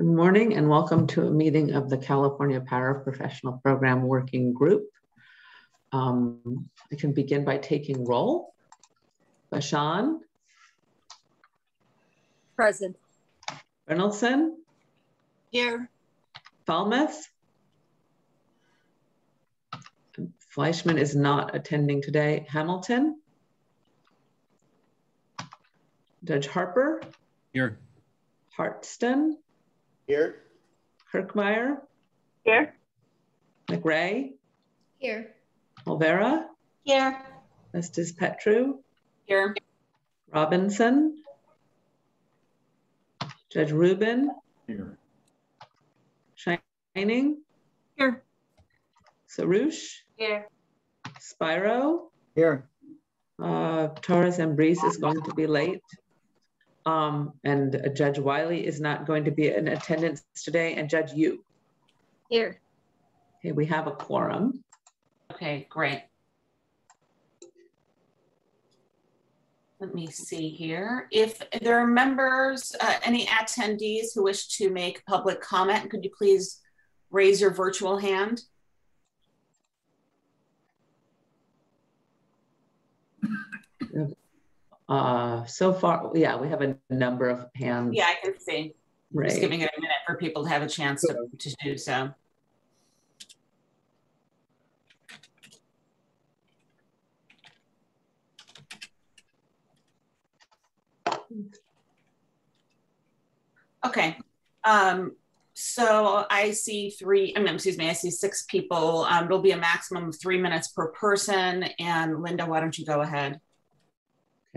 Good morning and welcome to a meeting of the California Paraprofessional Program Working Group. I can begin by taking roll. Bashan. Present. Reynoldsson. Here. Falmouth. Fleischman is not attending today. Hamilton. Judge Harper. Here. Hartston. Here. Kirkmeyer. Here. McRae. Here. Olvera. Here. Estes Petru. Here. Robinson. Judge Rubin. Here. Shining. Here. Sarouche. Here. Spiro. Here. Torres and Breeze is going to be late. And Judge Wiley is not going to be in attendance today, and Judge Yu. Here. Okay, we have a quorum. Okay, great. Let me see here. If there are members, any attendees who wish to make public comment, could you please raise your virtual hand? So far, yeah, we have a number of hands. Yeah, I can see. Right. Just giving it a minute for people to have a chance to do so. Okay. So I see I see 6 people. There'll be a maximum of 3 minutes per person. And Linda, why don't you go ahead?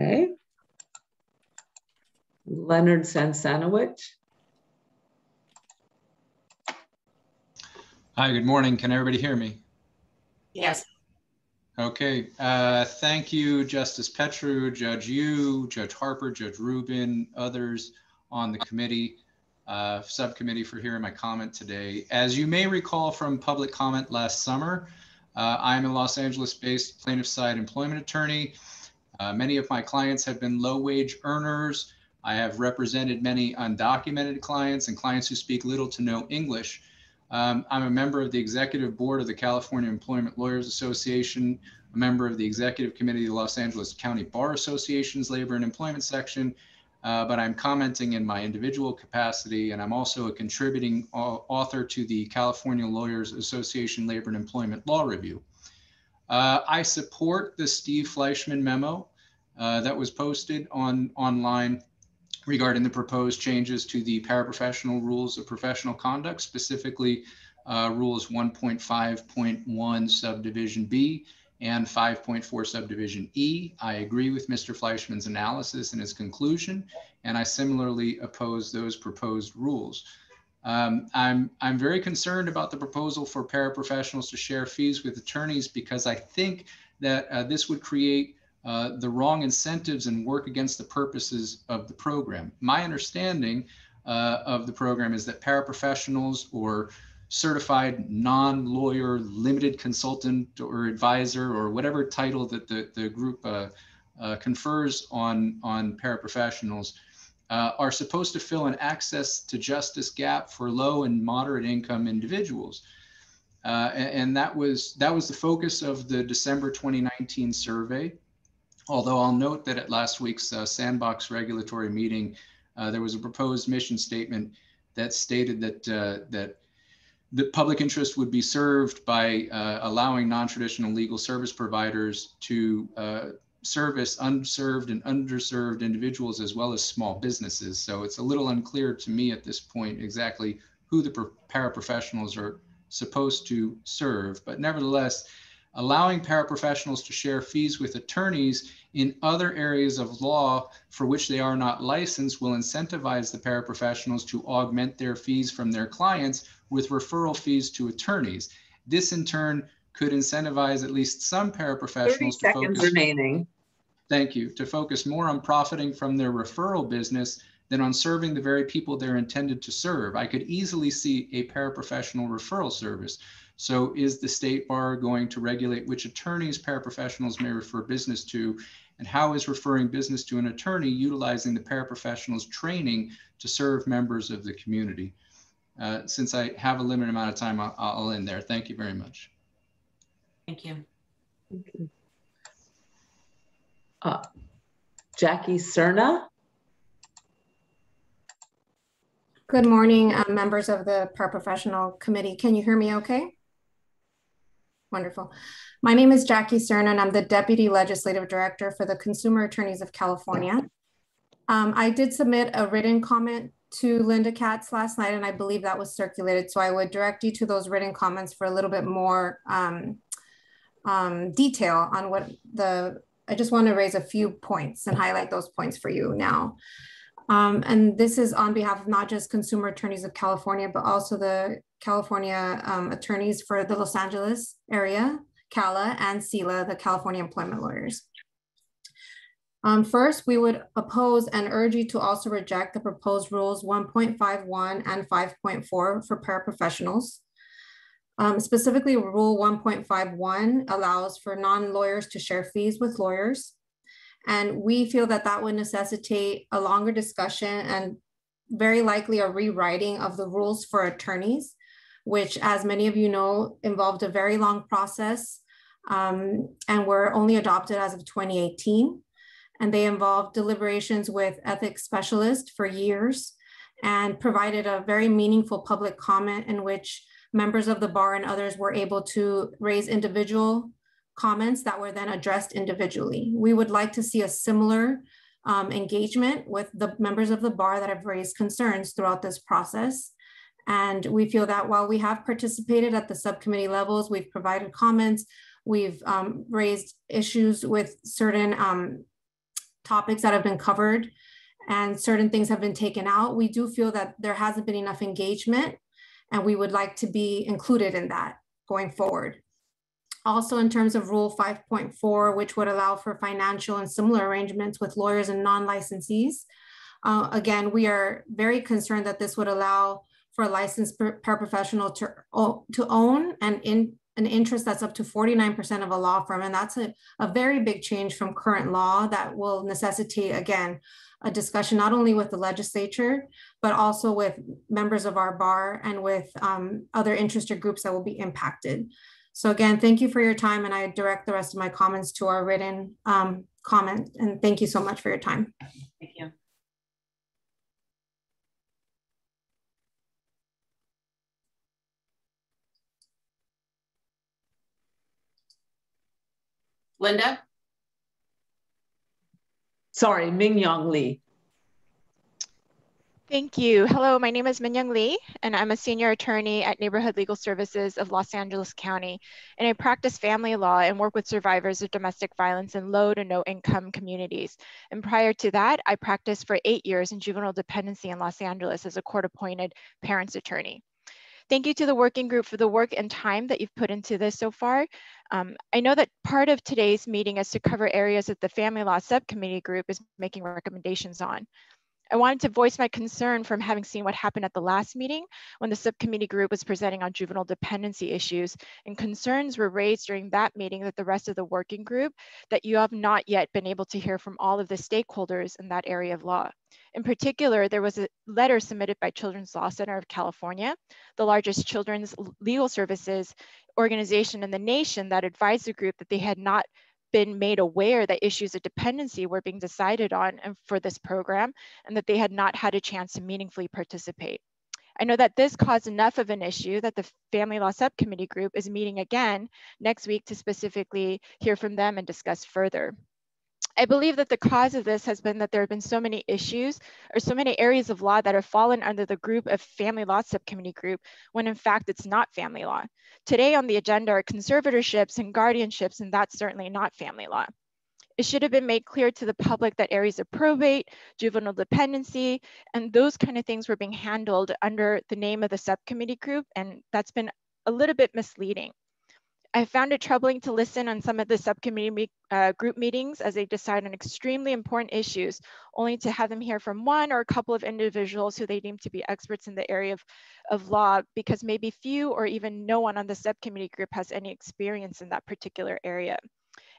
Okay. Leonard Sansanowicz. Hi, good morning. Can everybody hear me? Yes. Okay. Thank you, Justice Petru, Judge Yu, Judge Harper, Judge Rubin, others on the committee, subcommittee for hearing my comment today. As you may recall from public comment last summer, I'm a Los Angeles-based plaintiff side employment attorney. Many of my clients have been low-wage earners. I have represented many undocumented clients and clients who speak little to no English. I'm a member of the executive board of the California Employment Lawyers Association, a member of the executive committee of the Los Angeles County Bar Association's Labor and Employment section, but I'm commenting in my individual capacity, and I'm also a contributing author to the California Lawyers Association Labor and Employment Law Review. I support the Steve Fleischman memo that was posted online regarding the proposed changes to the paraprofessional rules of professional conduct, specifically rules 1.5.1 subdivision B and 5.4 subdivision E. I agree with Mr. Fleischman's analysis and his conclusion, and I similarly oppose those proposed rules. I'm very concerned about the proposal for paraprofessionals to share fees with attorneys because I think that this would create the wrong incentives and work against the purposes of the program. My understanding of the program is that paraprofessionals or certified non-lawyer limited consultant or advisor or whatever title that the group confers on paraprofessionals are supposed to fill an access to justice gap for low and moderate income individuals. And that was the focus of the December 2019 survey. Although I'll note that at last week's Sandbox regulatory meeting, there was a proposed mission statement that stated that the public interest would be served by allowing non-traditional legal service providers to service unserved and underserved individuals as well as small businesses. So it's a little unclear to me at this point exactly who the paraprofessionals are supposed to serve, but nevertheless, allowing paraprofessionals to share fees with attorneys in other areas of law for which they are not licensed will incentivize the paraprofessionals to augment their fees from their clients with referral fees to attorneys. This in turn could incentivize at least some paraprofessionals to focus remaining. Thank you. To focus more on profiting from their referral business than on serving the very people they're intended to serve. I could easily see a paraprofessional referral service. So is the state bar going to regulate which attorneys paraprofessionals may refer business to? And how is referring business to an attorney utilizing the paraprofessional's training to serve members of the community? since I have a limited amount of time, I'll end there. Thank you very much. Thank you. Thank you. Jackie Cerna. Good morning, members of the Paraprofessional Committee. Can you hear me okay? Wonderful. My name is Jackie Cerna, and I'm the Deputy Legislative Director for the Consumer Attorneys of California. I did submit a written comment to Linda Katz last night, and I believe that was circulated. So I would direct you to those written comments for a little bit more detail on what I just want to raise a few points and highlight those points for you now. And this is on behalf of not just Consumer Attorneys of California, but also the California attorneys for the Los Angeles area, CALA, and CELA, the California Employment Lawyers. First, we would oppose and urge you to also reject the proposed rules 1.51 and 5.4 for paraprofessionals. Specifically, rule 1.51 allows for non-lawyers to share fees with lawyers. And we feel that that would necessitate a longer discussion and very likely a rewriting of the rules for attorneys, which, as many of you know, involved a very long process and were only adopted as of 2018. And they involved deliberations with ethics specialists for years and provided a very meaningful public comment in which members of the bar and others were able to raise individual comments that were then addressed individually. We would like to see a similar engagement with the members of the bar that have raised concerns throughout this process. And we feel that while we have participated at the subcommittee levels, we've provided comments, we've raised issues with certain topics that have been covered and certain things have been taken out, we do feel that there hasn't been enough engagement, and we would like to be included in that going forward. Also, in terms of Rule 5.4, which would allow for financial and similar arrangements with lawyers and non-licensees. Again, we are very concerned that this would allow for a licensed paraprofessional to own an interest that's up to 49% of a law firm. And that's a very big change from current law that will necessitate, again, a discussion not only with the legislature, but also with members of our bar and with other interested groups that will be impacted. So again, thank you for your time, and I direct the rest of my comments to our written comment. And thank you so much for your time. Thank you. Linda? Sorry, Mingyong Lee. Thank you. Hello, my name is Minyoung Lee, and I'm a senior attorney at Neighborhood Legal Services of Los Angeles County, and I practice family law and work with survivors of domestic violence in low to no income communities. And prior to that, I practiced for 8 years in juvenile dependency in Los Angeles as a court-appointed parents attorney. Thank you to the working group for the work and time that you've put into this so far. I know that part of today's meeting is to cover areas that the Family Law Subcommittee group is making recommendations on. I wanted to voice my concern from having seen what happened at the last meeting when the subcommittee group was presenting on juvenile dependency issues, and concerns were raised during that meeting that the rest of the working group that you have not yet been able to hear from all of the stakeholders in that area of law. In particular, there was a letter submitted by Children's Law Center of California, the largest children's legal services organization in the nation, that advised the group that they had not been made aware that issues of dependency were being decided on for this program, and that they had not had a chance to meaningfully participate. I know that this caused enough of an issue that the Family Law Subcommittee group is meeting again next week to specifically hear from them and discuss further. I believe that the cause of this has been that there have been so many issues or so many areas of law that have fallen under the group of Family Law Subcommittee group, when in fact it's not family law. Today on the agenda are conservatorships and guardianships, and that's certainly not family law. It should have been made clear to the public that areas of probate, juvenile dependency, and those kind of things were being handled under the name of the subcommittee group, and that's been a little bit misleading. I found it troubling to listen on some of the subcommittee group meetings as they decide on extremely important issues, only to have them hear from one or a couple of individuals who they deem to be experts in the area of law, because maybe few or even no one on the subcommittee group has any experience in that particular area.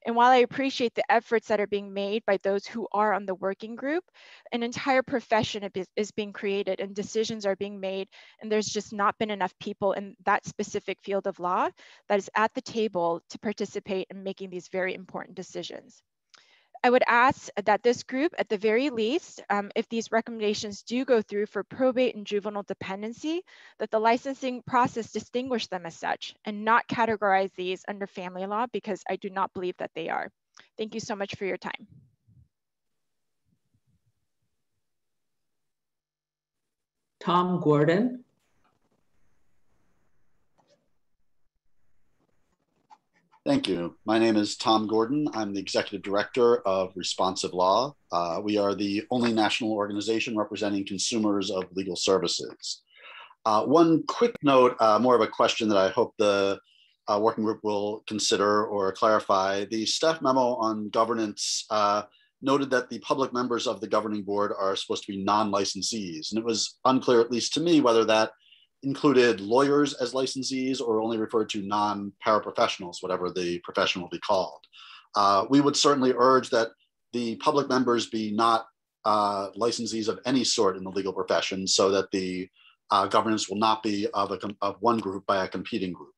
And while I appreciate the efforts that are being made by those who are on the working group, an entire profession is being created and decisions are being made, and there's just not been enough people in that specific field of law that is at the table to participate in making these very important decisions. I would ask that this group, at the very least, if these recommendations do go through for probate and juvenile dependency, that the licensing process distinguish them as such and not categorize these under family law, because I do not believe that they are. Thank you so much for your time. Tom Gordon. Thank you. My name is Tom Gordon. I'm the Executive Director of Responsive Law. We are the only national organization representing consumers of legal services. One quick note, more of a question that I hope the working group will consider or clarify. The staff memo on governance noted that the public members of the governing board are supposed to be non-licensees. And it was unclear, at least to me, whether that included lawyers as licensees or only referred to non-paraprofessionals, whatever the profession will be called. We would certainly urge that the public members be not licensees of any sort in the legal profession, so that the governance will not be of one group by a competing group.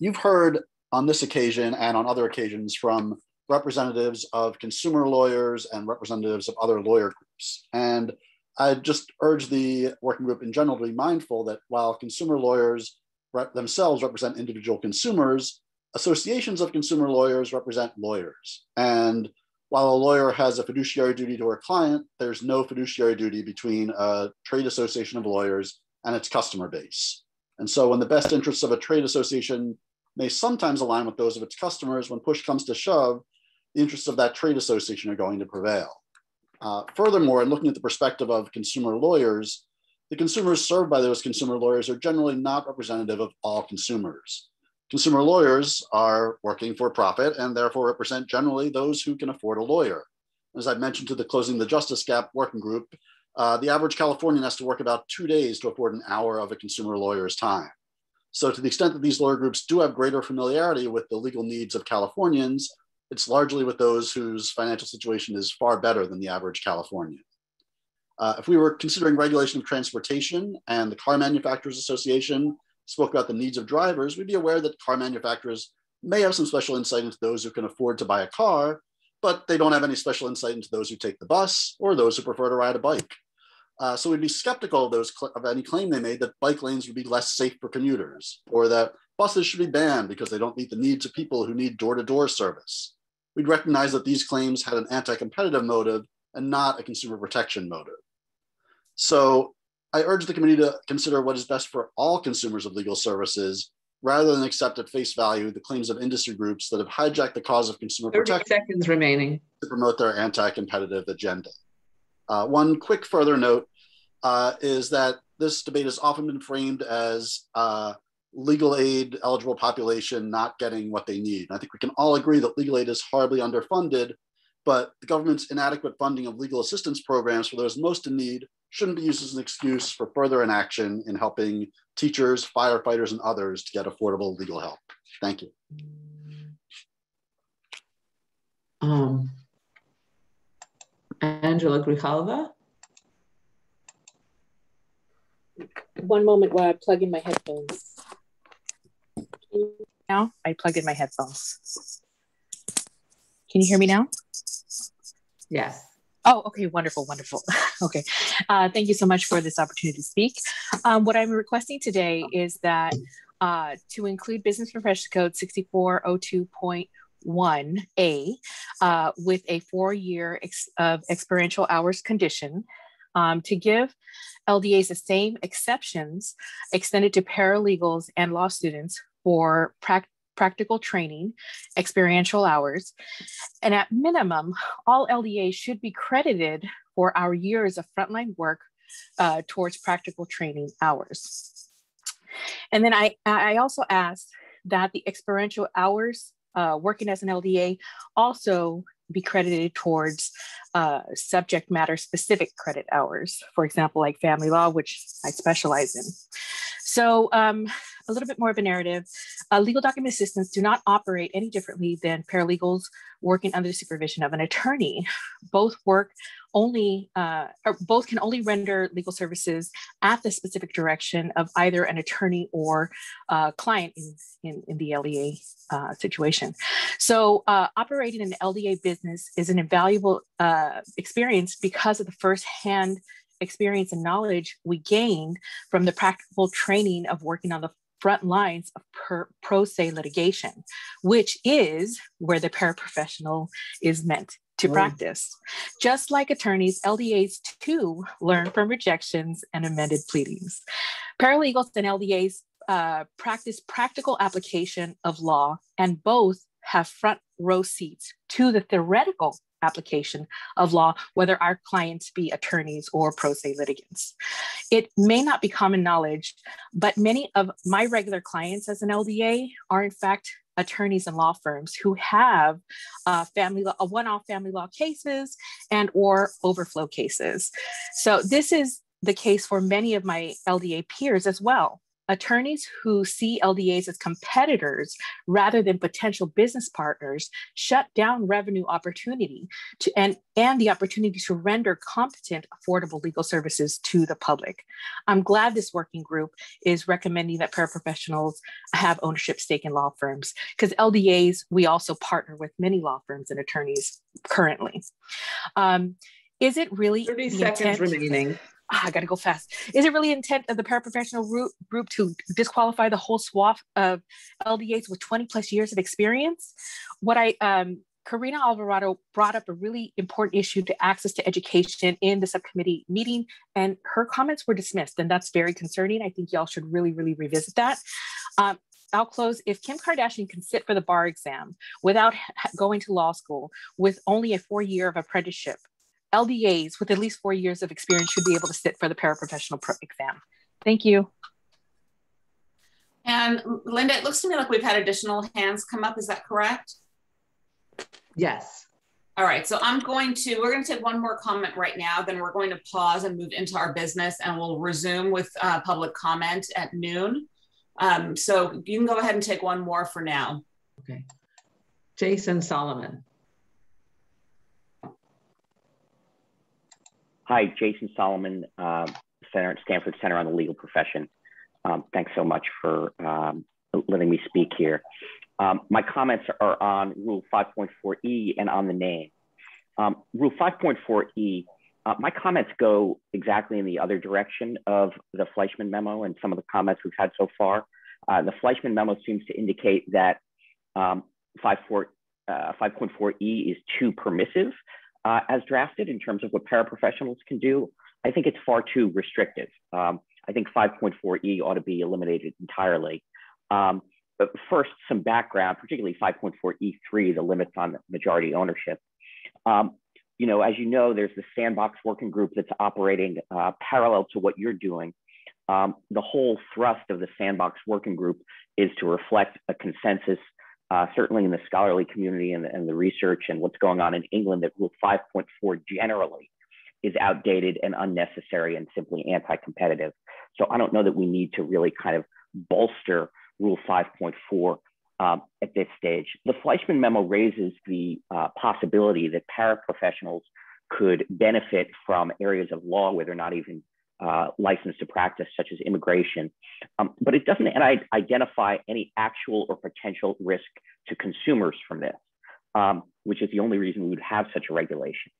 You've heard on this occasion and on other occasions from representatives of consumer lawyers and representatives of other lawyer groups. And I just urge the working group in general to be mindful that while consumer lawyers themselves represent individual consumers, associations of consumer lawyers represent lawyers. And while a lawyer has a fiduciary duty to her client, there's no fiduciary duty between a trade association of lawyers and its customer base. And so when the best interests of a trade association may sometimes align with those of its customers, when push comes to shove, the interests of that trade association are going to prevail. Furthermore, in looking at the perspective of consumer lawyers, the consumers served by those consumer lawyers are generally not representative of all consumers. Consumer lawyers are working for profit and therefore represent generally those who can afford a lawyer. As I mentioned to the Closing the Justice Gap working group, the average Californian has to work about 2 days to afford an hour of a consumer lawyer's time. So to the extent that these lawyer groups do have greater familiarity with the legal needs of Californians, it's largely with those whose financial situation is far better than the average Californian. If we were considering regulation of transportation and the Car Manufacturers Association spoke about the needs of drivers, we'd be aware that car manufacturers may have some special insight into those who can afford to buy a car, but they don't have any special insight into those who take the bus or those who prefer to ride a bike. So we'd be skeptical of any claim they made that bike lanes would be less safe for commuters, or that buses should be banned because they don't meet the needs of people who need door-to-door service. We'd recognize that these claims had an anti-competitive motive and not a consumer protection motive. So I urge the committee to consider what is best for all consumers of legal services, rather than accept at face value the claims of industry groups that have hijacked the cause of consumer 30 protection seconds remaining to promote their anti-competitive agenda. One quick further note is that this debate has often been framed as legal aid eligible population not getting what they need. And I think we can all agree that legal aid is horribly underfunded, but the government's inadequate funding of legal assistance programs for those most in need shouldn't be used as an excuse for further inaction in helping teachers, firefighters, and others to get affordable legal help. Thank you. Angela Grijalva. One moment while I plug in my headphones. Now I plugged in my headphones. Can you hear me now? Yes. Oh, okay, wonderful, wonderful. Okay, thank you so much for this opportunity to speak. What I'm requesting today is that to include Business Profession Code 6402.1A with a 4-year of experiential hours condition to give LDAs the same exceptions extended to paralegals and law students for practical training, experiential hours, and at minimum, all LDAs should be credited for our years of frontline work towards practical training hours. And then I also asked that the experiential hours working as an LDA also be credited towards subject matter specific credit hours, for example, like family law, which I specialize in. So a little bit more of a narrative. Legal document assistants do not operate any differently than paralegals working under the supervision of an attorney. Both work only, or both can only render legal services at the specific direction of either an attorney or client in the LDA situation. So operating an LDA business is an invaluable experience because of the firsthand experience and knowledge we gained from the practical training of working on the front lines of pro se litigation, which is where the paraprofessional is meant to practice. Just like attorneys, LDAs too learn from rejections and amended pleadings. Paralegals and LDAs practice practical application of law, and both have front row seats to the theoretical application of law, whether our clients be attorneys or pro se litigants. It may not be common knowledge, but many of my regular clients as an LDA are in fact attorneys and law firms who have one-off family law cases and or overflow cases. So this is the case for many of my LDA peers as well. Attorneys who see LDAs as competitors rather than potential business partners shut down revenue opportunity and the opportunity to render competent, affordable legal services to the public. I'm glad this working group is recommending that paraprofessionals have ownership stake in law firms, because LDAs, we also partner with many law firms and attorneys currently. Is it really 30 seconds remaining. I got to go fast. Is it really intent of the paraprofessional group to disqualify the whole swath of LDAs with 20 plus years of experience? Karina Alvarado brought up a really important issue to access to education in the subcommittee meeting, and her comments were dismissed, and that's very concerning. I think y'all should really, really revisit that. I'll close. If Kim Kardashian can sit for the bar exam without going to law school with only a 4-year of apprenticeship, LDAs with at least 4 years of experience should be able to sit for the paraprofessional exam. Thank you. And Linda, it looks to me like we've had additional hands come up. Is that correct? Yes. All right, so we're going to take one more comment right now, then we're going to pause and move into our business, and we'll resume with public comment at noon. So you can go ahead and take one more for now. Okay. Jason Solomon. Hi, Jason Solomon, Stanford Center on the Legal Profession. Thanks so much for letting me speak here. My comments are on Rule 5.4E and on the name. Rule 5.4E, my comments go exactly in the other direction of the Fleischman memo and some of the comments we've had so far. The Fleischman memo seems to indicate that 5.4E is too permissive as drafted in terms of what paraprofessionals can do. I think it's far too restrictive. I think 5.4E ought to be eliminated entirely. But first, some background, particularly 5.4E3, the limits on majority ownership. As you know, there's the Sandbox Working Group that's operating parallel to what you're doing. The whole thrust of the Sandbox Working Group is to reflect a consensus, certainly in the scholarly community and the research and what's going on in England, that Rule 5.4 generally is outdated and unnecessary and simply anti-competitive. So I don't know that we need to really kind of bolster Rule 5.4 at this stage. The Fleischman memo raises the possibility that paraprofessionals could benefit from areas of law where they're not even licensed to practice, such as immigration. But it doesn't identify any actual or potential risk to consumers from this, which is the only reason we would have such a regulation.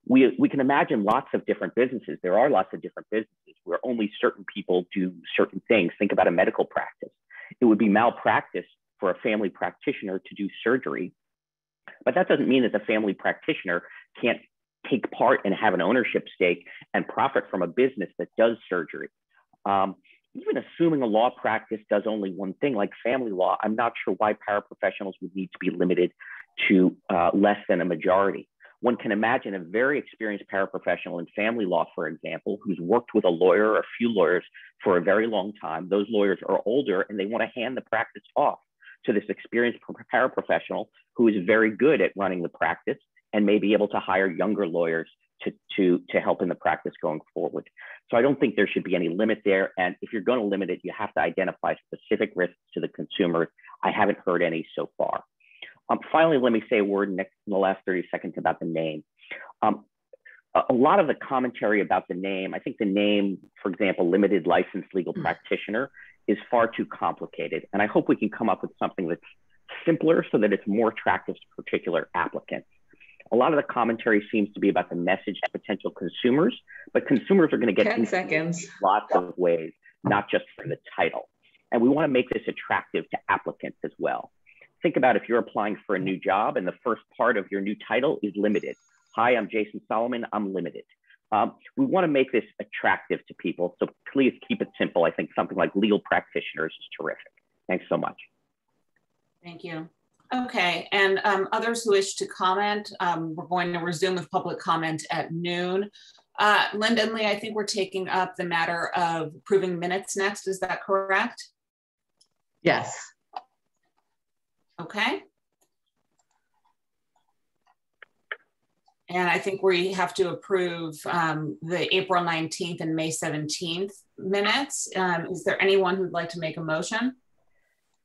We can imagine lots of different businesses. There are lots of different businesses where only certain people do certain things. Think about a medical practice. It would be malpractice for a family practitioner to do surgery, but that doesn't mean that the family practitioner can't take part and have an ownership stake and profit from a business that does surgery. Even assuming a law practice does only one thing, like family law, I'm not sure why paraprofessionals would need to be limited to less than a majority. One can imagine a very experienced paraprofessional in family law, for example, who's worked with a lawyer or a few lawyers for a very long time. Those lawyers are older and they want to hand the practice off to this experienced paraprofessional who is very good at running the practice and may be able to hire younger lawyers to help in the practice going forward. So I don't think there should be any limit there. And if you're going to limit it, you have to identify specific risks to the consumers. I haven't heard any so far. Finally, let me say a word in the last 30 seconds about the name. A lot of the commentary about the name, I think the name, for example, limited licensed legal practitioner, is far too complicated. And I hope we can come up with something that's simpler so that it's more attractive to particular applicants. A lot of the commentary seems to be about the message to potential consumers, but consumers are going to get 10 seconds. Lots of ways, not just from the title. And we want to make this attractive to applicants as well. Think about if you're applying for a new job and the first part of your new title is limited. Hi, I'm Jason Solomon, I'm limited. We want to make this attractive to people, so please keep it simple. I think something like legal practitioners is terrific. Thanks so much. Thank you. Okay, and others who wish to comment, we're going to resume with public comment at noon. Linda and Lee, I think we're taking up the matter of approving minutes next, is that correct? Yes. Okay. And I think we have to approve the April 19th and May 17th minutes. Is there anyone who'd like to make a motion?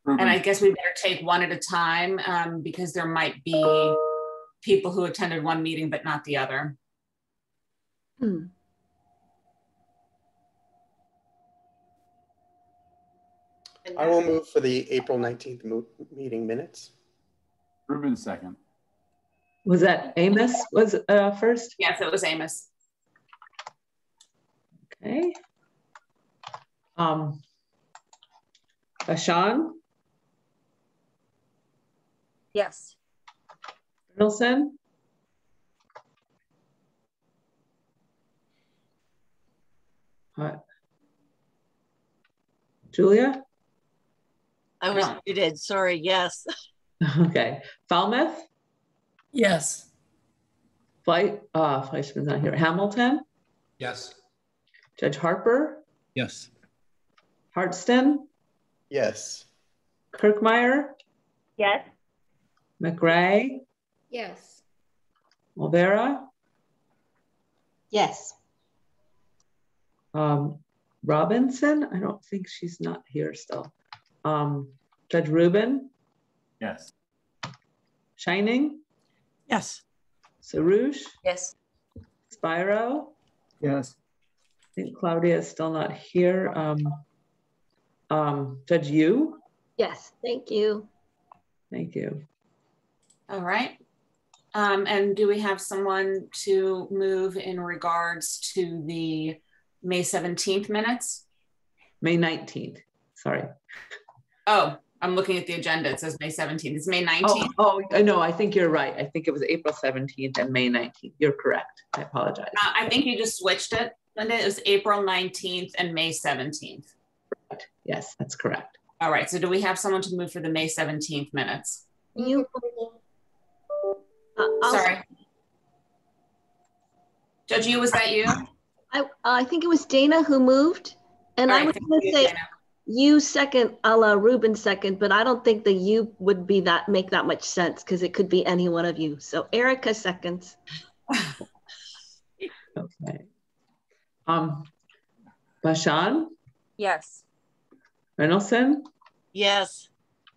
And I guess we better take one at a time because there might be people who attended one meeting but not the other. I will move for the April 19th meeting minutes. Ruben second. Was that Amos was first? Yes, it was Amos. Okay. Bashan? Yes. Nilsson? Julia? I was muted, sorry, yes. Okay. Falmouth? Yes. Fleischman's not here. Hamilton? Yes. Judge Harper? Yes. Hartston? Yes. Kirkmeyer? Yes. McRae? Yes. Olvera? Yes. Robinson? I don't think she's not here still. Judge Rubin? Yes. Shining? Yes. Sarouche? Yes. Spyro? Yes. I think Claudia is still not here. Judge Yu? Yes, thank you. Thank you. All right. And do we have someone to move in regards to the May 17th minutes? May 19th, sorry. Oh, I'm looking at the agenda. It says May 17th. It's May 19th. Oh, no, I think you're right. I think it was April 17th and May 19th. You're correct. I apologize. I think you just switched it, Linda. It was April 19th and May 17th. Yes, that's correct. All right. So do we have someone to move for the May 17th minutes? You. Sorry. Judge Yu, was that you? I think it was Dana who moved. And I was going to say, Dana. You second, a la Ruben second, but I don't think the you would be make that much sense because it could be any one of you. So Erica seconds. Okay. Bashan? Yes. Reynolson? Yes.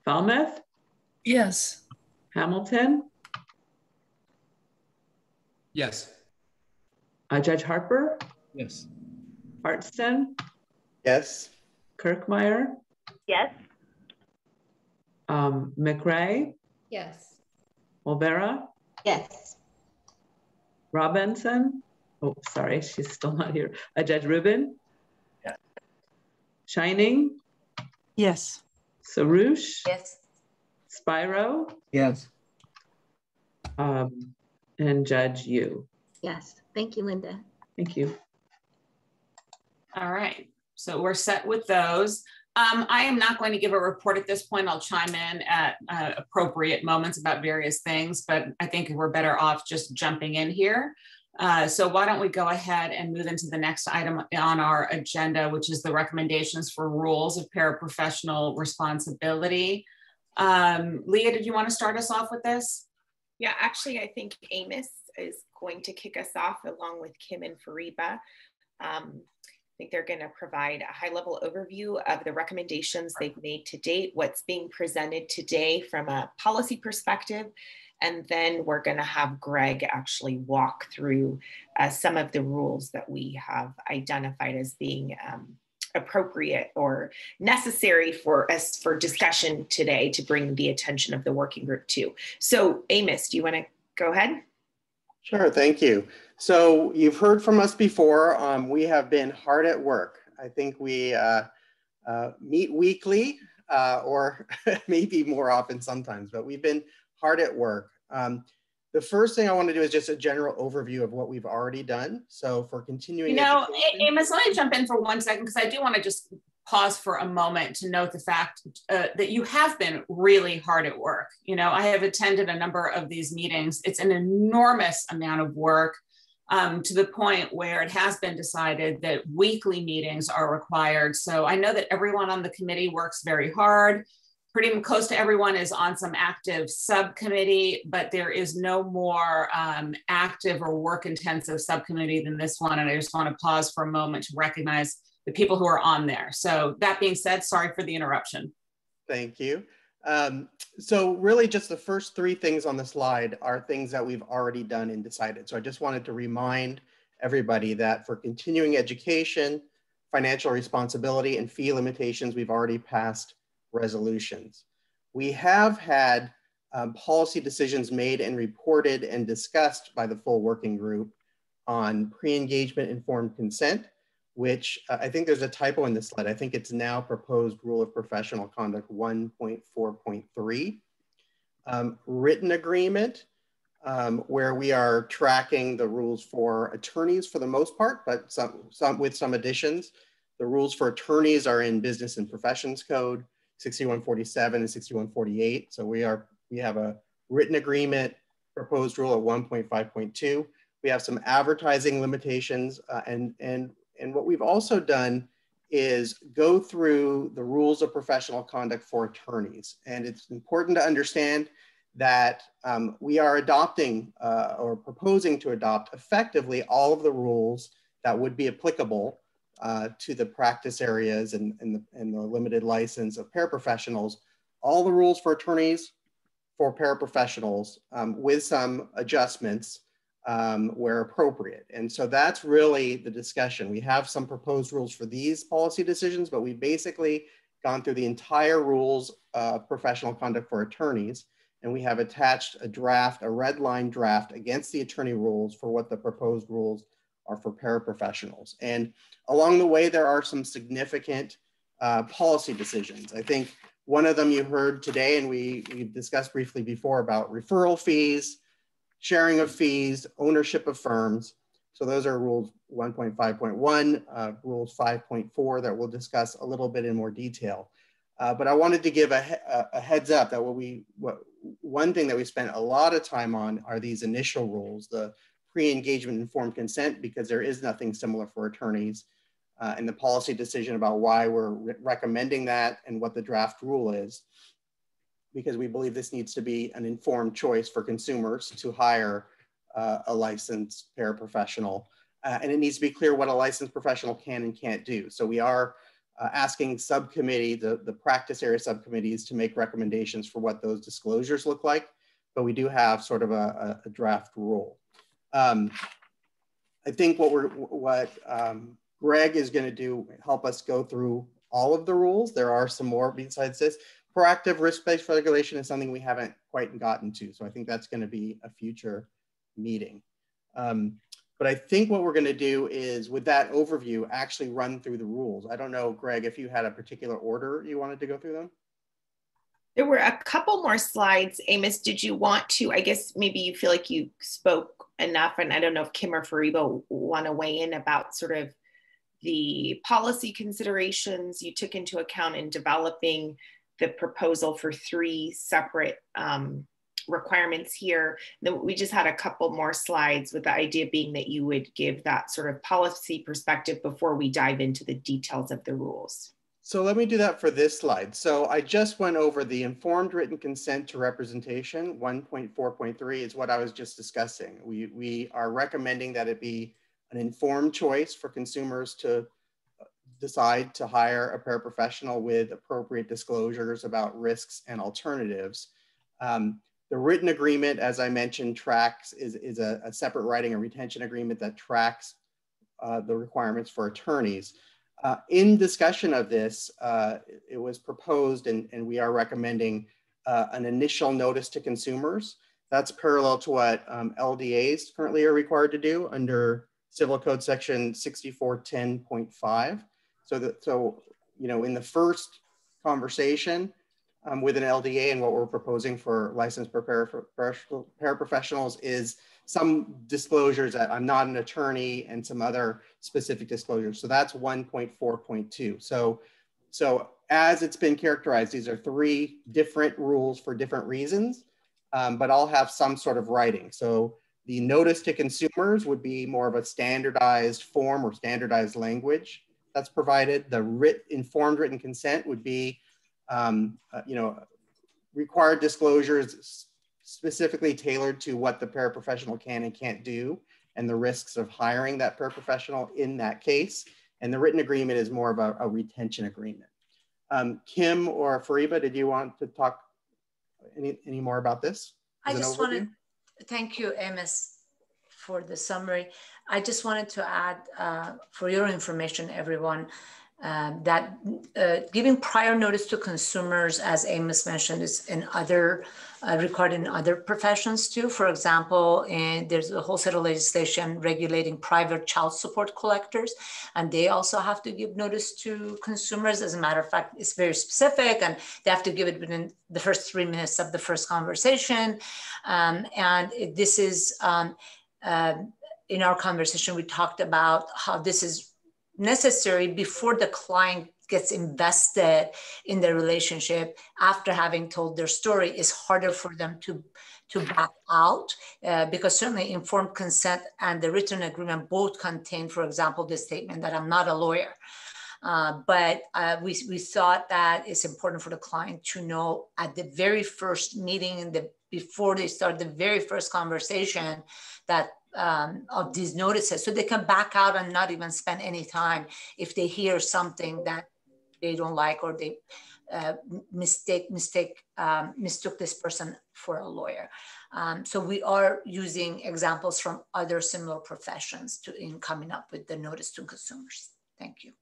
Falmouth? Yes. Hamilton? Yes. Judge Harper? Yes. Hartston? Yes. Kirkmeyer? Yes. McRae? Yes. Olvera? Yes. Robinson? Oh, sorry, she's still not here. Judge Rubin? Yes. Shining? Yes. Sarouche? Yes. Spyro? Yes. And Judge Yu. Yes. Thank you, Linda. Thank you. All right. So we're set with those. I am not going to give a report at this point. I'll chime in at appropriate moments about various things, but I think we're better off just jumping in here. So why don't we go ahead and move into the next item on our agenda, which is the recommendations for rules of paraprofessional responsibility. Leah, did you want to start us off with this? Yeah, actually, I think Amos is going to kick us off along with Kim and Fariba. I think they're going to provide a high-level overview of the recommendations they've made to date, what's being presented today from a policy perspective, and then we're going to have Greg actually walk through some of the rules that we have identified as being appropriate or necessary for us for discussion today to bring the attention of the working group to. So Amos, do you want to go ahead? Sure, thank you. So you've heard from us before. We have been hard at work. I think we meet weekly or maybe more often sometimes, but we've been hard at work. The first thing I want to do is just a general overview of what we've already done. So for continuing education, Amos, let me jump in for 1 second, because I do want to just pause for a moment to note the fact that you have been really hard at work. You know, I have attended a number of these meetings. It's an enormous amount of work, to the point where it has been decided that weekly meetings are required. So I know that everyone on the committee works very hard. Pretty close to everyone is on some active subcommittee, but there is no more active or work intensive subcommittee than this one. And I just want to pause for a moment to recognize the people who are on there. So that being said, sorry for the interruption. Thank you. So really just the first 3 things on the slide are things that we've already done and decided. So I just wanted to remind everybody that for continuing education, financial responsibility, and fee limitations, we've already passed resolutions. We have had policy decisions made and reported and discussed by the full working group on pre-engagement informed consent, which I think there's a typo in this slide. I think it's now proposed rule of professional conduct 1.4.3. Written agreement, where we are tracking the rules for attorneys for the most part, but with some additions. The rules for attorneys are in Business and Professions Code 6147 and 6148. So we have a written agreement proposed rule at 1.5.2. We have some advertising limitations, and what we've also done is go through the rules of professional conduct for attorneys. And it's important to understand that we are adopting or proposing to adopt effectively all of the rules that would be applicable to the practice areas and the limited license of paraprofessionals, all the rules for attorneys, for paraprofessionals, with some adjustments where appropriate. And so that's really the discussion. We have some proposed rules for these policy decisions, but we've basically gone through the entire rules of professional conduct for attorneys, and we have attached a draft, a red line draft against the attorney rules for what the proposed rules are for paraprofessionals. And along the way, there are some significant policy decisions. I think one of them you heard today, and we've discussed briefly before, about referral fees, sharing of fees, ownership of firms. So those are rules 1.5.1, rules 5.4 that we'll discuss a little bit in more detail. But I wanted to give a heads up that one thing that we spent a lot of time on are these initial rules, the pre-engagement informed consent, because there is nothing similar for attorneys, and the policy decision about why we're recommending that and what the draft rule is, because we believe this needs to be an informed choice for consumers to hire a licensed paraprofessional. And it needs to be clear what a licensed professional can and can't do. So we are asking subcommittee, the practice area subcommittees, to make recommendations for what those disclosures look like, but we do have sort of a draft rule. I think what Greg is going to do, help us go through all of the rules. There are some more besides this. Proactive risk-based regulation is something we haven't quite gotten to. So I think that's going to be a future meeting. But I think what we're going to do is, with that overview, actually run through the rules. I don't know, Greg, if you had a particular order you wanted to go through them? There were a couple more slides. Amos, did you want to, I guess maybe you feel like you spoke enough, and I don't know if Kim or Fariba want to weigh in about sort of the policy considerations you took into account in developing the proposal for 3 separate requirements here. Then we just had a couple more slides, with the idea being that you would give that sort of policy perspective before we dive into the details of the rules. So let me do that for this slide. So I just went over the informed written consent to representation. 1.4.3 is what I was just discussing. We are recommending that it be an informed choice for consumers to decide to hire a paraprofessional with appropriate disclosures about risks and alternatives. The written agreement, as I mentioned, is a separate writing, a retention agreement that tracks the requirements for attorneys. In discussion of this, it was proposed, and we are recommending an initial notice to consumers. That's parallel to what LDAs currently are required to do under Civil Code Section 6410.5. So you know, in the first conversation with an LDA, and what we're proposing for licensed paraprofessionals is some disclosures that I'm not an attorney and some other specific disclosures. So that's 1.4.2. So as it's been characterized, these are 3 different rules for different reasons, but all have some sort of writing. So the notice to consumers would be more of a standardized form or standardized language that's provided. The informed written consent would be, you know, required disclosures specifically tailored to what the paraprofessional can and can't do and the risks of hiring that paraprofessional in that case. And the written agreement is more of a retention agreement. Kim or Fariba, did you want to talk any more about this? I just wanted, thank you, Amos, for the summary. I just wanted to add, for your information, everyone, that giving prior notice to consumers, as Amos mentioned, is in other required in other professions too. For example, there's a whole set of legislation regulating private child support collectors, and they also have to give notice to consumers. As a matter of fact, it's very specific, and they have to give it within the first 3 minutes of the first conversation. And this is, in our conversation, we talked about how this is necessary before the client gets invested in the relationship. After having told their story, is harder for them to back out, because certainly informed consent and the written agreement both contain, for example, the statement that I'm not a lawyer. But we thought that it's important for the client to know at the very first meeting, before they start the very first conversation, that of these notices, so they can back out and not even spend any time if they hear something that they don't like, or they mistook this person for a lawyer. So we are using examples from other similar professions in coming up with the notice to consumers. Thank you.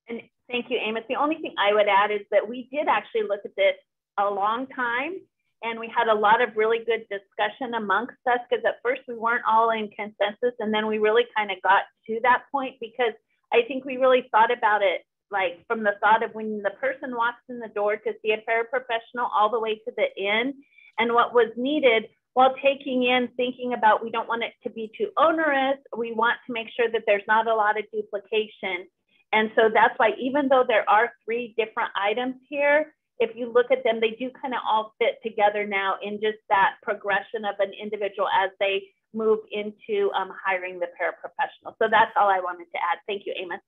And thank you, Amos. The only thing I would add is that we did actually look at this a long time, and we had a lot of really good discussion amongst us, because at first we weren't all in consensus, and then we really kind of got to that point, because I think we really thought about it like from the thought of when the person walks in the door to see a paraprofessional all the way to the end, and what was needed while thinking about, we don't want it to be too onerous. We want to make sure that there's not a lot of duplication. And so that's why, even though there are 3 different items here, if you look at them, they do kind of all fit together now in just that progression of an individual as they move into hiring the paraprofessional. So that's all I wanted to add. Thank you, Amos.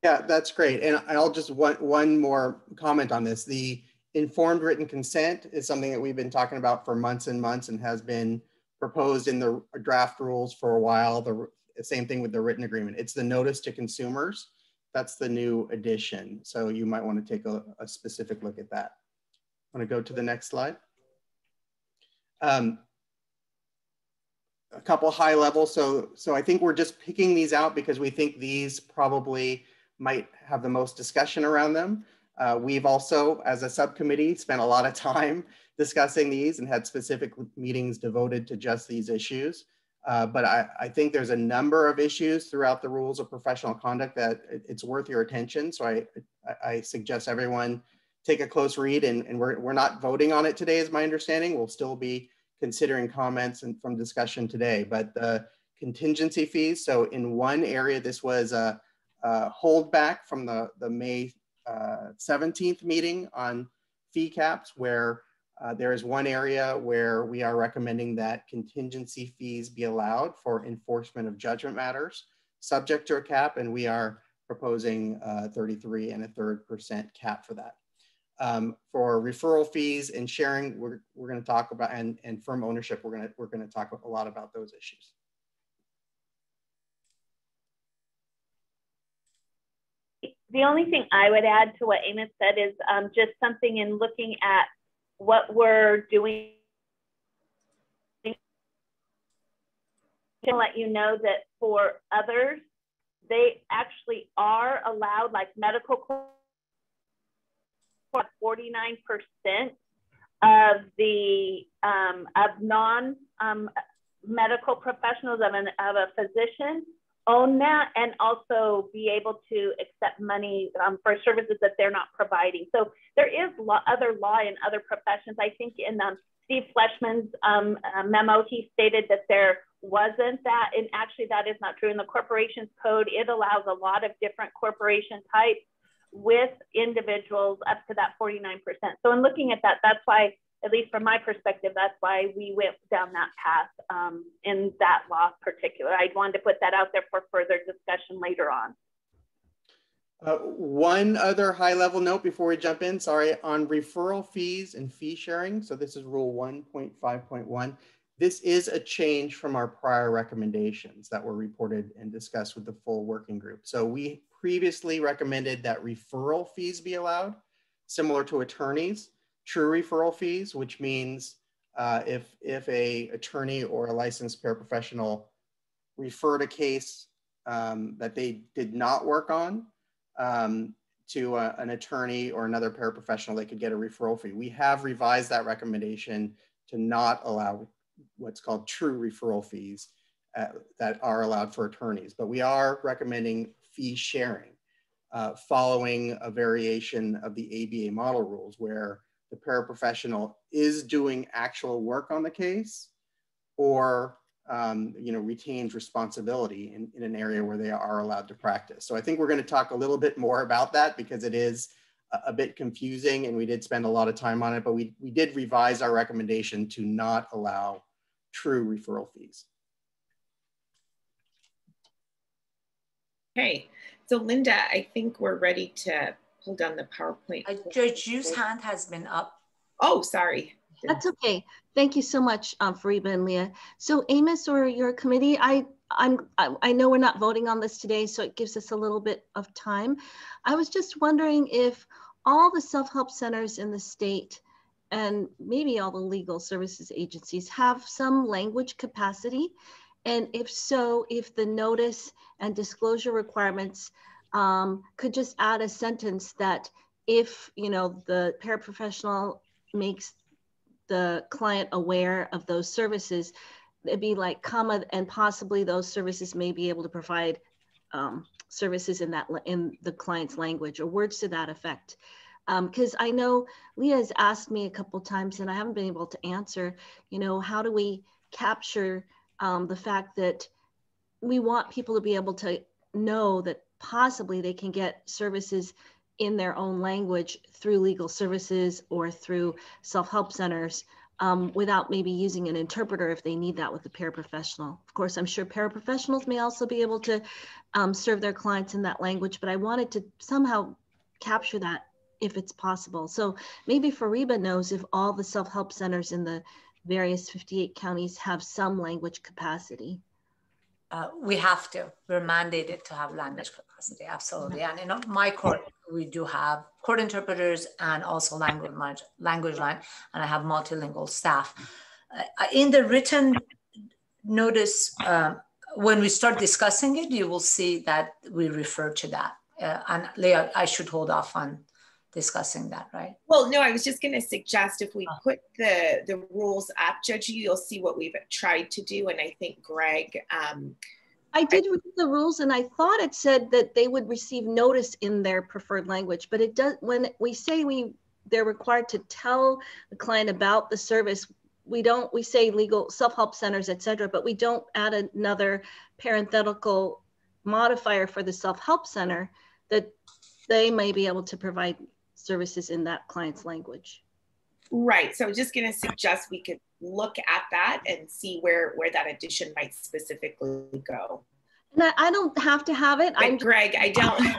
Yeah, that's great. And I'll just want one more comment on this. The informed written consent is something that we've been talking about for months and months, and has been proposed in the draft rules for a while. The same thing with the written agreement. It's the notice to consumers. That's the new addition. So you might want to take a specific look at that. Want to go to the next slide? A couple high level. So I think we're just picking these out because we think these probably might have the most discussion around them. We've also, as a subcommittee, spent a lot of time discussing these and had specific meetings devoted to just these issues. But I think there's a number of issues throughout the rules of professional conduct that it's worth your attention. So I suggest everyone take a close read, and we're not voting on it today, is my understanding. We'll still be considering comments and from discussion today. But the contingency fees, so in one area, this was a holdback from the May 17th meeting on fee caps, where there is one area where we are recommending that contingency fees be allowed for enforcement of judgment matters subject to a cap, and we are proposing 33 1/3% cap for that. For referral fees and sharing, we're going to talk about, and firm ownership, we're going to talk a lot about those issues. The only thing I would add to what Amos said is just something in looking at what we're doing. To let you know that for others, they actually are allowed, like medical, 49% of the of non-medical professionals of a physician own that, and also be able to accept money for services that they're not providing. So there is other law in other professions. I think in Steve Fleshman's memo, he stated that there wasn't that, and actually that is not true. In the corporations code, it allows a lot of different corporation types with individuals up to that 49%. So in looking at that, that's why, at least from my perspective, that's why we went down that path in that law particular. I wanted to put that out there for further discussion later on. One other high level note before we jump in, sorry, on referral fees and fee sharing. So this is rule 1.5.1. This is a change from our prior recommendations that were reported and discussed with the full working group. So we previously recommended that referral fees be allowed, similar to attorneys, true referral fees, which means if a attorney or a licensed paraprofessional referred a case that they did not work on to an attorney or another paraprofessional, they could get a referral fee. We have revised that recommendation to not allow what's called true referral fees that are allowed for attorneys, but we are recommending fee sharing following a variation of the ABA model rules where the paraprofessional is doing actual work on the case or retains responsibility in an area where they are allowed to practice. So I think we're going to talk a little bit more about that because it is a bit confusing and we did spend a lot of time on it, but we did revise our recommendation to not allow true referral fees. Okay, so Linda, I think we're ready to pull down the PowerPoint. Judge Yu's hand has been up. Oh, sorry. That's okay. Thank you so much, Fariba and Leah. So Amos or your committee, I know we're not voting on this today, so it gives us a little bit of time. I was just wondering if all the self-help centers in the state and maybe all the legal services agencies have some language capacity. And if so, if the notice and disclosure requirements could just add a sentence that if, the paraprofessional makes the client aware of those services, it'd be like comma, and possibly those services may be able to provide services in the client's language or words to that effect. Because I know Leah has asked me a couple times and I haven't been able to answer, how do we capture the fact that we want people to be able to know that possibly they can get services in their own language through legal services or through self-help centers without maybe using an interpreter if they need that with a paraprofessional. Of course, I'm sure paraprofessionals may also be able to serve their clients in that language, but I wanted to somehow capture that if it's possible. So maybe Fariba knows if all the self-help centers in the various 58 counties have some language capacity. We have to. We're mandated to have language capacity, absolutely. And in my court, we do have court interpreters and also language line, and I have multilingual staff. In the written notice, when we start discussing it, you will see that we refer to that. And Leah, I should hold off on discussing that, right? Well, no, I was just going to suggest if we put the rules up, Judge, you'll see what we've tried to do. And I think Greg, I did read the rules and I thought it said that they would receive notice in their preferred language, but it does, when we say they're required to tell the client about the service, we say legal self-help centers, et cetera, but we don't add another parenthetical modifier for the self-help center that they may be able to provide services in that client's language. Right. So I was just going to suggest we could look at that and see where that addition might specifically go. And I don't have to have it. But Greg, I don't.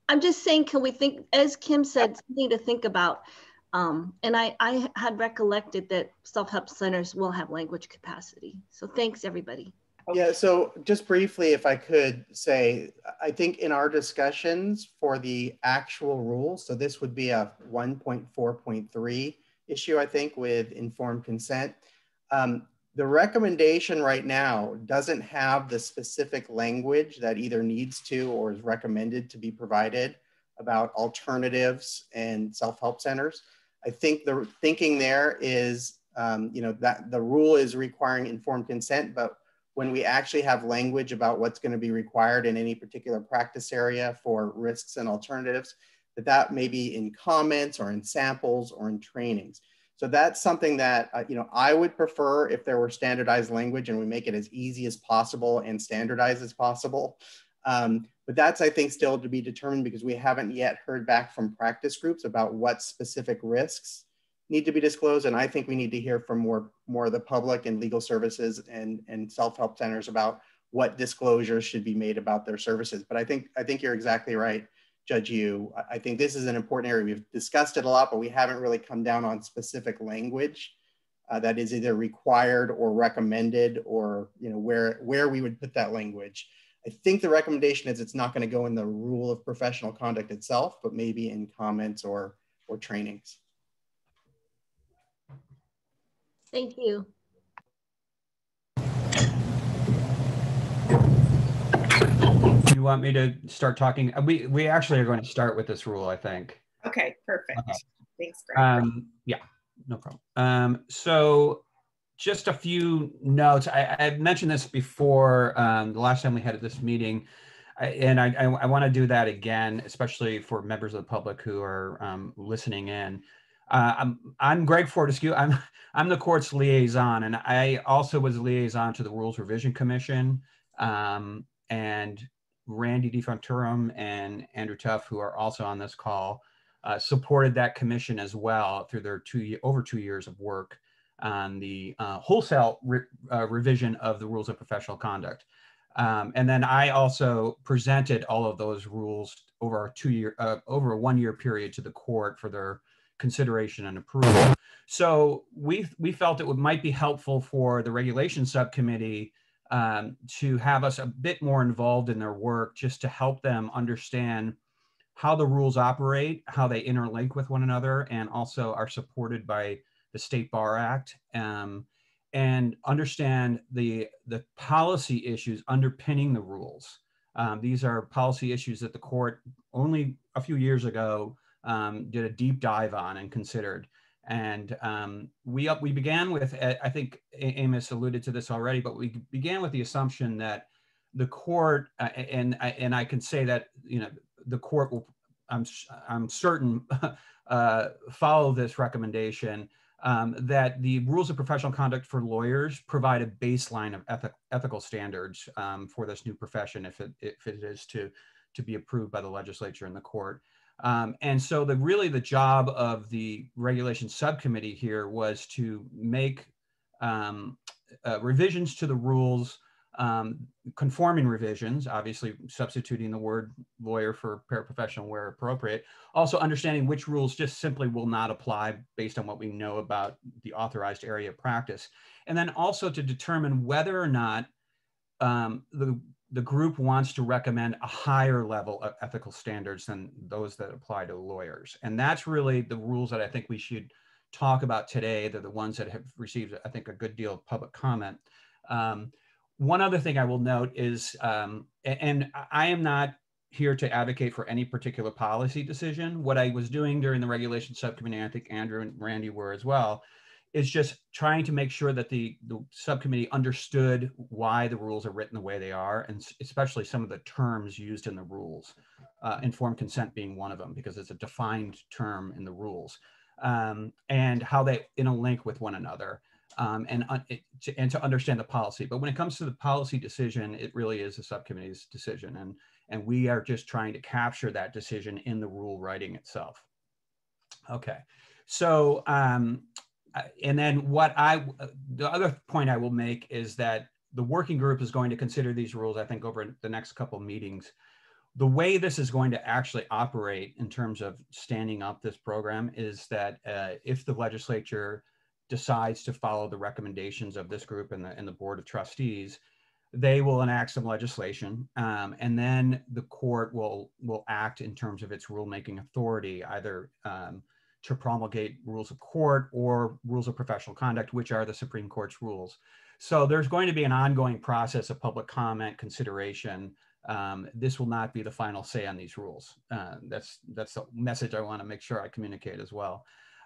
I'm just saying, can we think, as Kim said, something to think about. And I had recollected that self-help centers will have language capacity. So thanks, everybody. Yeah, so just briefly, if I could say, I think in our discussions for the actual rules, so this would be a 1.4.3 issue, I think, with informed consent. The recommendation right now doesn't have the specific language that either needs to or is recommended to be provided about alternatives and self-help centers. I think the thinking there is, that the rule is requiring informed consent, but when we actually have language about what's going to be required in any particular practice area for risks and alternatives, that may be in comments or in samples or in trainings. So that's something that, I would prefer if there were standardized language and we make it as easy as possible and standardized as possible. But that's, I think, still to be determined because we haven't yet heard back from practice groups about what specific risks need to be disclosed. And I think we need to hear from more of the public and legal services and self-help centers about what disclosures should be made about their services. But I think you're exactly right, Judge Yu. I think this is an important area. We've discussed it a lot, but we haven't really come down on specific language that is either required or recommended, or where we would put that language. I think the recommendation is it's not going to go in the rule of professional conduct itself, but maybe in comments or trainings. Thank you. Do you want me to start talking? We actually are going to start with this rule, I think. Okay, perfect. Okay. Thanks, Greg. Yeah, no problem. So just a few notes. I mentioned this before the last time we had this meeting, and I want to do that again, especially for members of the public who are listening in. I'm Greg Fortescue. I'm the court's liaison, and I also was liaison to the Rules Revision Commission, and Randy DeFonturum and Andrew Tuff, who are also on this call, supported that commission as well through their over 2 years of work on the wholesale revision of the rules of professional conduct. And then I also presented all of those rules over a 1 year period to the court for their consideration and approval. So we felt it might be helpful for the regulation subcommittee to have us a bit more involved in their work, just to help them understand how the rules operate, how they interlink with one another, and also are supported by the State Bar Act, and understand the policy issues underpinning the rules. These are policy issues that the court only a few years ago did a deep dive on and considered. And we began with, I think Amos alluded to this already, but we began with the assumption that the court, and I can say that, the court will, I'm certain, follow this recommendation, that the rules of professional conduct for lawyers provide a baseline of ethical standards for this new profession, if it is to be approved by the legislature and the court. And so the job of the regulation subcommittee here was to make revisions to the rules, conforming revisions, obviously substituting the word lawyer for paraprofessional where appropriate, also understanding which rules just simply will not apply based on what we know about the authorized area of practice. And then also to determine whether or not the group wants to recommend a higher level of ethical standards than those that apply to lawyers. And that's really the rules that I think we should talk about today. They're the ones that have received, I think, a good deal of public comment. One other thing I will note is, and I am not here to advocate for any particular policy decision. What I was doing during the regulation subcommittee, and I think Andrew and Randy were as well, is just trying to make sure that the subcommittee understood why the rules are written the way they are, and especially some of the terms used in the rules, informed consent being one of them, because it's a defined term in the rules, and how they interlink with one another, and to understand the policy. But when it comes to the policy decision, it really is the subcommittee's decision, and we are just trying to capture that decision in the rule writing itself. Okay, so and then the other point I will make is that the working group is going to consider these rules, I think, over the next couple meetings. The way this is going to actually operate in terms of standing up this program is that if the legislature decides to follow the recommendations of this group and the Board of Trustees, they will enact some legislation, and then the court will act in terms of its rulemaking authority, either to promulgate rules of court or rules of professional conduct, which are the Supreme Court's rules. So there's going to be an ongoing process of public comment, consideration. This will not be the final say on these rules. That's the message I want to make sure I communicate as well.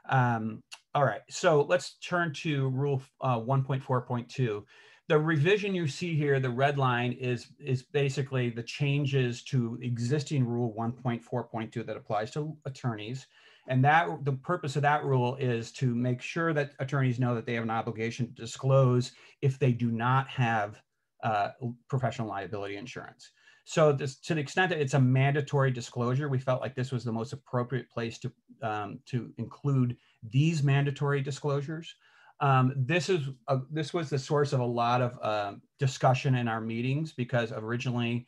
All right, so let's turn to Rule 1.4.2. The revision you see here, the red line, is basically the changes to existing Rule 1.4.2 that applies to attorneys. And the purpose of that rule is to make sure that attorneys know that they have an obligation to disclose if they do not have professional liability insurance. So to the extent that it's a mandatory disclosure, we felt like this was the most appropriate place to include these mandatory disclosures. This was the source of a lot of discussion in our meetings, because originally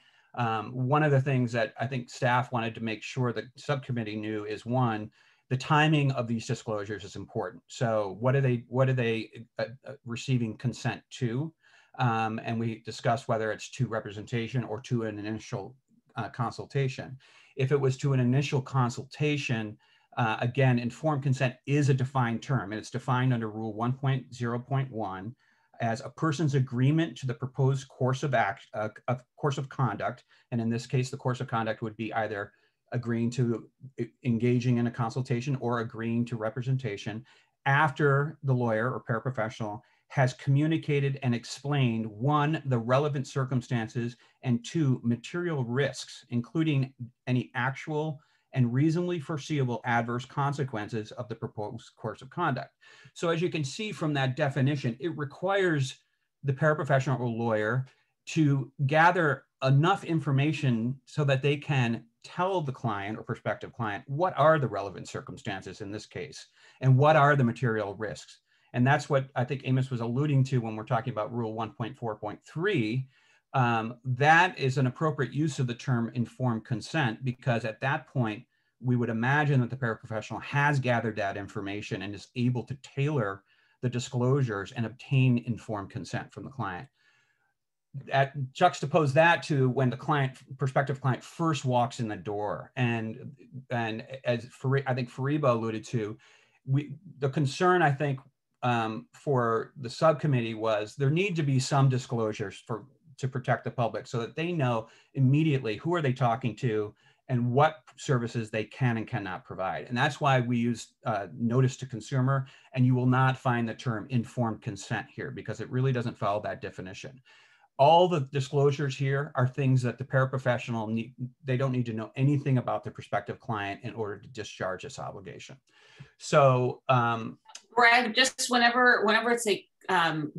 one of the things that I think staff wanted to make sure the subcommittee knew is, one, the timing of these disclosures is important. So what are they receiving consent to? And we discussed whether it's to representation or to an initial consultation. If it was to an initial consultation, again, informed consent is a defined term, and it's defined under Rule 1.0.1 as a person's agreement to the proposed course of course of conduct. And in this case, the course of conduct would be either agreeing to engaging in a consultation or agreeing to representation after the lawyer or paraprofessional has communicated and explained, one, the relevant circumstances, and two, material risks, including any actual and reasonably foreseeable adverse consequences of the proposed course of conduct. So as you can see from that definition, it requires the paraprofessional or lawyer to gather enough information so that they can tell the client or prospective client what are the relevant circumstances in this case, and what are the material risks. And that's what I think Amos was alluding to when we're talking about Rule 1.4.3. That is an appropriate use of the term informed consent, because at that point, we would imagine that the paraprofessional has gathered that information and is able to tailor the disclosures and obtain informed consent from the client. Juxtapose that to when the prospective client first walks in the door. And as I think Fariba alluded to, the concern, I think, for the subcommittee was there need to be some disclosures to protect the public so that they know immediately who are they talking to and what services they can and cannot provide. And that's why we use notice to consumer, and you will not find the term informed consent here, because it really doesn't follow that definition. All the disclosures here are things that the paraprofessional they don't need to know anything about the prospective client in order to discharge this obligation. So Greg, just whenever it's a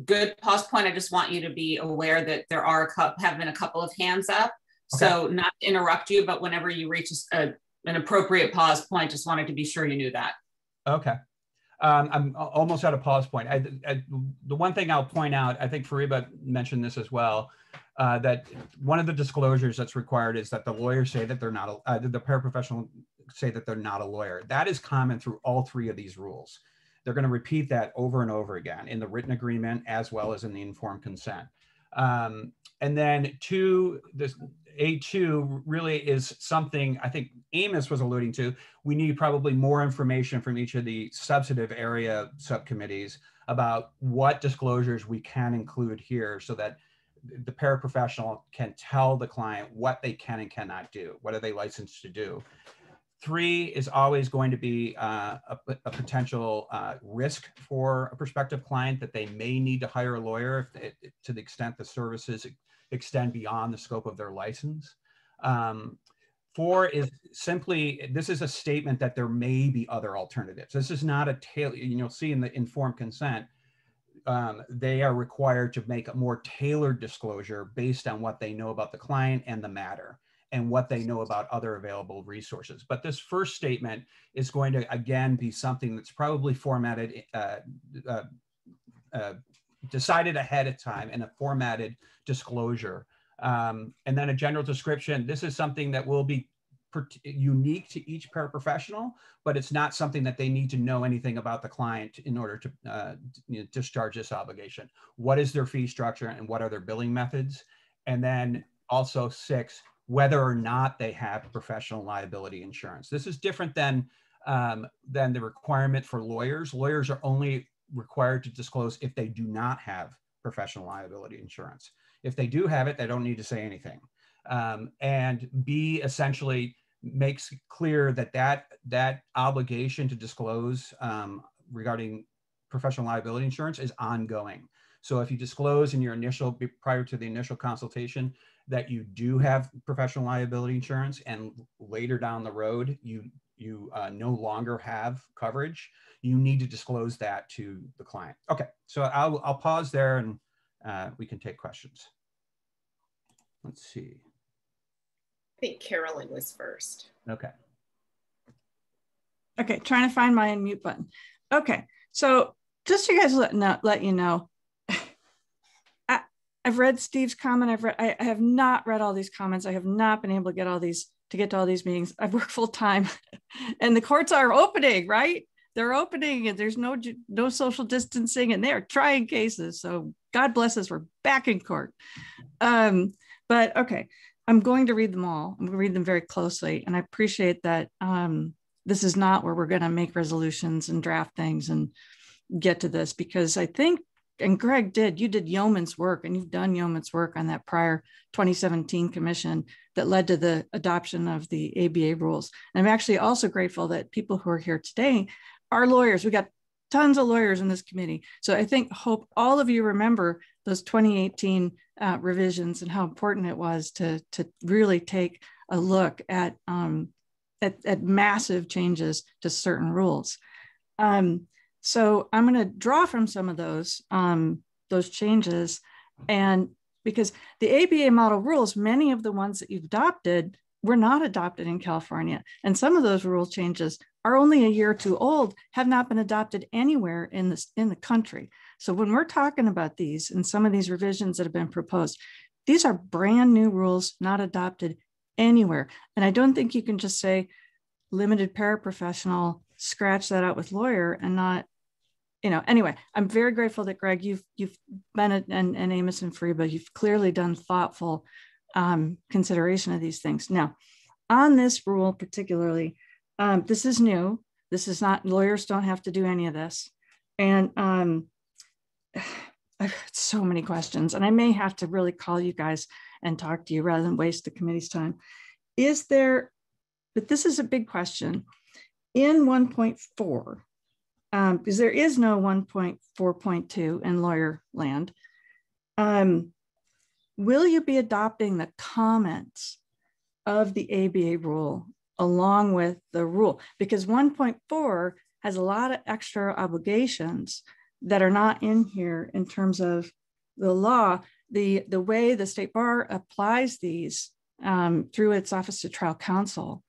good pause point, I just want you to be aware that there have been a couple of hands up. Okay. So not to interrupt you, but whenever you reach an appropriate pause point, just wanted to be sure you knew that. Okay. I'm almost at a pause point. The one thing I'll point out, I think Fariba mentioned this as well, that one of the disclosures that's required is that the lawyers say that they're not, the paraprofessional say that they're not a lawyer. That is common through all three of these rules. They're going to repeat that over and over again in the written agreement as well as in the informed consent. And then this A2 really is something I think Amos was alluding to. We need probably more information from each of the substantive area subcommittees about what disclosures we can include here so that the paraprofessional can tell the client what they can and cannot do. What are they licensed to do? 3 is always going to be a potential risk for a prospective client that they may need to hire a lawyer to the extent the services extend beyond the scope of their license. 4 is simply, this is a statement that there may be other alternatives. This is not a tailor, you'll see in the informed consent, they are required to make a more tailored disclosure based on what they know about the client and the matter, and what they know about other available resources. But this first statement is going to, again, be something that's probably formatted decided ahead of time in a formatted disclosure. And then a general description. This is something that will be unique to each paraprofessional, but it's not something that they need to know anything about the client in order to discharge this obligation. What is their fee structure and what are their billing methods? And then also 6, whether or not they have professional liability insurance. This is different than the requirement for lawyers. Lawyers are only required to disclose if they do not have professional liability insurance. If they do have it, they don't need to say anything. And B essentially makes clear that that obligation to disclose regarding professional liability insurance is ongoing. So if you disclose in your prior to the initial consultation that you do have professional liability insurance and later down the road you no longer have coverage, you need to disclose that to the client. Okay, so I'll pause there and we can take questions. Let's see. I think Carolyn was first. Okay. Okay, trying to find my unmute button. Okay, so just so you guys let you know, I've read Steve's comment. I have not read all these comments. I have not been able to get to all these meetings. I've worked full time, and the courts are opening, right? They're opening, and there's no social distancing, and they're trying cases. So God bless us, we're back in court. But okay, I'm going to read them all. I'm going to read them very closely, and I appreciate that. This is not where we're going to make resolutions and draft things and get to this, because I think, and Greg you did yeoman's work, and you've done yeoman's work on that prior 2017 commission that led to the adoption of the ABA rules. And I'm actually also grateful that people who are here today are lawyers. We got tons of lawyers in this committee. So I hope all of you remember those 2018 revisions and how important it was to really take a look at massive changes to certain rules. So I'm going to draw from some of those changes, and because the ABA model rules, many of the ones that you've adopted were not adopted in California, and some of those rule changes are only a year or two old, have not been adopted anywhere in the country. So when we're talking about these and some of these revisions that have been proposed, these are brand new rules not adopted anywhere. And I don't think you can just say limited paraprofessional, scratch that out with lawyer and not, anyway, I'm very grateful that Greg, you've been, and Amos and Fariba, you've clearly done thoughtful consideration of these things. Now, on this rule particularly, this is new. This is not, lawyers don't have to do any of this. And I've had so many questions, and I may have to really call you guys and talk to you rather than waste the committee's time. But this is a big question. In 1.4, because there is no 1.4.2 in lawyer land, will you be adopting the comments of the ABA rule along with the rule? Because 1.4 has a lot of extra obligations that are not in here in terms of the law. The way the State Bar applies these through its Office of Trial Counsel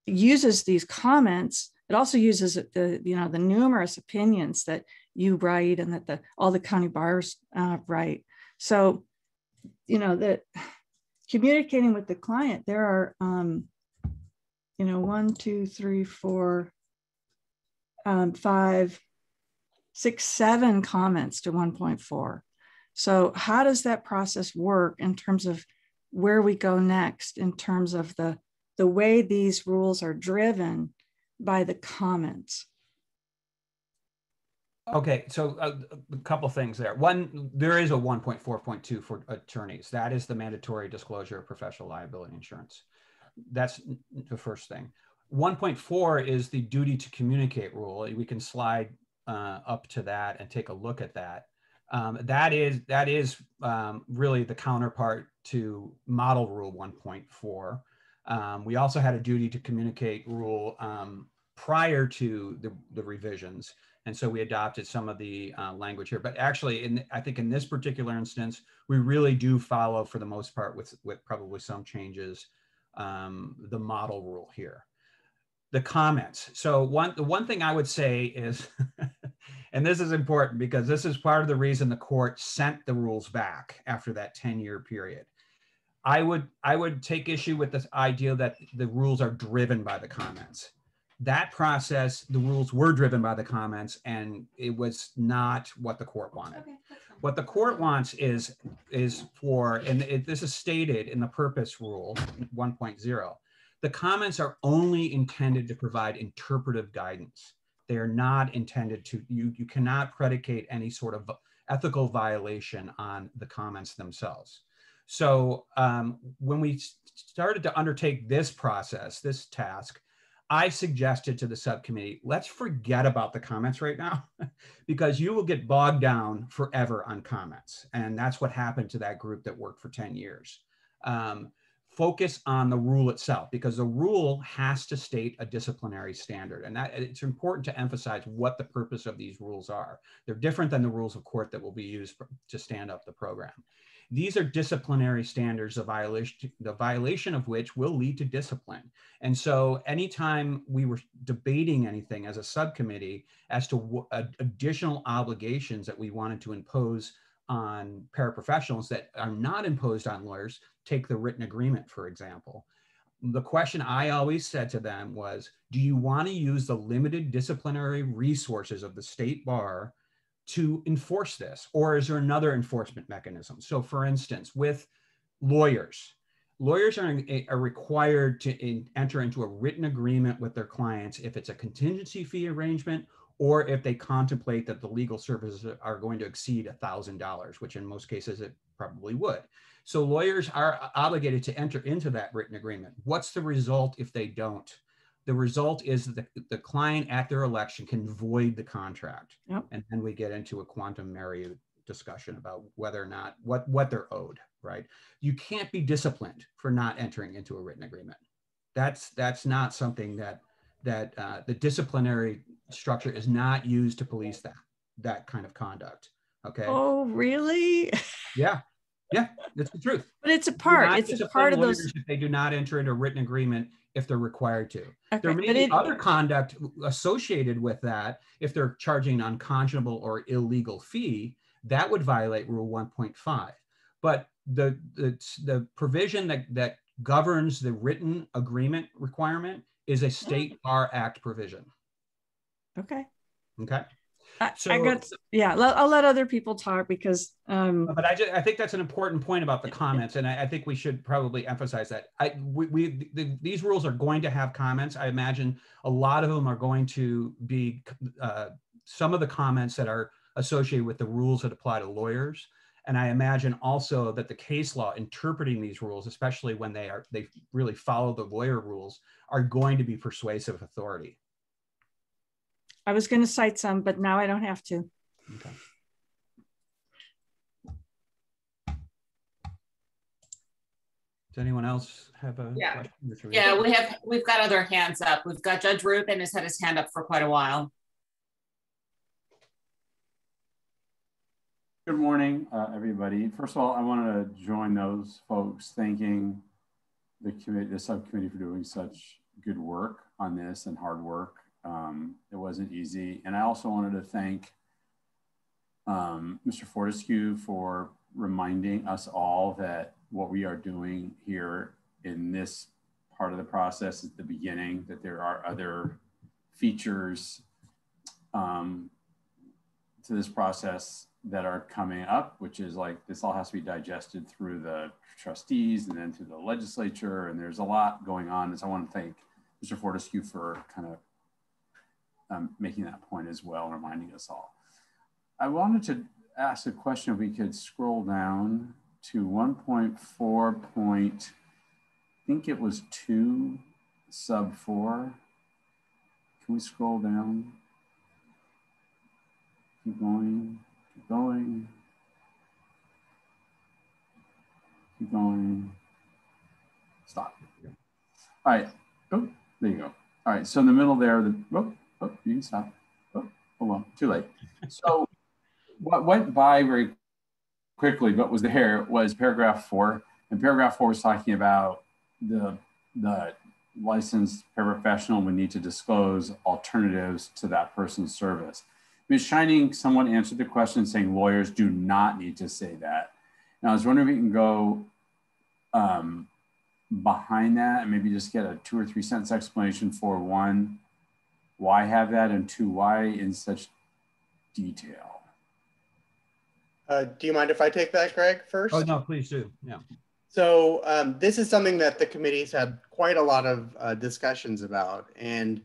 uses these comments. It also uses the numerous opinions that you write and that all the county bars write. So, that communicating with the client, there are 1, 2, 3, 4, 5, 6, 7 comments to 1.4. So how does that process work in terms of where we go next, in terms of the way these rules are driven by the comments? Okay, so a couple things there. One, there is a 1.4.2 for attorneys. That is the mandatory disclosure of professional liability insurance. That's the first thing. 1.4 is the duty to communicate rule. We can slide up to that and take a look at that. That is really the counterpart to model rule 1.4. We also had a duty to communicate rule prior to the revisions. And so we adopted some of the language here, but actually I think in this particular instance, we really do follow for the most part with probably some changes, the model rule here. The comments. So the one thing I would say is And this is important because this is part of the reason the court sent the rules back after that 10-year period. I would take issue with this idea that the rules are driven by the comments. That process, the rules were driven by the comments, and it was not what the court wanted. Okay, what the court wants is for, and this is stated in the purpose rule 1.0, the comments are only intended to provide interpretive guidance. They are not intended to, you cannot predicate any sort of ethical violation on the comments themselves. So when we started to undertake this process, this task, I suggested to the subcommittee, let's forget about the comments right now because you will get bogged down forever on comments. And that's what happened to that group that worked for 10 years. Focus on the rule itself because the rule has to state a disciplinary standard. And that it's important to emphasize what the purpose of these rules are. They're different than the rules of court that will be used to stand up the program. These are disciplinary standards, the violation of which will lead to discipline. And so anytime we were debating anything as a subcommittee as to additional obligations that we wanted to impose on paraprofessionals that are not imposed on lawyers, take the written agreement, for example. The question I always said to them was, do you want to use the limited disciplinary resources of the state bar to enforce this, or is there another enforcement mechanism? So for instance, with lawyers are required to enter into a written agreement with their clients if it's a contingency fee arrangement, or if they contemplate that the legal services are going to exceed $1,000, which in most cases it probably would. So lawyers are obligated to enter into that written agreement. What's the result if they don't? The result is that the client at their election can void the contract. Yep. And then we get into a quantum meri discussion about whether or not, what they're owed, right? You can't be disciplined for not entering into a written agreement. That's not something that the disciplinary structure is not used to police that kind of conduct, okay? Oh, really? Yeah, that's the truth. But it's a part of those. If they do not enter into a written agreement, if they're required to. Okay, there may be other conduct associated with that. If they're charging an unconscionable or illegal fee, that would violate Rule 1.5. But the provision that governs the written agreement requirement is a State Bar Act provision. Okay. Okay. I'll let other people talk because. But I think that's an important point about the comments, and I think we should probably emphasize that. These rules are going to have comments. I imagine a lot of them are going to be some of the comments that are associated with the rules that apply to lawyers. And I imagine also that the case law interpreting these rules, especially when they really follow the lawyer rules, are going to be persuasive authority. I was going to cite some, but now I don't have to. Okay. Does anyone else have a question? Yeah, we've got other hands up. We've got Judge Rubin has had his hand up for quite a while. Good morning, everybody. First of all, I want to join those folks thanking the subcommittee for doing such good work on this and hard work. It wasn't easy. And I also wanted to thank Mr. Fortescue for reminding us all that what we are doing here in this part of the process at the beginning, that there are other features to this process that are coming up, which is like, this all has to be digested through the trustees and then through the legislature. And there's a lot going on. And so I want to thank Mr. Fortescue for kind of making that point as well, and reminding us all. I wanted to ask a question, if we could scroll down to 1.4 point, I think it was 2 sub 4. Can we scroll down? Keep going, keep going. Keep going. Stop. All right. Oh, there you go. All right. So in the middle there, you can stop. Oh, well, too late. So what went by very quickly, what was there was paragraph 4. And paragraph 4 was talking about the licensed paraprofessional would need to disclose alternatives to that person's service. Ms. Shining, someone answered the question saying lawyers do not need to say that. And I was wondering if we can go behind that and maybe just get a 2 or 3 sentence explanation for one, why have that, and two, why in such detail? Do you mind if I take that, Greg, first? Oh, no, please do. Yeah. So this is something that the committee's had quite a lot of discussions about. And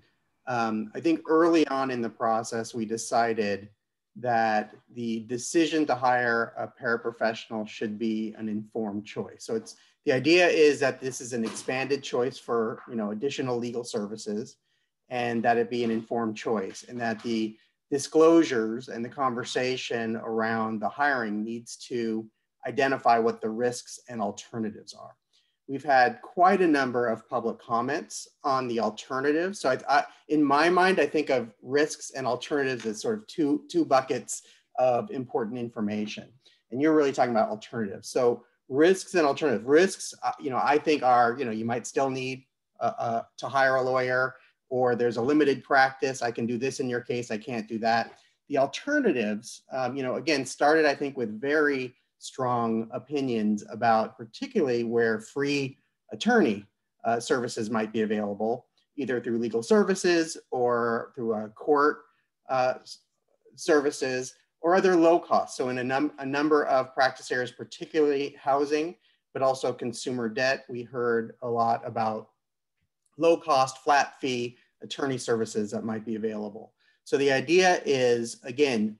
I think early on in the process, we decided that the decision to hire a paraprofessional should be an informed choice. So the idea is that this is an expanded choice for additional legal services, and that it be an informed choice, and that the disclosures and the conversation around the hiring needs to identify what the risks and alternatives are. We've had quite a number of public comments on the alternatives. So in my mind, I think of risks and alternatives as sort of two buckets of important information. And you're really talking about alternatives. So risks and alternatives. Risks, I think are, you might still need to hire a lawyer, or there's a limited practice. I can do this in your case, I can't do that. The alternatives, again, started, I think, with very strong opinions about particularly where free attorney services might be available, either through legal services or through court services or other low costs. So in a number of practice areas, particularly housing, but also consumer debt, we heard a lot about low cost, flat fee attorney services that might be available. So the idea is, again,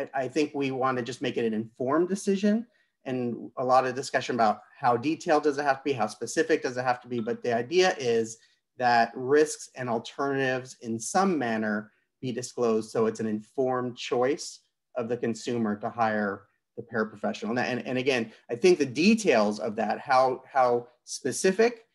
I think we want to just make it an informed decision, and a lot of discussion about how detailed does it have to be, how specific does it have to be, but the idea is that risks and alternatives in some manner be disclosed, so it's an informed choice of the consumer to hire the paraprofessional. And again, I think the details of that, how specific,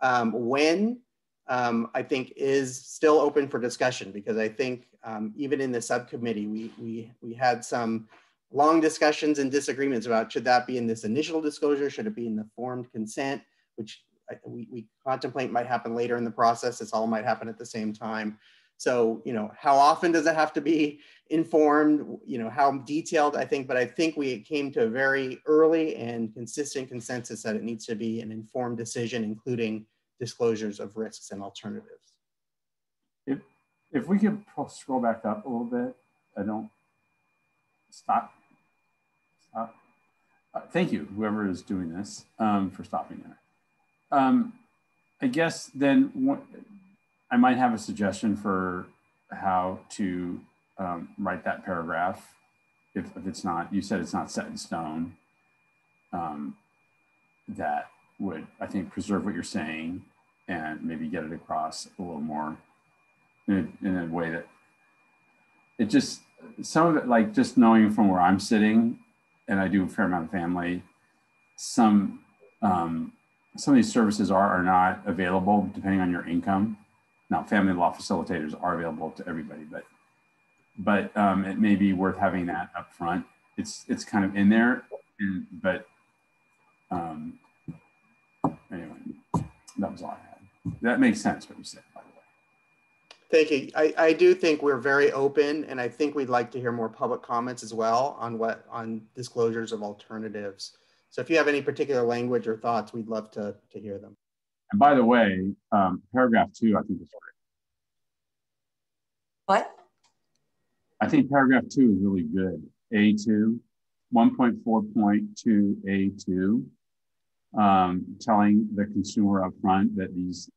when, I think is still open for discussion, because I think even in the subcommittee, we had some long discussions and disagreements about, should that be in this initial disclosure? Should it be in the formed consent, which we contemplate might happen later in the process. This all might happen at the same time. So, how often does it have to be informed? How detailed, I think, but I think we came to a very early and consistent consensus that it needs to be an informed decision, including disclosures of risks and alternatives. If we could scroll back up a little bit, stop. Thank you, whoever is doing this, for stopping there. I guess then I might have a suggestion for how to write that paragraph. If it's not, you said it's not set in stone, that would, I think, preserve what you're saying and maybe get it across a little more in a way that it just, some of it, like just knowing from where I'm sitting, and I do a fair amount of family, some of these services are not available depending on your income. Now, family law facilitators are available to everybody, but it may be worth having that up front. It's kind of in there, but anyway, that was all I had. That makes sense what you said, by the way. Thank you. I do think we're very open, and I think we'd like to hear more public comments as well on disclosures of alternatives. So if you have any particular language or thoughts, we'd love to hear them. And by the way, paragraph 2, I think is great. What? I think paragraph 2 is really good. A2, 1.4.2 A2, telling the consumer up front that these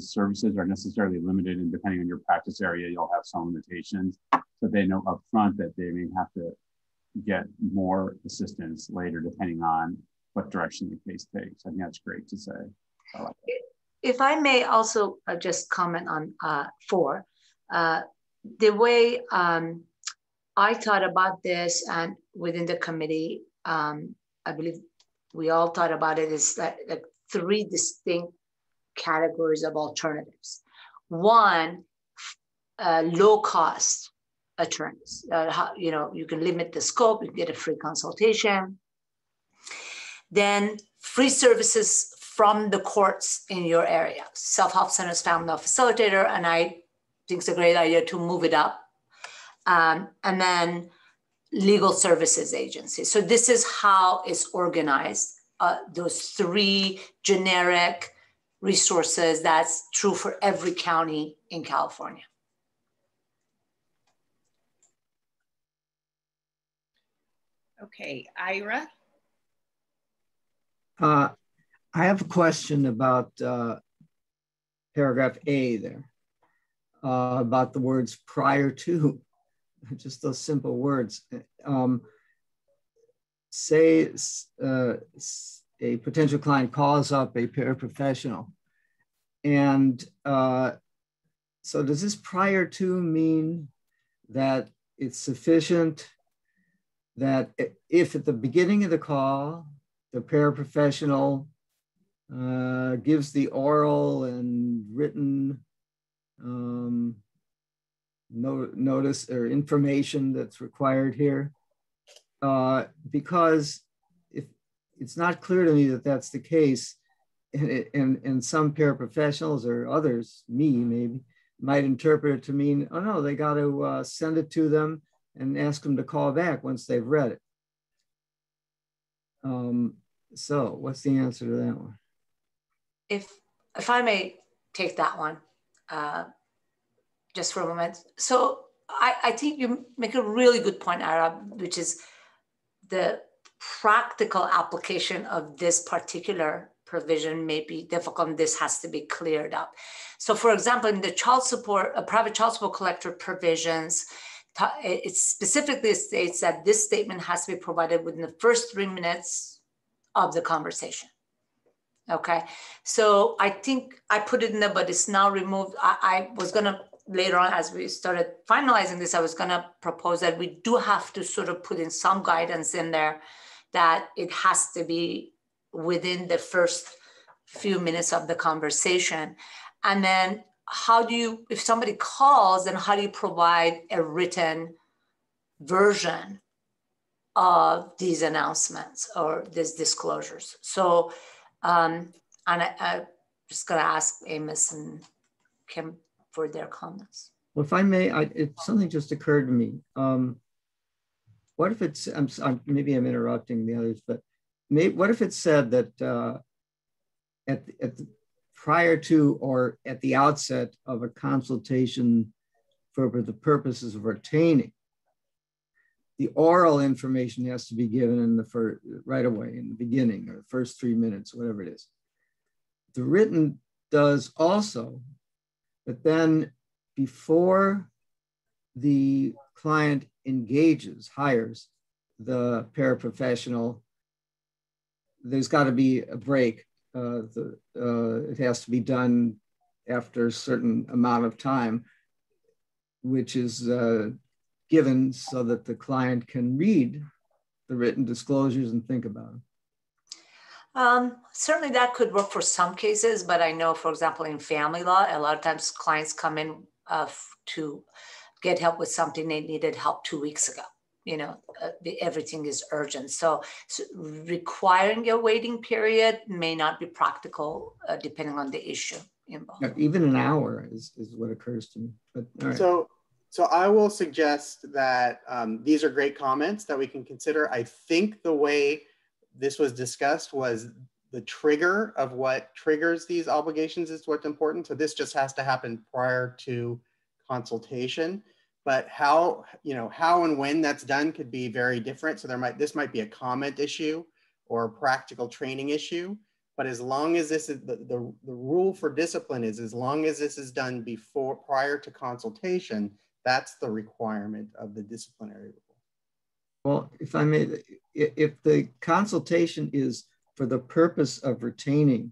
services are necessarily limited, and depending on your practice area, you'll have some limitations. So they know up front that they may have to get more assistance later, depending on what direction the case takes. I think that's great to say. I like that. If I may also just comment on 4, the way I thought about this, and within the committee, I believe we all thought about it, is like 3 distinct categories of alternatives. One, low cost attorneys. You can limit the scope, you can get a free consultation. Then free services from the courts in your area, self-help centers, family law facilitator, and I think it's a great idea to move it up. and then legal services agency. So this is how it's organized. Those three generic resources, that's true for every county in California. Okay, Ira. I have a question about paragraph A there, about the words prior to, just those simple words. Say a potential client calls up a paraprofessional, and so does this prior to mean that it's sufficient that if at the beginning of the call, the paraprofessional gives the oral and written notice or information that's required here? Because if it's not clear to me that that's the case, and some paraprofessionals or others, me maybe, might interpret it to mean, oh no, they got to send it to them and ask them to call back once they've read it. So what's the answer to that one? If I may take that one just for a moment. So I think you make a really good point, Arab, which is the practical application of this particular provision may be difficult, and this has to be cleared up. So for example, in the child support, private child support collector provisions, it specifically states that this statement has to be provided within the first 3 minutes of the conversation. Okay, so I think I put it in there, but it's now removed. I was gonna, later on as we started finalizing this, I was gonna propose that we do have to sort of put in some guidance in there that it has to be within the first few minutes of the conversation. And then how do you, if somebody calls, then how do you provide a written version of these announcements or these disclosures? So, and I'm just gonna ask Amos and Kim for their comments. Well, if I may, something just occurred to me. What if it's, maybe I'm interrupting the others, but what if it said that prior to or at the outset of a consultation for the purposes of retaining, the oral information has to be given in the right away in the beginning or the first 3 minutes, whatever it is. The written does also, but then before the client hires the paraprofessional, there's got to be a break. It has to be done after a certain amount of time, which is given so that the client can read the written disclosures and think about them. Certainly that could work for some cases, but I know, for example, in family law, a lot of times clients come in to get help with something they needed help 2 weeks ago. You know, everything is urgent. So requiring a waiting period may not be practical depending on the issue involved. Even an hour is what occurs to me. But, all right. So I will suggest that these are great comments that we can consider. I think the way this was discussed was the trigger of what triggers these obligations is what's important. So this just has to happen prior to consultation. But how and when that's done could be very different. So this might be a comment issue or a practical training issue. But as long as this is the rule for discipline is, as long as this is done prior to consultation, that's the requirement of the disciplinary rule. Well, if I may, if the consultation is for the purpose of retaining,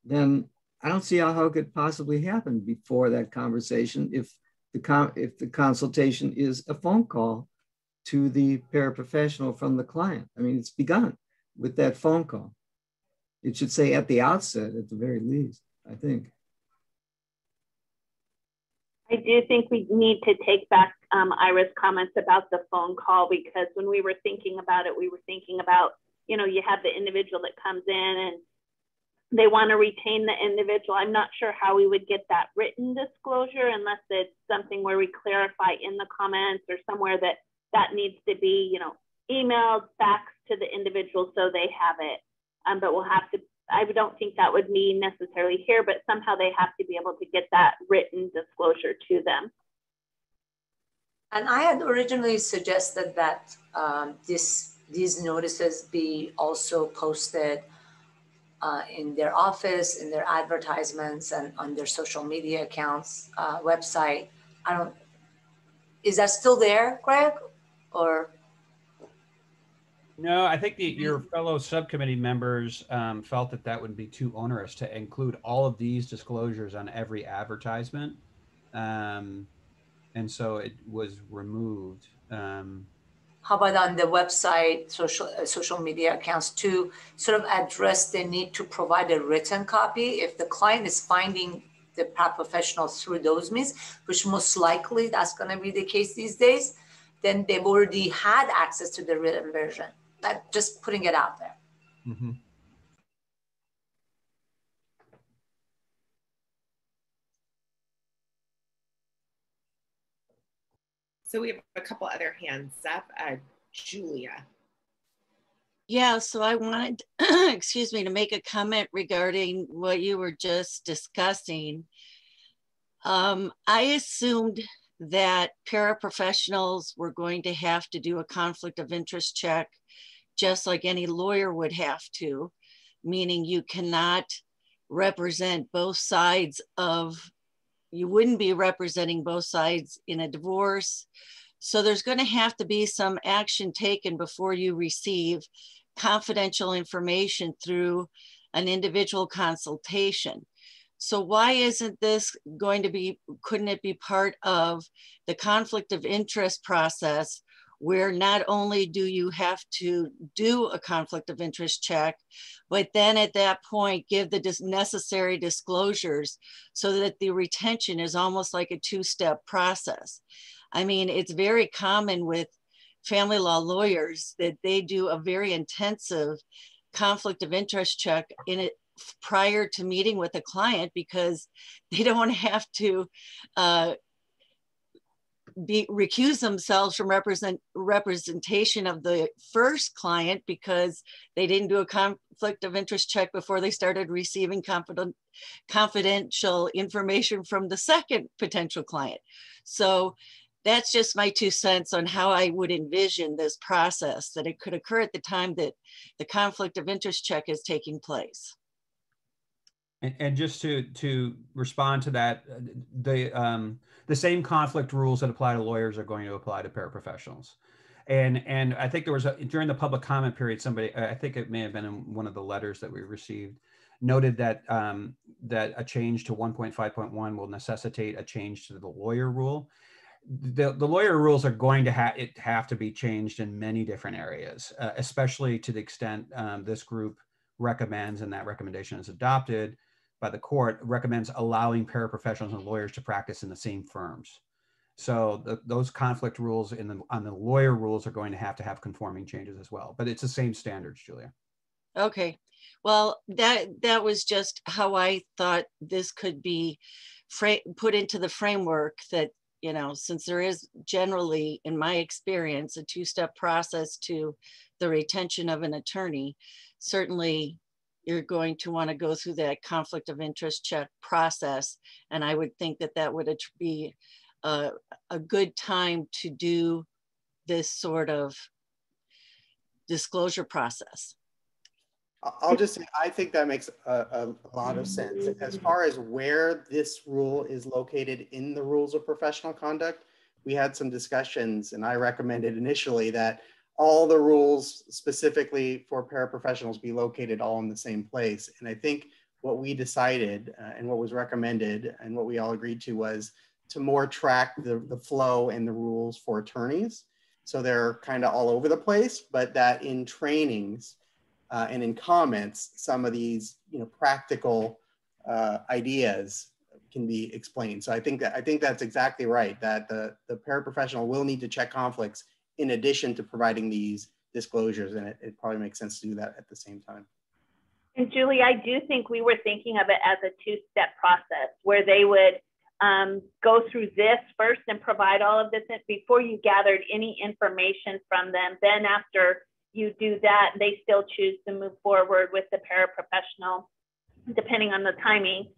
then I don't see how it could possibly happen before that conversation if the consultation is a phone call to the paraprofessional from the client. I mean, it's begun with that phone call. It should say at the outset, at the very least, I think. I do think we need to take back Ira's comments about the phone call, because when we were thinking about it, we were thinking about, you know, you have the individual that comes in and they want to retain the individual. I'm not sure how we would get that written disclosure unless it's something where we clarify in the comments or somewhere that that needs to be, you know, emailed, faxed to the individual so they have it. But we'll have to, I don't think that would be necessarily here, but somehow they have to be able to get that written disclosure to them. And I had originally suggested that these notices be also posted in their office, in their advertisements, and on their social media accounts, website. Is that still there, Greg? Or? No, I think your fellow subcommittee members felt that that would be too onerous to include all of these disclosures on every advertisement. And so it was removed. How about on the website, social media accounts to sort of address the need to provide a written copy if the client is finding the paraprofessional through those means, which most likely that's going to be the case these days, then they've already had access to the written version. Just putting it out there. Mm-hmm. So we have a couple other hands up. Julia. Yeah, so I wanted, excuse me, to make a comment regarding what you were just discussing. I assumed that paraprofessionals were going to have to do a conflict of interest check, just like any lawyer would have to, meaning you cannot represent both sides of, you wouldn't be representing both sides in a divorce. So there's going to have to be some action taken before you receive confidential information through an individual consultation. So why isn't this going to be, couldn't it be part of the conflict of interest process where not only do you have to do a conflict of interest check, but then at that point, give the necessary disclosures so that the retention is almost like a two-step process. I mean, it's very common with family law lawyers that they do a very intensive conflict of interest check in it prior to meeting with a client because they don't want to have to recuse themselves from representation of the first client because they didn't do a conflict of interest check before they started receiving confidential information from the second potential client. So that's just my 2 cents on how I would envision this process, that it could occur at the time that the conflict of interest check is taking place. And just to respond to that, the same conflict rules that apply to lawyers are going to apply to paraprofessionals. And I think there was during the public comment period, somebody, I think it may have been in one of the letters that we received, noted that that a change to 1.5.1 will necessitate a change to the lawyer rule. The lawyer rules are going to have to be changed in many different areas, especially to the extent this group recommends, and that recommendation is adopted by the court, recommends allowing paraprofessionals and lawyers to practice in the same firms. So those conflict rules on the lawyer rules are going to have conforming changes as well, but it's the same standards, Julia. Okay, well, that was just how I thought this could be put into the framework that, you know, since there is generally, in my experience, a two-step process to the retention of an attorney, certainly you're going to want to go through that conflict of interest check process. And I would think that that would be a good time to do this sort of disclosure process. I'll just say, I think that makes a lot of sense. As far as where this rule is located in the rules of professional conduct, we had some discussions, and I recommended initially that all the rules specifically for paraprofessionals be located all in the same place. And I think what we decided and what was recommended and what we all agreed to was to more track the flow and the rules for attorneys. So they're kind of all over the place, but that in trainings, and in comments, some of these, you know, practical ideas can be explained. So I think that's exactly right. That the paraprofessional will need to check conflicts in addition to providing these disclosures, and it probably makes sense to do that at the same time. And Julie, I do think we were thinking of it as a two-step process where they would go through this first and provide all of this before you gathered any information from them. Then after you do that, they still choose to move forward with the paraprofessional, depending on the timing.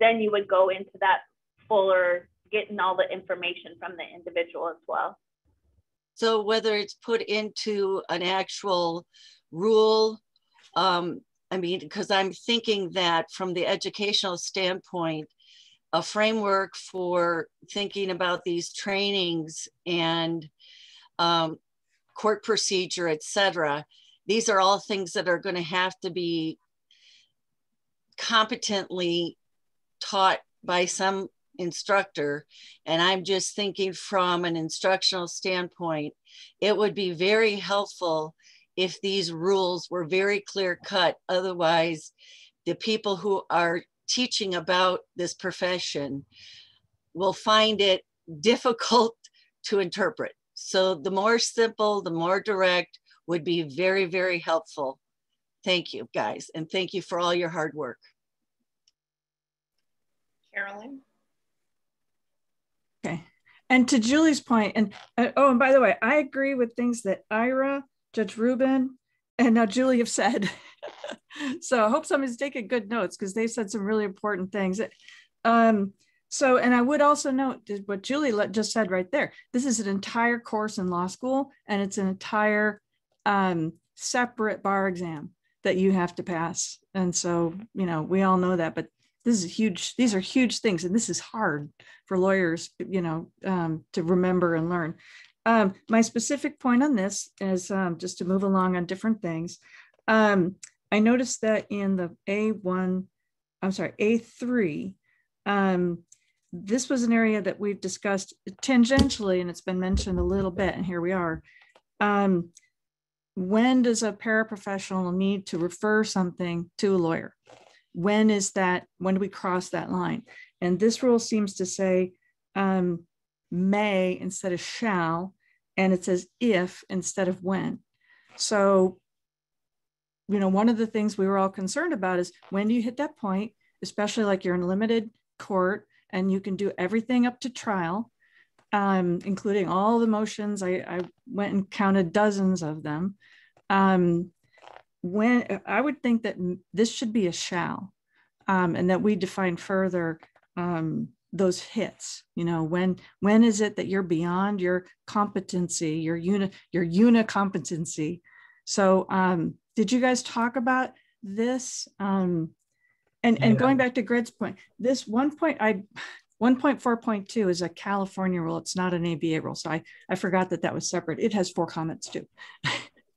Then you would go into that fuller, getting all the information from the individual as well. So whether it's put into an actual rule, I mean, because I'm thinking that from the educational standpoint, a framework for thinking about these trainings and court procedure, et cetera, these are all things that are going to have to be competently taught by some instructor. And I'm just thinking from an instructional standpoint, it would be very helpful if these rules were very clear cut. Otherwise, the people who are teaching about this profession will find it difficult to interpret. So the more simple, the more direct would be very, very helpful. Thank you, guys. And thank you for all your hard work. Carolyn? Okay. And to Julie's point, and oh, and by the way, I agree with things that Ira, Judge Rubin, and now Julie have said. So I hope somebody's taking good notes because they said some really important things. So, and I would also note what Julie just said right there. This is an entire course in law school, and it's an entire separate bar exam that you have to pass. And so, you know, we all know that, but this is huge. These are huge things, and this is hard for lawyers, you know, to remember and learn. My specific point on this is just to move along on different things. I noticed that in the A3, this was an area that we've discussed tangentially, and it's been mentioned a little bit, and here we are. When does a paraprofessional need to refer something to a lawyer? When do we cross that line? And this rule seems to say may instead of shall, and it says if instead of when. So, you know, one of the things we were all concerned about is when do you hit that point, especially like you're in limited court and you can do everything up to trial, including all the motions. I went and counted dozens of them. When I would think that this should be a shall, and that we define further those hits. You know, when is it that you're beyond your competency, your unicompetency? So did you guys talk about this? And going back to Greg's point, this 1.4.2 is a California rule. It's not an ABA rule. So I forgot that was separate. It has 4 comments too.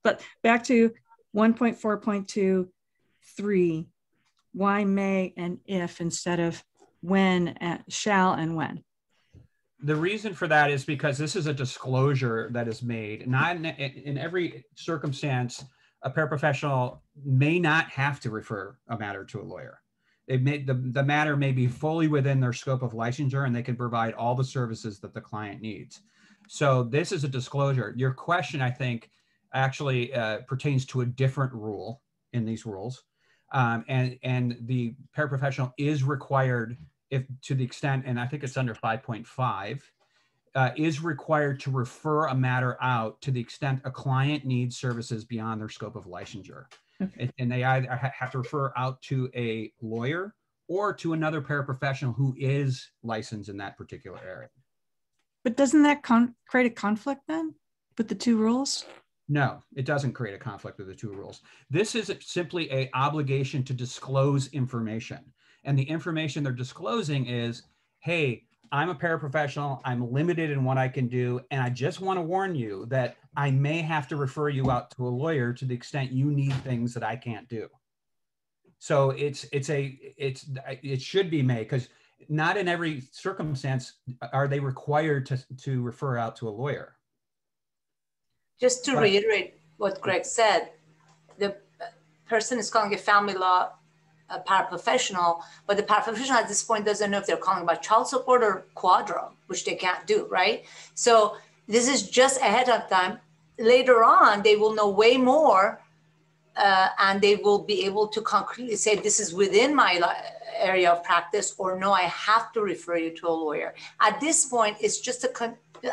But back to 1.4.2.3, why may and if instead of when, shall and when? The reason for that is because this is a disclosure that is made. Not in every circumstance, a paraprofessional may not have to refer a matter to a lawyer. The matter may be fully within their scope of licensure, and they can provide all the services that the client needs. So this is a disclosure. Your question, I think, actually pertains to a different rule in these rules. And the paraprofessional is required, if to the extent, and I think it's under 5.5, is required to refer a matter out to the extent a client needs services beyond their scope of licensure. Okay. And they either have to refer out to a lawyer or to another paraprofessional who is licensed in that particular area. But doesn't that create a conflict then with the two rules? No, it doesn't create a conflict with the two rules. This is simply an obligation to disclose information. And the information they're disclosing is, hey, I'm a paraprofessional, I'm limited in what I can do, and I just want to warn you that I may have to refer you out to a lawyer to the extent you need things that I can't do. So it should be may, because not in every circumstance are they required to refer out to a lawyer. Just to reiterate what Greg said, the person is calling a family law a paraprofessional, but the paraprofessional at this point doesn't know if they're calling about child support or quadro, which they can't do, right? So this is just ahead of time. Later on, they will know way more and they will be able to concretely say this is within my area of practice, or no, I have to refer you to a lawyer. At this point, it's just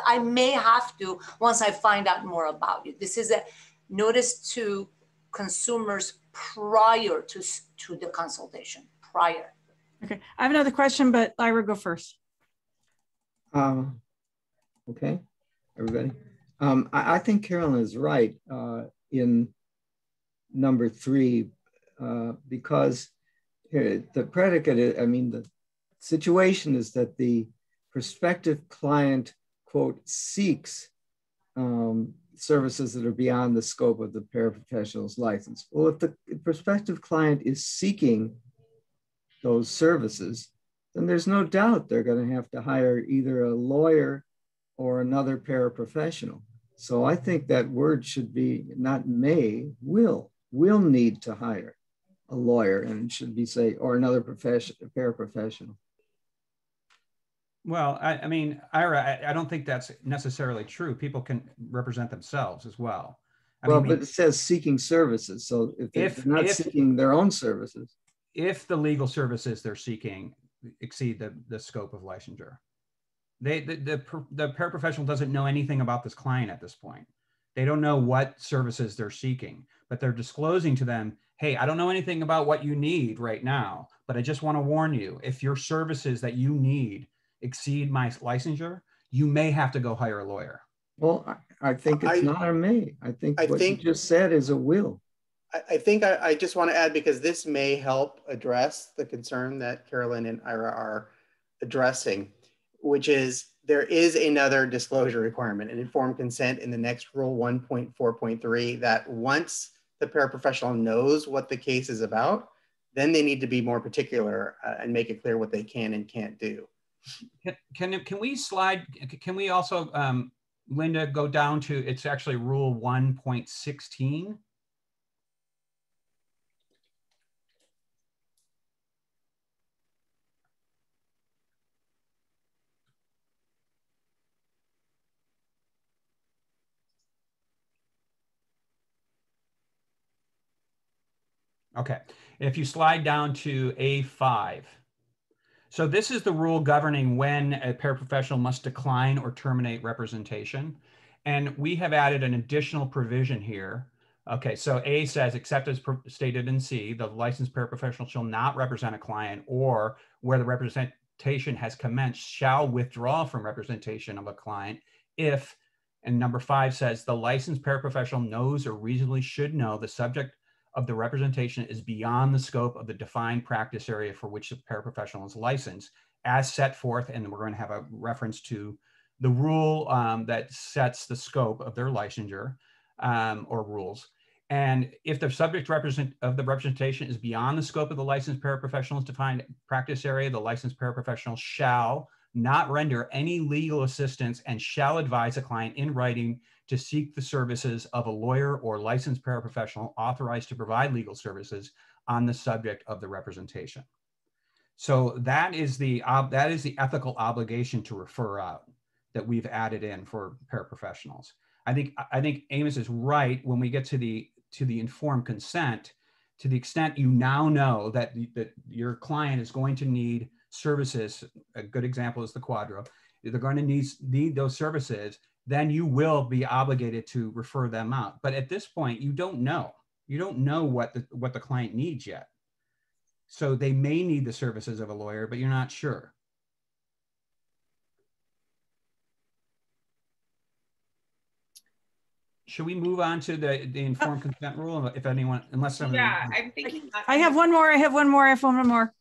I may have to once I find out more about you. This is a notice to consumers prior to the consultation, prior. Okay, I have another question, but Lyra, go first. Okay, everybody. I think Carolyn is right in number 3, because the predicate, I mean, the situation is that the prospective client, quote, seeks services that are beyond the scope of the paraprofessional's license. Well, if the prospective client is seeking those services, then there's no doubt they're going to have to hire either a lawyer or another paraprofessional. So I think that word should be not may, will need to hire a lawyer, and it should be say, or another paraprofessional. Well, I mean, Ira, I don't think that's necessarily true. People can represent themselves as well. But it says seeking services. So if they're not seeking their own services. If the legal services they're seeking exceed the scope of licensure, the paraprofessional doesn't know anything about this client at this point. They don't know what services they're seeking, but they're disclosing to them, hey, I don't know anything about what you need right now, but I just want to warn you, if your services that you need exceed my licensure, you may have to go hire a lawyer. Well, I think it's not a may. I think what you just said is a will. I think I just want to add, because this may help address the concern that Carolyn and Ira are addressing, which is there is another disclosure requirement, an informed consent in the next rule 1.4.3, that once the paraprofessional knows what the case is about, then they need to be more particular and make it clear what they can and can't do. Can we slide, can we also, Linda, go down to, it's actually rule 1.16. Okay, if you slide down to A5. So this is the rule governing when a paraprofessional must decline or terminate representation. And we have added an additional provision here. Okay, so A says, except as stated in C, the licensed paraprofessional shall not represent a client, or where the representation has commenced shall withdraw from representation of a client if, and number 5 says, the licensed paraprofessional knows or reasonably should know the subject of the representation is beyond the scope of the defined practice area for which the paraprofessional is licensed, as set forth, and we're going to have a reference to the rule that sets the scope of their licensure or rules. And if the subject of the representation is beyond the scope of the licensed paraprofessional's defined practice area, the licensed paraprofessional shall not render any legal assistance and shall advise a client in writing to seek the services of a lawyer or licensed paraprofessional authorized to provide legal services on the subject of the representation. So that is the ethical obligation to refer out that we've added in for paraprofessionals. I think Amos is right when we get to the informed consent. To the extent you now know that your client is going to need services, a good example is the Quadro, they're going to need those services, then you will be obligated to refer them out. But at this point, you don't know. You don't know what the client needs yet. So they may need the services of a lawyer, but you're not sure. Should we move on to the informed consent rule? If anyone, unless someone. Yeah, I'm thinking. I have one more. I have one more.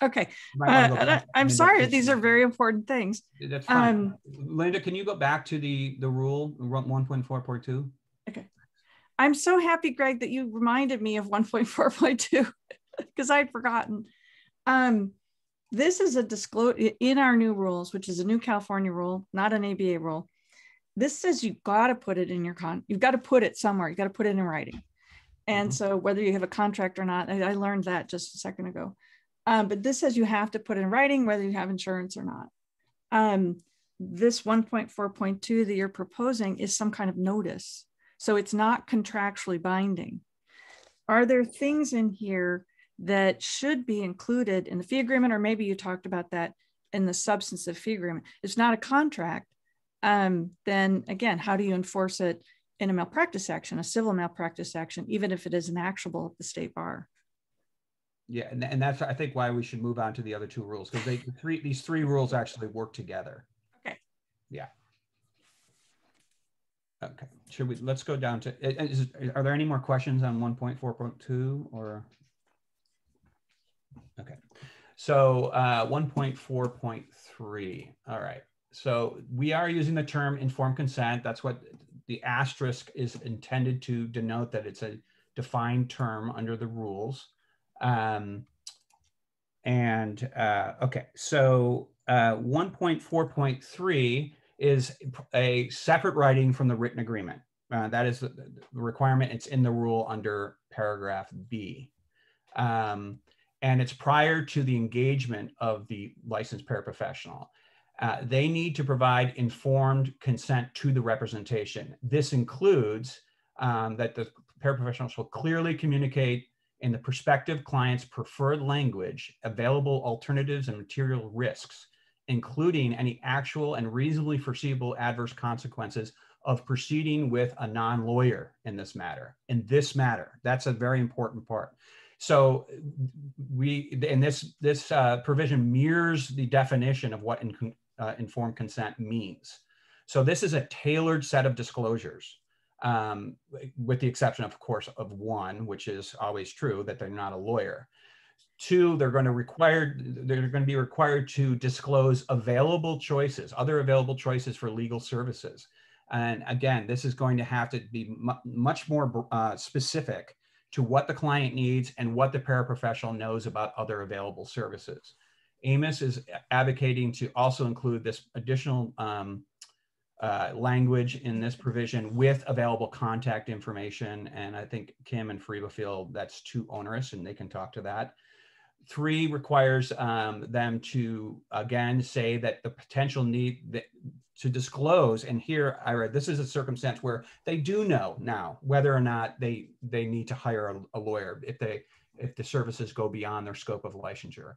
Okay. I'm sorry. These are very important things. That's fine. Linda, can you go back to the rule 1.4.2? Okay. I'm so happy, Greg, that you reminded me of 1.4.2 because I'd forgotten. This is a disclosure in our new rules, which is a new California rule, not an ABA rule. This says you've got to put it in your you've got to put it somewhere. You got to put it in writing. And so whether you have a contract or not, I learned that just a second ago. But this says you have to put it in writing, whether you have insurance or not. This 1.4.2 that you're proposing is some kind of notice. So it's not contractually binding. Are there things in here that should be included in the fee agreement, or maybe you talked about that in the substance of fee agreement? It's not a contract. Then again, how do you enforce it in a malpractice action, a civil malpractice action, even if it isn't actionable at the state bar? Yeah, and that's, I think, why we should move on to the other two rules, because these three rules actually work together. Okay. Yeah. Okay. Let's go down to, are there any more questions on 1.4.2 or? Okay. So 1.4.3. All right. So we are using the term informed consent. That's what the asterisk is intended to denote, that it's a defined term under the rules. Okay. So 1.4.3 is a separate writing from the written agreement. That is the requirement. It's in the rule under paragraph B. And it's prior to the engagement of the licensed paraprofessional. They need to provide informed consent to the representation. This includes that the paraprofessionals will clearly communicate in the prospective client's preferred language available alternatives and material risks, including any actual and reasonably foreseeable adverse consequences of proceeding with a non-lawyer in this matter. That's a very important part. So this provision mirrors the definition of what informed consent means. So this is a tailored set of disclosures, with the exception, of course, of one, which is always true, that they're not a lawyer. Two, they're going to be required to disclose available choices, other available choices for legal services. And again, this is going to have to be much more specific to what the client needs and what the paraprofessional knows about other available services. Amos is advocating to also include this additional language in this provision with available contact information. And I think Kim and Fariba feel that's too onerous and they can talk to that. 3 requires them to, again, say that the potential need to disclose, and here I read, this is a circumstance where they do know now whether or not they need to hire a lawyer if the services go beyond their scope of licensure.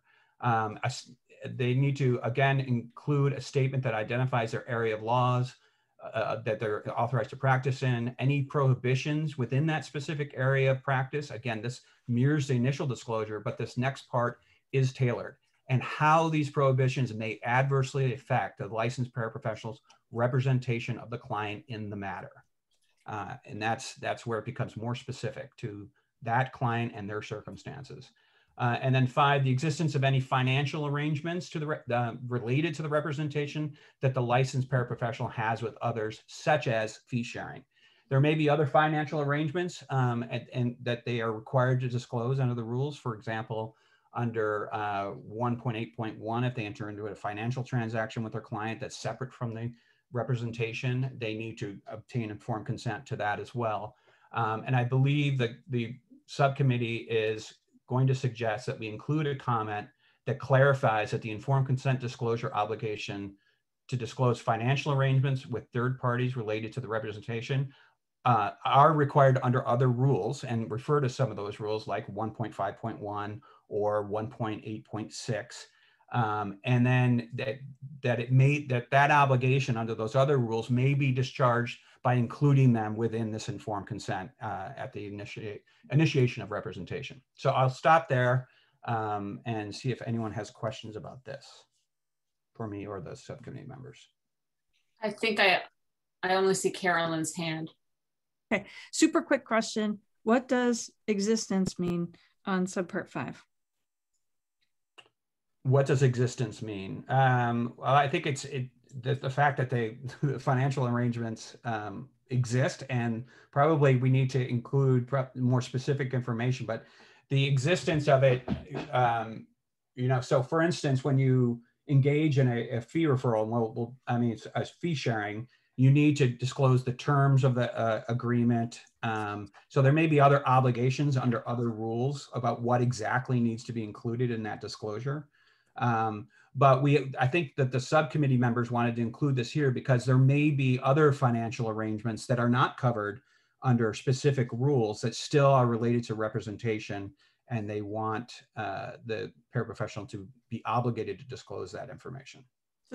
They need to, again, include a statement that identifies their area of laws that they're authorized to practice in, any prohibitions within that specific area of practice. Again, this mirrors the initial disclosure, but this next part is tailored, and how these prohibitions may adversely affect the licensed paraprofessional's representation of the client in the matter. And that's where it becomes more specific to that client and their circumstances. And then 5, the existence of any financial arrangements related to the representation that the licensed paraprofessional has with others, such as fee sharing. There may be other financial arrangements and that they are required to disclose under the rules. For example, under 1.8.1, if they enter into a financial transaction with their client that's separate from the representation, they need to obtain informed consent to that as well. And I believe that the subcommittee is going to suggest that we include a comment that clarifies that the informed consent disclosure obligation to disclose financial arrangements with third parties related to the representation are required under other rules, and refer to some of those rules like 1.5.1 or 1.8.6. And then that obligation under those other rules may be discharged by including them within this informed consent at the initiation of representation. So I'll stop there and see if anyone has questions about this for me or the subcommittee members. I think I only see Carolyn's hand. Okay, super quick question. What does existence mean on subpart 5? What does existence mean? Well, I think it's the fact that the financial arrangements exist, and probably we need to include more specific information, but the existence of it, so for instance, when you engage in a fee referral, it's a fee sharing, you need to disclose the terms of the agreement. So there may be other obligations under other rules about what exactly needs to be included in that disclosure. But I think that the subcommittee members wanted to include this here because there may be other financial arrangements that are not covered under specific rules that still are related to representation, and they want the paraprofessional to be obligated to disclose that information.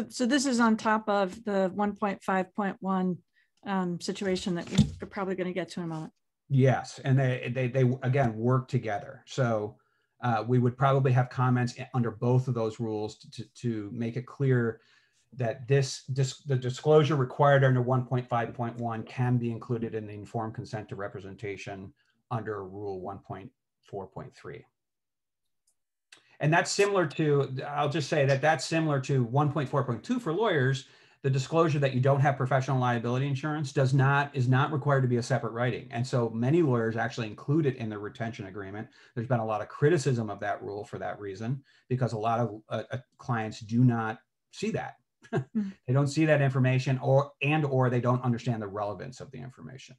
So this is on top of the 1.5.1 situation that we're probably going to get to in a moment. Yes, and they again work together. So we would probably have comments under both of those rules to make it clear that the disclosure required under 1.5.1 can be included in the informed consent to representation under Rule 1.4.3. And that's similar to, I'll just say that that's similar to 1.4.2 for lawyers. The disclosure that you don't have professional liability insurance is not required to be a separate writing. And so many lawyers actually include it in their retention agreement. There's been a lot of criticism of that rule for that reason, because a lot of clients do not see that. They don't see that information, or they don't understand the relevance of the information.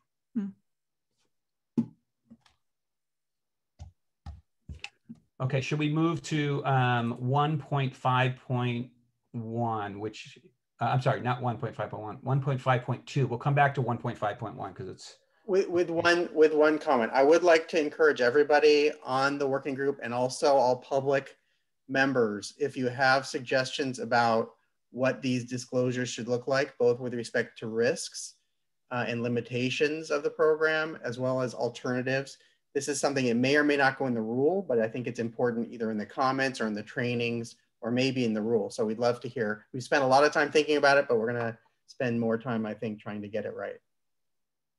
Okay, should we move to 1.5.1, which, I'm sorry, not 1.5.1, 1.5.2. We'll come back to 1.5.1 because it's... With one comment, I would like to encourage everybody on the working group and also all public members, if you have suggestions about what these disclosures should look like, both with respect to risks and limitations of the program, as well as alternatives. This is something that may or may not go in the rule, but I think it's important either in the comments or in the trainings or maybe in the rule. So we'd love to hear. We spent a lot of time thinking about it, but we're gonna spend more time, I think, trying to get it right.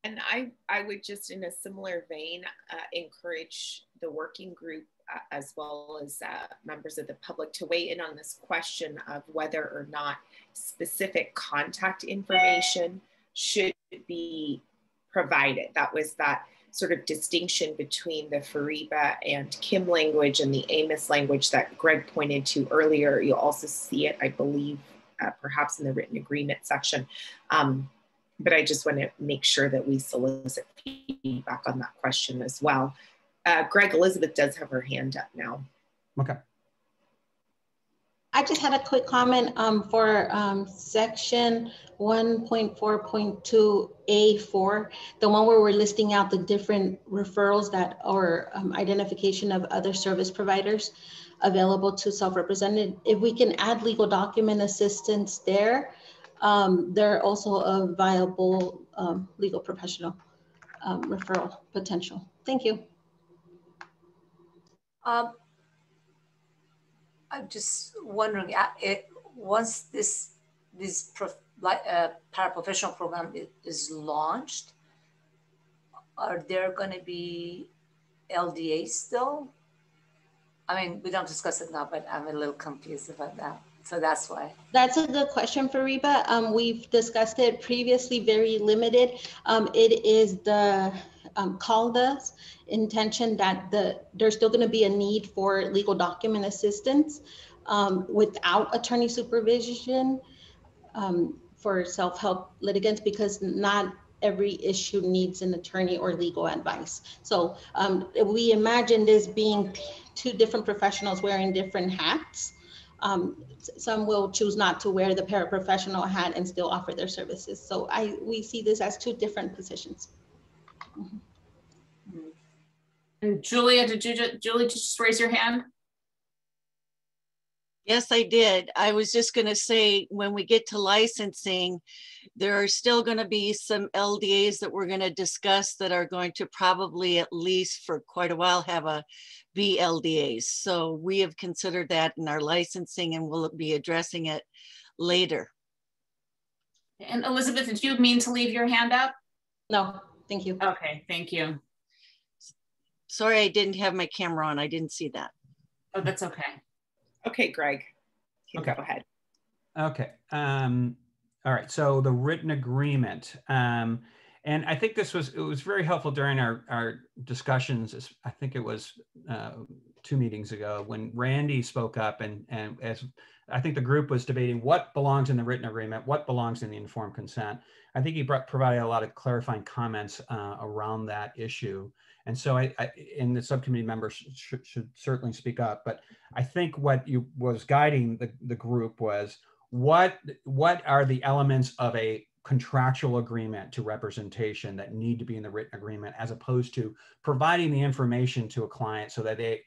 And I would just, in a similar vein, encourage the working group as well as members of the public to weigh in on this question of whether or not specific contact information should be provided. That was that sort of distinction between the FARIBA and Kim language and the AMIS language that Greg pointed to earlier. You'll also see it, I believe, perhaps in the written agreement section. But I just want to make sure that we solicit feedback on that question as well. Greg, Elizabeth does have her hand up now. Okay. I just had a quick comment for section 1.4.2A4, the one where we're listing out the different referrals that or identification of other service providers available to self-represented. If we can add legal document assistance there, they're also a viable legal professional referral potential. Thank you. I'm just wondering, once this paraprofessional program is launched, are there going to be LDAs still? I mean, we don't discuss it now, but I'm a little confused about that. So that's why. That's a good question, Fariba. We've discussed it previously, very limited. It is the CALDA's intention that there's still going to be a need for legal document assistance without attorney supervision for self-help litigants, because not every issue needs an attorney or legal advice. So we imagine this being two different professionals wearing different hats. Some will choose not to wear the paraprofessional hat and still offer their services. So we see this as two different positions. Mm-hmm. And Julia, Julie, just raise your hand? Yes, I did. I was just going to say, when we get to licensing, there are still going to be some LDAs that we're going to discuss that are going to probably, at least for quite a while, have a BLDAs. So we have considered that in our licensing, and we'll be addressing it later. And Elizabeth, did you mean to leave your hand up? No, thank you. Okay, thank you. Sorry, I didn't have my camera on. I didn't see that. Oh, that's okay. Okay, Greg, okay. Go ahead. Okay. All right. So the written agreement, and I think it was very helpful during our discussions. I think it was 2 meetings ago when Randy spoke up, and as I think the group was debating what belongs in the written agreement, what belongs in the informed consent. I think he provided a lot of clarifying comments around that issue. And so and the subcommittee members should certainly speak up, but I think what was guiding the group was what are the elements of a contractual agreement to representation that need to be in the written agreement, as opposed to providing the information to a client so that they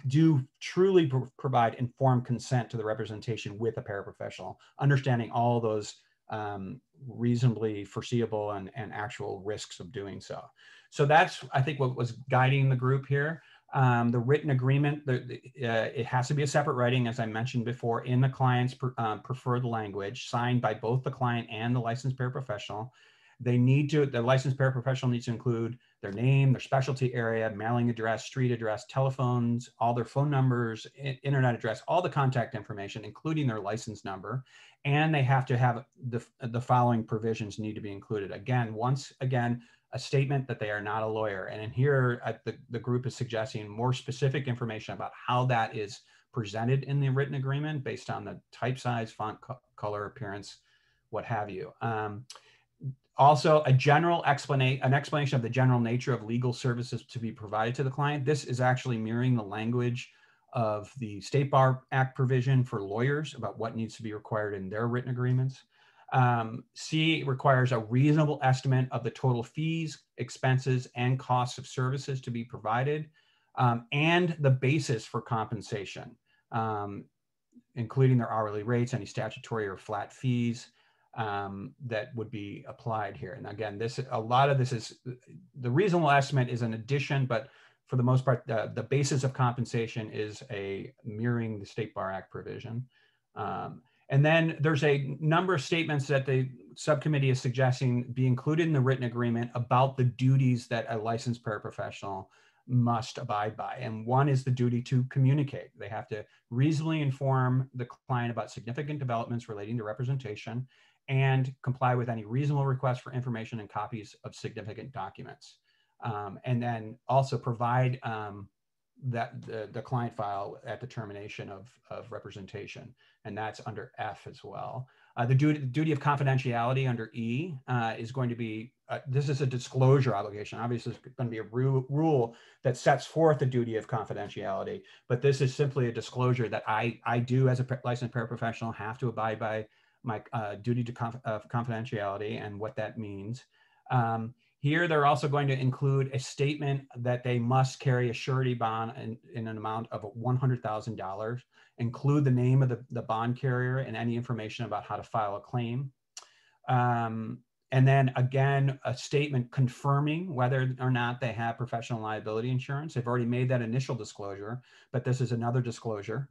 do truly provide informed consent to the representation with a paraprofessional, understanding all those reasonably foreseeable and actual risks of doing so. So that's, I think, what was guiding the group here. The written agreement, it has to be a separate writing, as I mentioned before, in the client's preferred language, signed by both the client and the licensed paraprofessional. The licensed paraprofessional needs to include their name, their specialty area, mailing address, street address, telephones, all their phone numbers, internet address, all the contact information, including their license number. And they have to have the following provisions need to be included. Once again, a statement that they are not a lawyer. And in here, the group is suggesting more specific information about how that is presented in the written agreement based on the type, size, font, color, appearance, what have you. Also, an explanation of the general nature of legal services to be provided to the client. This is actually mirroring the language of the State Bar Act provision for lawyers about what needs to be required in their written agreements. C requires a reasonable estimate of the total fees, expenses, and costs of services to be provided, and the basis for compensation, including their hourly rates, any statutory or flat fees that would be applied here. And again, a lot of this is, the reasonable estimate is an addition, but for the most part, the basis of compensation is mirroring the State Bar Act provision. And then there's a number of statements that the subcommittee is suggesting be included in the written agreement about the duties that a licensed paraprofessional must abide by. And one is the duty to communicate. They have to reasonably inform the client about significant developments relating to representation and comply with any reasonable requests for information and copies of significant documents. And then also provide the client file at the termination of representation, and that's under F as well. The duty of confidentiality under E is going to be, this is a disclosure obligation. Obviously, it's going to be a rule that sets forth the duty of confidentiality, but this is simply a disclosure that I do as a licensed paraprofessional have to abide by my duty to confidentiality and what that means. Here, they're also going to include a statement that they must carry a surety bond in an amount of $100,000, include the name of the bond carrier and any information about how to file a claim. And then again, a statement confirming whether or not they have professional liability insurance. They've already made that initial disclosure, but this is another disclosure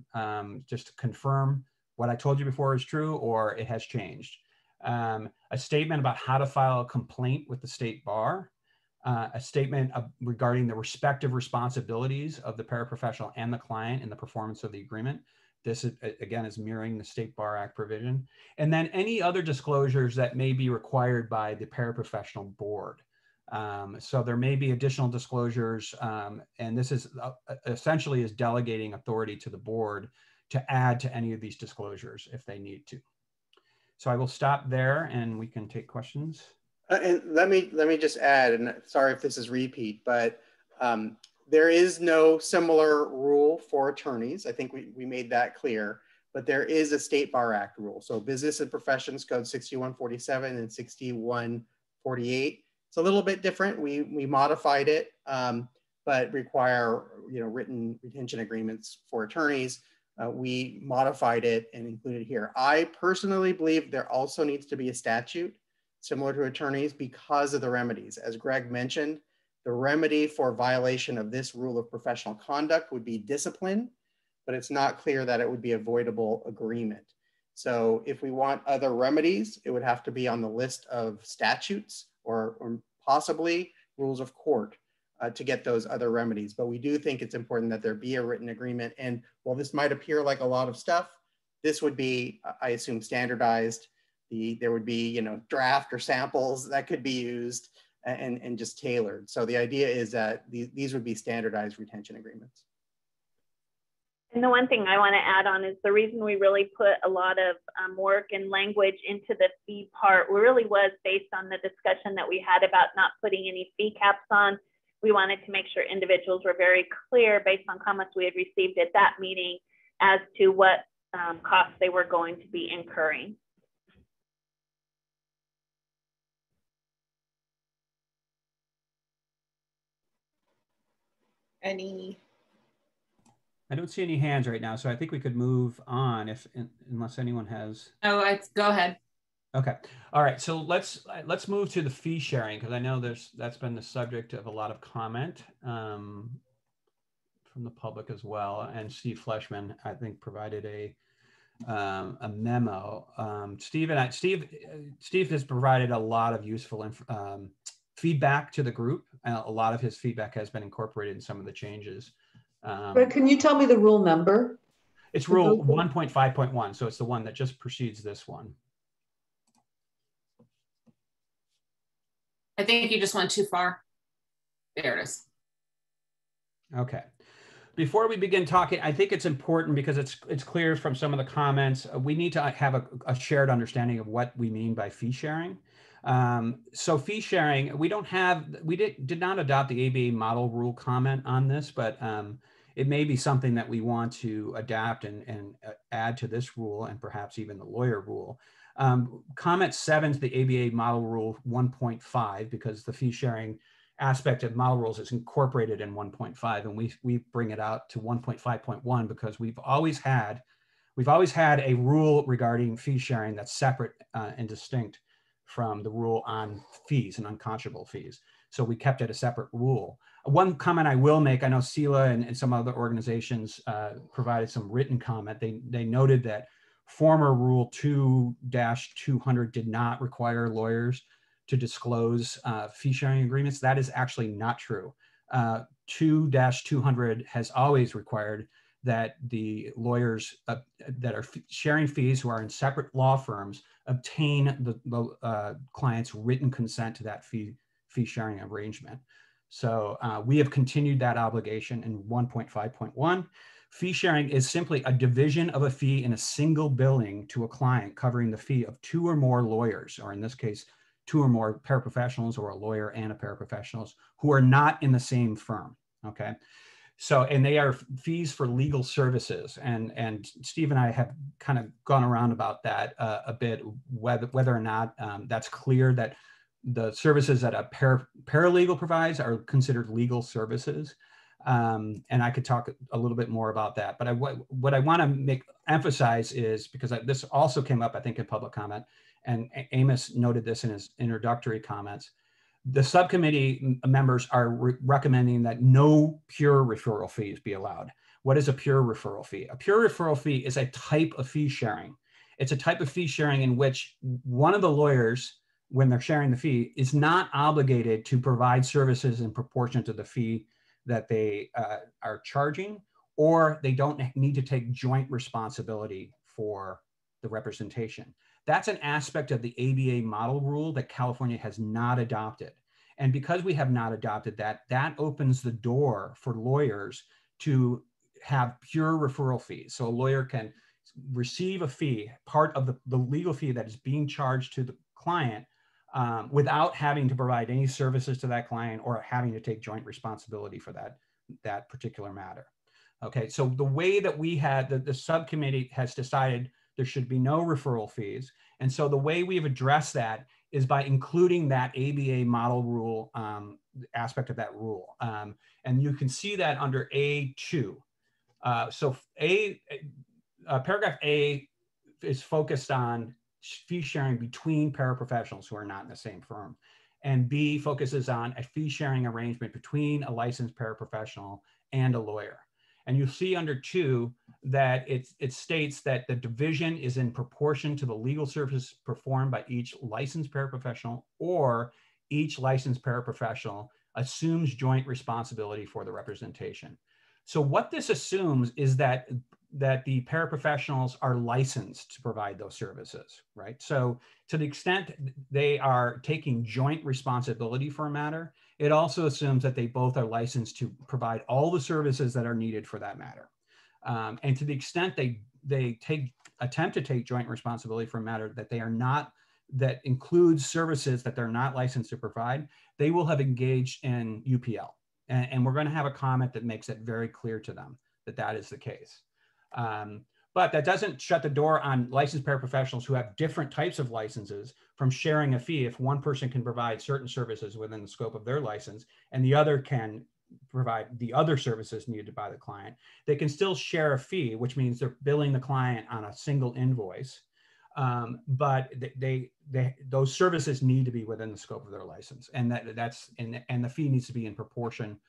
just to confirm what I told you before is true or it has changed. A statement about how to file a complaint with the state bar, a statement regarding the respective responsibilities of the paraprofessional and the client in the performance of the agreement. This is, again, is mirroring the State Bar Act provision. And then any other disclosures that may be required by the paraprofessional board. So there may be additional disclosures, and this is essentially is delegating authority to the board to add to any of these disclosures if they need to. So I will stop there and we can take questions. And let me just add, and sorry if this is repeat, but there is no similar rule for attorneys. I think we made that clear, but there is a State Bar Act rule. So Business and Professions Code 6147 and 6148. It's a little bit different. We modified it, but require written retention agreements for attorneys. We modified it and included it here. I personally believe there also needs to be a statute similar to attorneys because of the remedies. As Greg mentioned, the remedy for violation of this rule of professional conduct would be discipline, but it's not clear that it would be a voidable agreement. So if we want other remedies, it would have to be on the list of statutes or possibly rules of court to get those other remedies. But we do think it's important that there be a written agreement. And while this might appear like a lot of stuff, this would be, I assume, standardized. There would be, draft or samples that could be used and just tailored. So the idea is that these would be standardized retention agreements. And the one thing I want to add on is the reason we really put a lot of work and language into the fee part really was based on the discussion that we had about not putting any fee caps on. We wanted to make sure individuals were very clear based on comments we had received at that meeting as to what costs they were going to be incurring. Any? I don't see any hands right now, so I think we could move on unless anyone has. Oh, go ahead. Okay. All right. So let's move to the fee sharing, because I know that's been the subject of a lot of comment from the public as well. And Steve Fleshman, I think, provided a memo. Steve has provided a lot of useful feedback to the group. A lot of his feedback has been incorporated in some of the changes. But can you tell me the rule number? It's rule 1.5.1. So it's the one that just precedes this one. I think you just went too far. There it is. Okay. Before we begin talking, I think it's important because it's clear from some of the comments, we need to have a shared understanding of what we mean by fee sharing. So fee sharing, we did not adopt the ABA model rule comment on this, but it may be something that we want to adapt and add to this rule and perhaps even the lawyer rule. Comment 7 to the ABA model rule 1.5, because the fee sharing aspect of model rules is incorporated in 1.5, and we bring it out to 1.5.1 because we've always had a rule regarding fee sharing that's separate and distinct from the rule on fees and unconscionable fees. So we kept it a separate rule. One comment I will make, I know CELA and some other organizations provided some written comment. They noted that former Rule 2-200 did not require lawyers to disclose fee sharing agreements. That is actually not true. 2-200 has always required that the lawyers that are sharing fees who are in separate law firms obtain the client's written consent to that fee sharing arrangement. So we have continued that obligation in 1.5.1. Fee sharing is simply a division of a fee in a single billing to a client covering the fee of 2 or more lawyers, or in this case, 2 or more paraprofessionals, or a lawyer and a paraprofessionals who are not in the same firm, okay? So, and they are fees for legal services. And Steve and I have kind of gone around about that a bit, whether or not that's clear that the services that a paralegal provides are considered legal services. And I could talk a little bit more about that. But what I want to emphasize is, because this also came up, I think, in public comment, and Amos noted this in his introductory comments, the subcommittee members are recommending that no pure referral fees be allowed. What is a pure referral fee? A pure referral fee is a type of fee sharing. It's a type of fee sharing in which one of the lawyers, when they're sharing the fee, is not obligated to provide services in proportion to the fee that they are charging, or they don't need to take joint responsibility for the representation. That's an aspect of the ABA model rule that California has not adopted. And because we have not adopted that, that opens the door for lawyers to have pure referral fees. So a lawyer can receive a fee, part of the legal fee that is being charged to the client, without having to provide any services to that client or having to take joint responsibility for that particular matter. Okay, so the way that we had, the subcommittee has decided there should be no referral fees. And so the way we've addressed that is by including that ABA model rule aspect of that rule. And you can see that under A2. So paragraph A is focused on fee sharing between paraprofessionals who are not in the same firm. And B focuses on a fee sharing arrangement between a licensed paraprofessional and a lawyer. And you see under 2 that it states that the division is in proportion to the legal services performed by each licensed paraprofessional, or each licensed paraprofessional assumes joint responsibility for the representation. So what this assumes is that the paraprofessionals are licensed to provide those services, right? So to the extent they are taking joint responsibility for a matter, it also assumes that they both are licensed to provide all the services that are needed for that matter. And to the extent they attempt to take joint responsibility for a matter that they are not, that includes services that they're not licensed to provide, they will have engaged in UPL. And we're going to have a comment that makes it very clear to them that that is the case. But that doesn't shut the door on licensed paraprofessionals who have different types of licenses from sharing a fee if one person can provide certain services within the scope of their license and the other can provide the other services needed by the client. They can still share a fee, which means they're billing the client on a single invoice. But those services need to be within the scope of their license, and the fee needs to be in proportion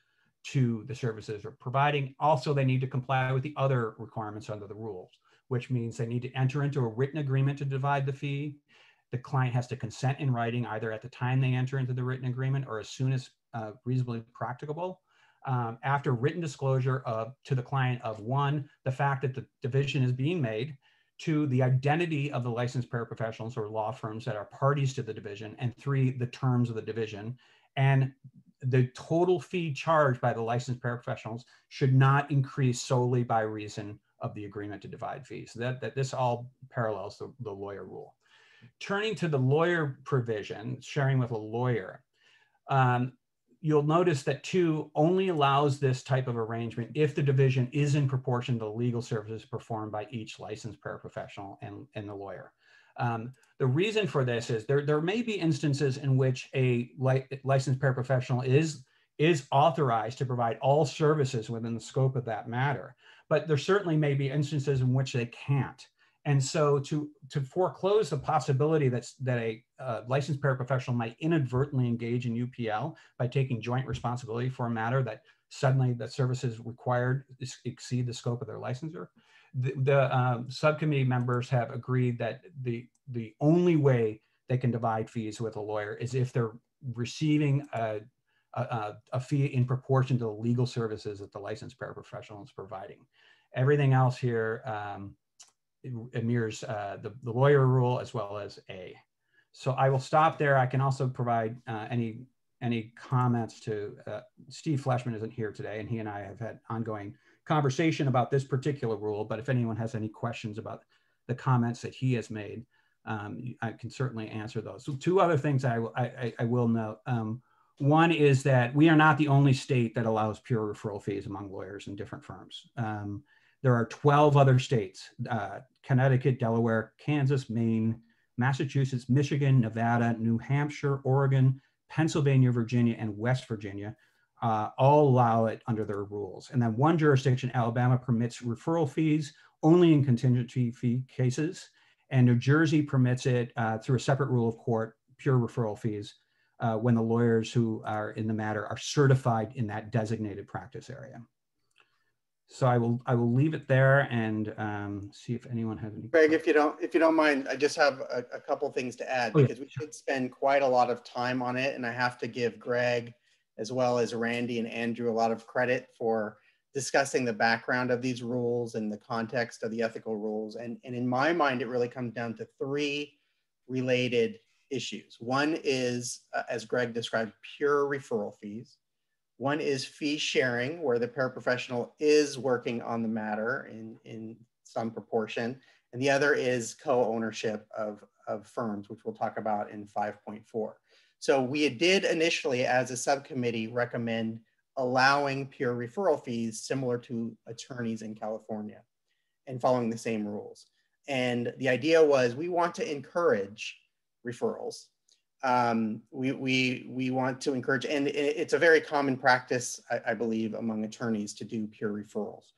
to the services they're providing. Also, they need to comply with the other requirements under the rules, which means they need to enter into a written agreement to divide the fee. The client has to consent in writing either at the time they enter into the written agreement or as soon as reasonably practicable. After written disclosure to the client of 1, the fact that the division is being made, 2, the identity of the licensed paraprofessionals or law firms that are parties to the division, and 3, the terms of the division. And the total fee charged by the licensed paraprofessionals should not increase solely by reason of the agreement to divide fees. That this all parallels the lawyer rule. Turning to the lawyer provision, sharing with a lawyer, you'll notice that 2 only allows this type of arrangement if the division is in proportion to the legal services performed by each licensed paraprofessional and the lawyer. The reason for this is there may be instances in which a licensed paraprofessional is authorized to provide all services within the scope of that matter, but there certainly may be instances in which they can't. And so to foreclose the possibility that a licensed paraprofessional might inadvertently engage in UPL by taking joint responsibility for a matter that suddenly the services required exceed the scope of their licensure, the subcommittee members have agreed that the only way they can divide fees with a lawyer is if they're receiving a fee in proportion to the legal services that the licensed paraprofessional is providing. Everything else here it mirrors the lawyer rule as well as A. So I will stop there. I can also provide any comments to Steve Fleshman isn't here today, and he and I have had ongoing conversation about this particular rule, but if anyone has any questions about the comments that he has made, I can certainly answer those. So 2 other things I will note. One is that we are not the only state that allows pure referral fees among lawyers in different firms. There are 12 other states, Connecticut, Delaware, Kansas, Maine, Massachusetts, Michigan, Nevada, New Hampshire, Oregon, Pennsylvania, Virginia, and West Virginia all allow it under their rules. And then 1 jurisdiction, Alabama, permits referral fees only in contingency fee cases. And New Jersey permits it through a separate rule of court, pure referral fees, when the lawyers who are in the matter are certified in that designated practice area. So I will leave it there and see if anyone has any. Greg, if you don't mind, I just have a couple things to add because we should spend quite a lot of time on it, and I have to give Greg as well as Randy and Andrew a lot of credit for discussing the background of these rules and the context of the ethical rules. And in my mind, it really comes down to 3 related issues. One is, as Greg described, pure referral fees. One is fee sharing, where the paraprofessional is working on the matter in some proportion. And the other is co-ownership of firms, which we'll talk about in 5.4. So we did initially, as a subcommittee, recommend allowing pure referral fees similar to attorneys in California and following the same rules. And the idea was we want to encourage referrals. We want to encourage, and it's a very common practice, I believe, among attorneys to do pure referrals.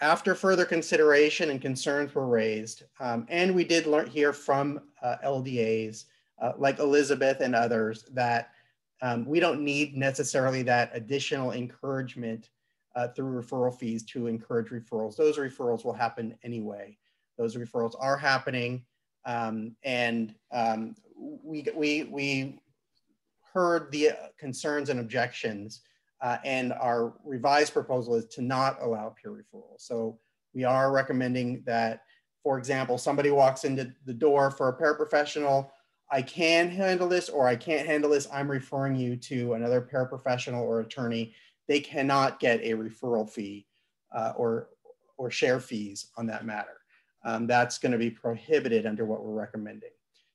After further consideration and concerns were raised, and we did hear from LDAs like Elizabeth and others that we don't need necessarily that additional encouragement through referral fees to encourage referrals. Those referrals will happen anyway. Those referrals are happening. We heard the concerns and objections, and our revised proposal is to not allow pure referrals. So we are recommending that, for example, somebody walks into the door for a paraprofessional, I can handle this or I can't handle this, I'm referring you to another paraprofessional or attorney. They cannot get a referral fee or share fees on that matter. That's going to be prohibited under what we're recommending.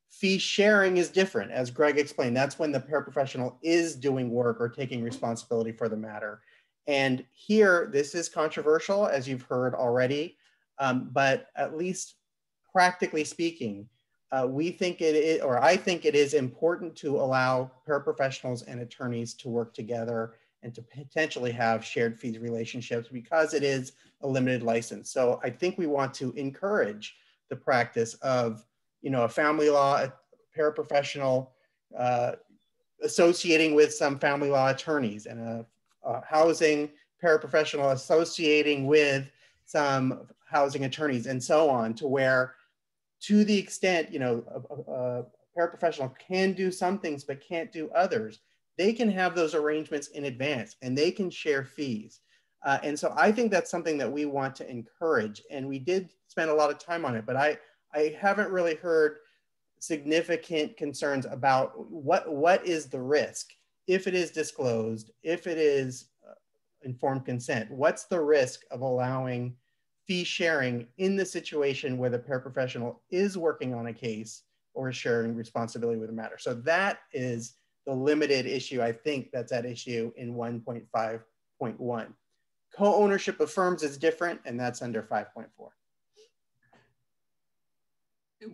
Fee sharing is different. As Greg explained, that's when the paraprofessional is doing work or taking responsibility for the matter. And here, this is controversial, as you've heard already, but at least practically speaking, we think it is, or I think it is important to allow paraprofessionals and attorneys to work together and to potentially have shared fees relationships because it is a limited license. So I think we want to encourage the practice of, a family law paraprofessional associating with some family law attorneys, and a housing paraprofessional associating with some housing attorneys, and so on, to where, to the extent, a paraprofessional can do some things but can't do others, they can have those arrangements in advance and they can share fees. And so I think that's something that we want to encourage. And we did spend a lot of time on it, but I haven't really heard significant concerns about what is the risk if it is disclosed, if it is informed consent. What's the risk of allowing fee sharing in the situation where the paraprofessional is working on a case or is sharing responsibility with a matter? So that is the limited issue, I think, that's at issue in 1.5.1. Co-ownership of firms is different, and that's under 5.4.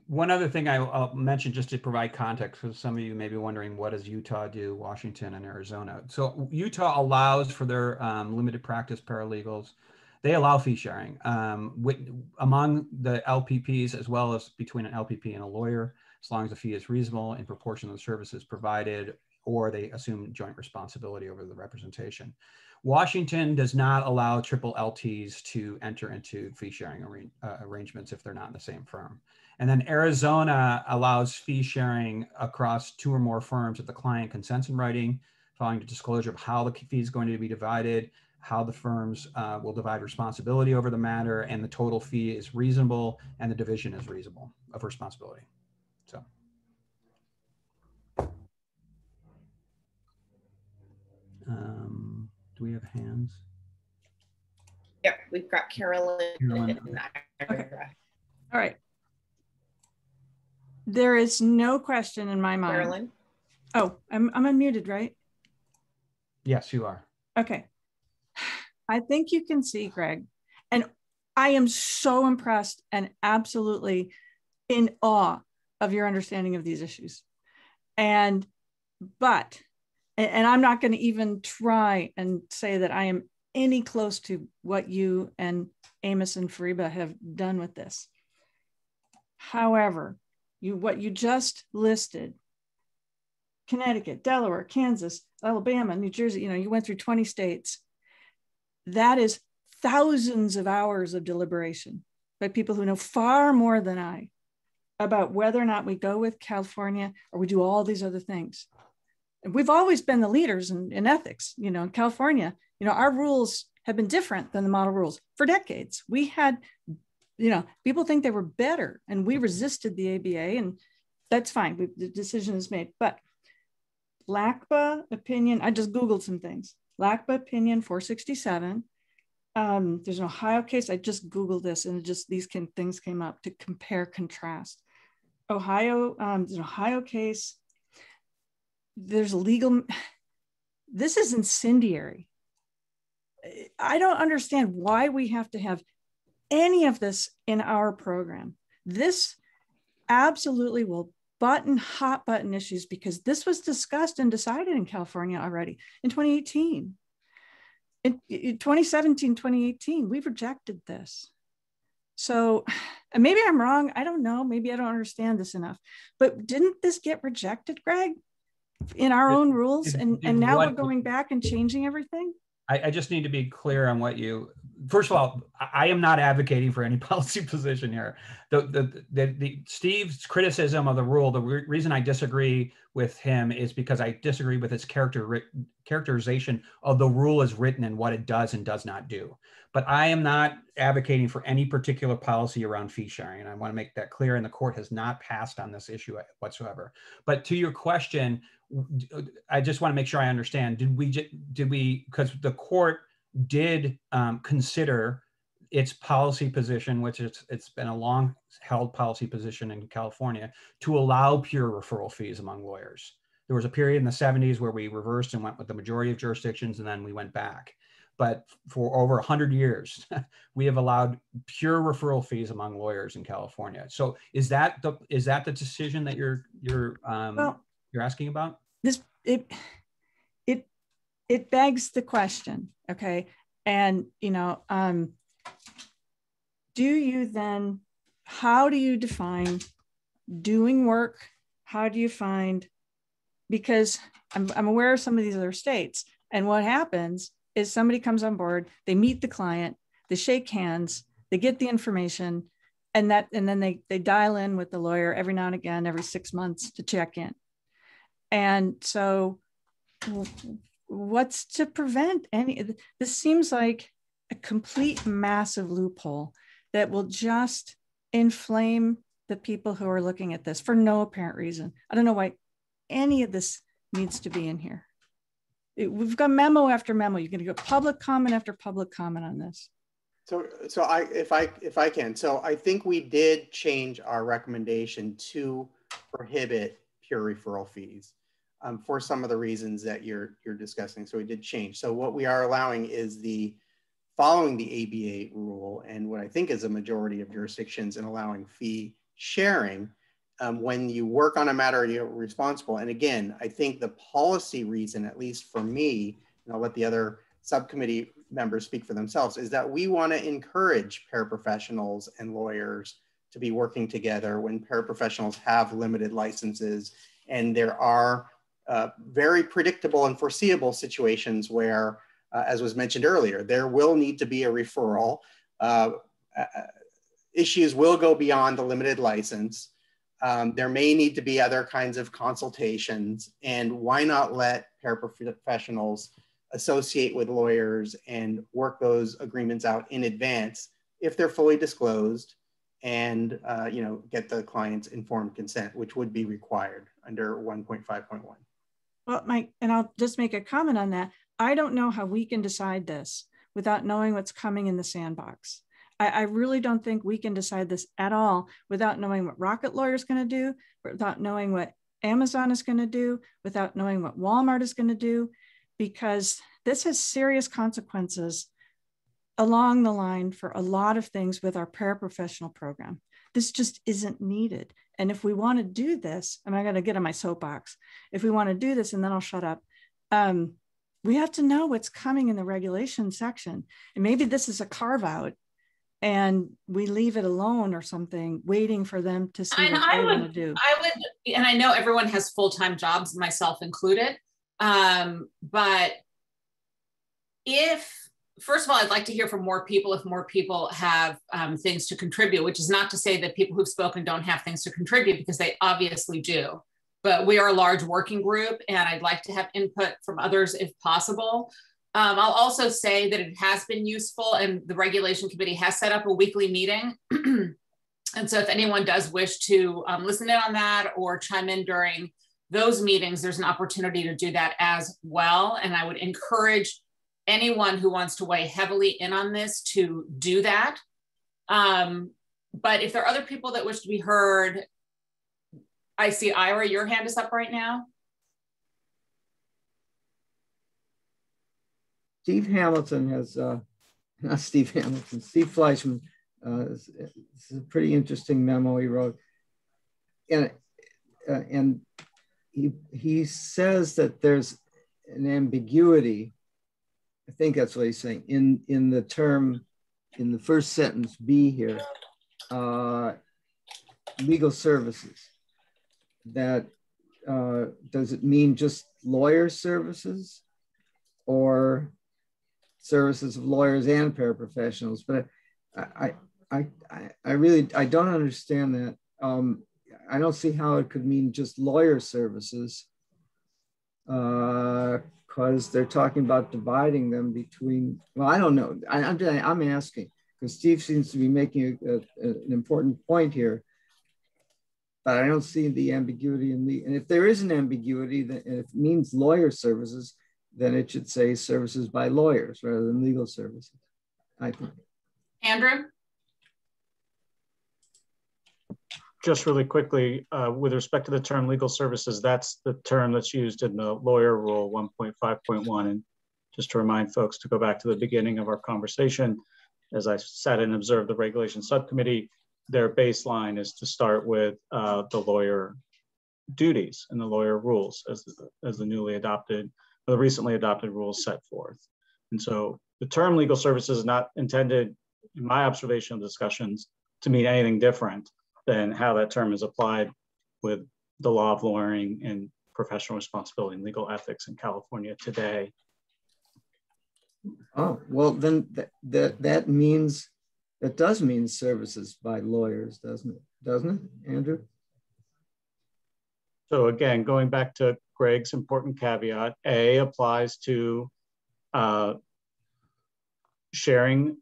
One other thing I'll mention, just to provide context, because some of you may be wondering, what does Utah do, Washington and Arizona? So Utah allows for their limited practice paralegals, they allow fee sharing among the LPPs, as well as between an LPP and a lawyer, as long as the fee is reasonable in proportion to the services provided, or they assume joint responsibility over the representation. Washington does not allow triple LTs to enter into fee sharing arrangements if they're not in the same firm. And then Arizona allows fee sharing across 2 or more firms if the client consents in writing, following the disclosure of how the fee is going to be divided, how the firms will divide responsibility over the matter, and the total fee is reasonable and the division is reasonable of responsibility. So. Do we have hands? Yep, we've got Carolyn. Okay. All right. There is no question in my mind. Carolyn? Oh, I'm unmuted, right? Yes, you are. Okay. I think you can see, Greg, and I am so impressed and absolutely in awe of your understanding of these issues. And I'm not going to even try and say that I am any close to what you and Amos and Fariba have done with this. However, what you just listed, Connecticut, Delaware, Kansas, Alabama, New Jersey, you went through 20 states. That is thousands of hours of deliberation by people who know far more than I about whether or not we go with California or we do all these other things. And we've always been the leaders in ethics. In California, our rules have been different than the model rules for decades. We had, people think they were better, and we resisted the ABA, and that's fine. The decision is made. But LACBA opinion, I just Googled some things. LACBA opinion 467. There's an Ohio case. I just Googled this, and these things came up to compare, contrast. Ohio, there's an Ohio case. There's legal, this is incendiary. I don't understand why we have to have any of this in our program. This absolutely will hot button issues, because this was discussed and decided in California already in 2018. In 2017, 2018, we've rejected this. So maybe I'm wrong. I don't know. Maybe I don't understand this enough. But didn't this get rejected, Greg, in our own rules? And now we're going back and changing everything? I just need to be clear on what you, first of all, I am not advocating for any policy position here. Steve's criticism of the rule, the reason I disagree with him is because I disagree with his characterization of the rule as written and what it does and does not do. But I am not advocating for any particular policy around fee sharing. And I want to make that clear, and the court has not passed on this issue whatsoever. But to your question, I just want to make sure I understand. Did we, because the court did consider its policy position, which it's been a long held policy position in California, to allow pure referral fees among lawyers. There was a period in the 70s where we reversed and went with the majority of jurisdictions, and then we went back. but for over 100 years, we have allowed pure referral fees among lawyers in California. So is that the decision that you're asking about? It begs the question, okay? And do you then, how do you define doing work? How do you find, because I'm aware of some of these other states, and what happens is somebody comes on board, they meet the client, they shake hands, they get the information, and then they dial in with the lawyer every now and again, every 6 months to check in. And so what's to prevent this seems like a complete massive loophole that will just inflame the people who are looking at this for no apparent reason. I don't know why any of this needs to be in here. We've got memo after memo. You're going to go public comment after public comment on this. So if I can, so I think we did change our recommendation to prohibit pure referral fees for some of the reasons that you're discussing. So we did change. So what we are allowing is following the ABA rule, and what I think is a majority of jurisdictions in allowing fee sharing when you work on a matter you're responsible. And again, I think the policy reason, at least for me, and I'll let the other subcommittee members speak for themselves, is that we want to encourage paraprofessionals and lawyers to be working together when paraprofessionals have limited licenses. And there are very predictable and foreseeable situations where, as was mentioned earlier, there will need to be a referral. Issues will go beyond the limited license. There may need to be other kinds of consultations, and why not let paraprofessionals associate with lawyers and work those agreements out in advance if they're fully disclosed, and get the client's informed consent, which would be required under 1.5.1. Well, Mike, and I'll just make a comment on that. I don't know how we can decide this without knowing what's coming in the sandbox. I really don't think we can decide this at all without knowing what Rocket Lawyer is going to do, without knowing what Amazon is going to do, without knowing what Walmart is going to do, because this has serious consequences along the line for a lot of things with our paraprofessional program. This just isn't needed. And if we want to do this, I'm not going to get on my soapbox. If we want to do this, and then I'll shut up, we have to know what's coming in the regulation section. And maybe this is a carve out, and we leave it alone or something, waiting for them to see what they want to do. And I know everyone has full-time jobs, myself included. But first of all, I'd like to hear from more people if more people have things to contribute, which is not to say that people who've spoken don't have things to contribute, because they obviously do. But we are a large working group, and I'd like to have input from others if possible. I'll also say that it has been useful, and the regulation committee has set up a weekly meeting. And so if anyone does wish to listen in on that or chime in during those meetings, there's an opportunity to do that as well. And I would encourage anyone who wants to weigh heavily in on this to do that. But if there are other people that wish to be heard, I see Ira, your hand is up right now. Steve Hamilton has, not Steve Hamilton, Steve Fleischman. This is a pretty interesting memo he wrote. And he says that there's an ambiguity, I think that's what he's saying, in the term, in the first sentence, B here, legal services. That, does it mean just lawyer services or services of lawyers and paraprofessionals? But I really don't understand that. I don't see how it could mean just lawyer services, because they're talking about dividing them between, well, I don't know. I'm asking, because Steve seems to be making an important point here, but I don't see the ambiguity in the, and if there is an ambiguity, that if it means lawyer services, then it should say services by lawyers rather than legal services, I think. Andrew? Just really quickly, with respect to the term legal services, that's the term that's used in the lawyer rule 1.5.1. And just to remind folks to go back to the beginning of our conversation. As I sat and observed the regulation subcommittee, their baseline is to start with the lawyer duties and the lawyer rules as the newly adopted, or the recently adopted rules set forth. And so the term legal services is not intended, in my observation of discussions, to mean anything different than how that term is applied with the law of lawyering and professional responsibility and legal ethics in California today. Oh, well, then that means, that does mean services by lawyers, doesn't it, Andrew? So again, going back to Greg's important caveat, A applies to sharing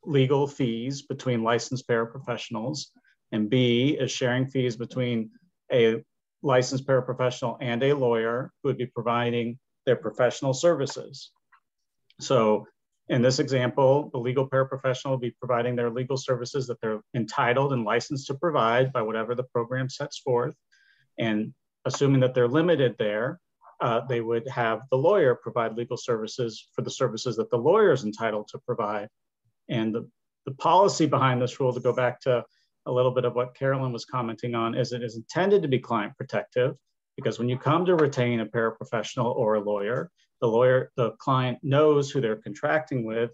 legal fees between licensed paraprofessionals, and B is sharing fees between a licensed paraprofessional and a lawyer who would be providing their professional services. So in this example, the legal paraprofessional will be providing their legal services that they're entitled and licensed to provide by whatever the program sets forth. And assuming that they're limited there, they would have the lawyer provide legal services for the services that the lawyer is entitled to provide. And the policy behind this rule, to go back to a little bit of what Carolyn was commenting on, is it is intended to be client protective, because when you come to retain a paraprofessional or a lawyer, the client knows who they're contracting with.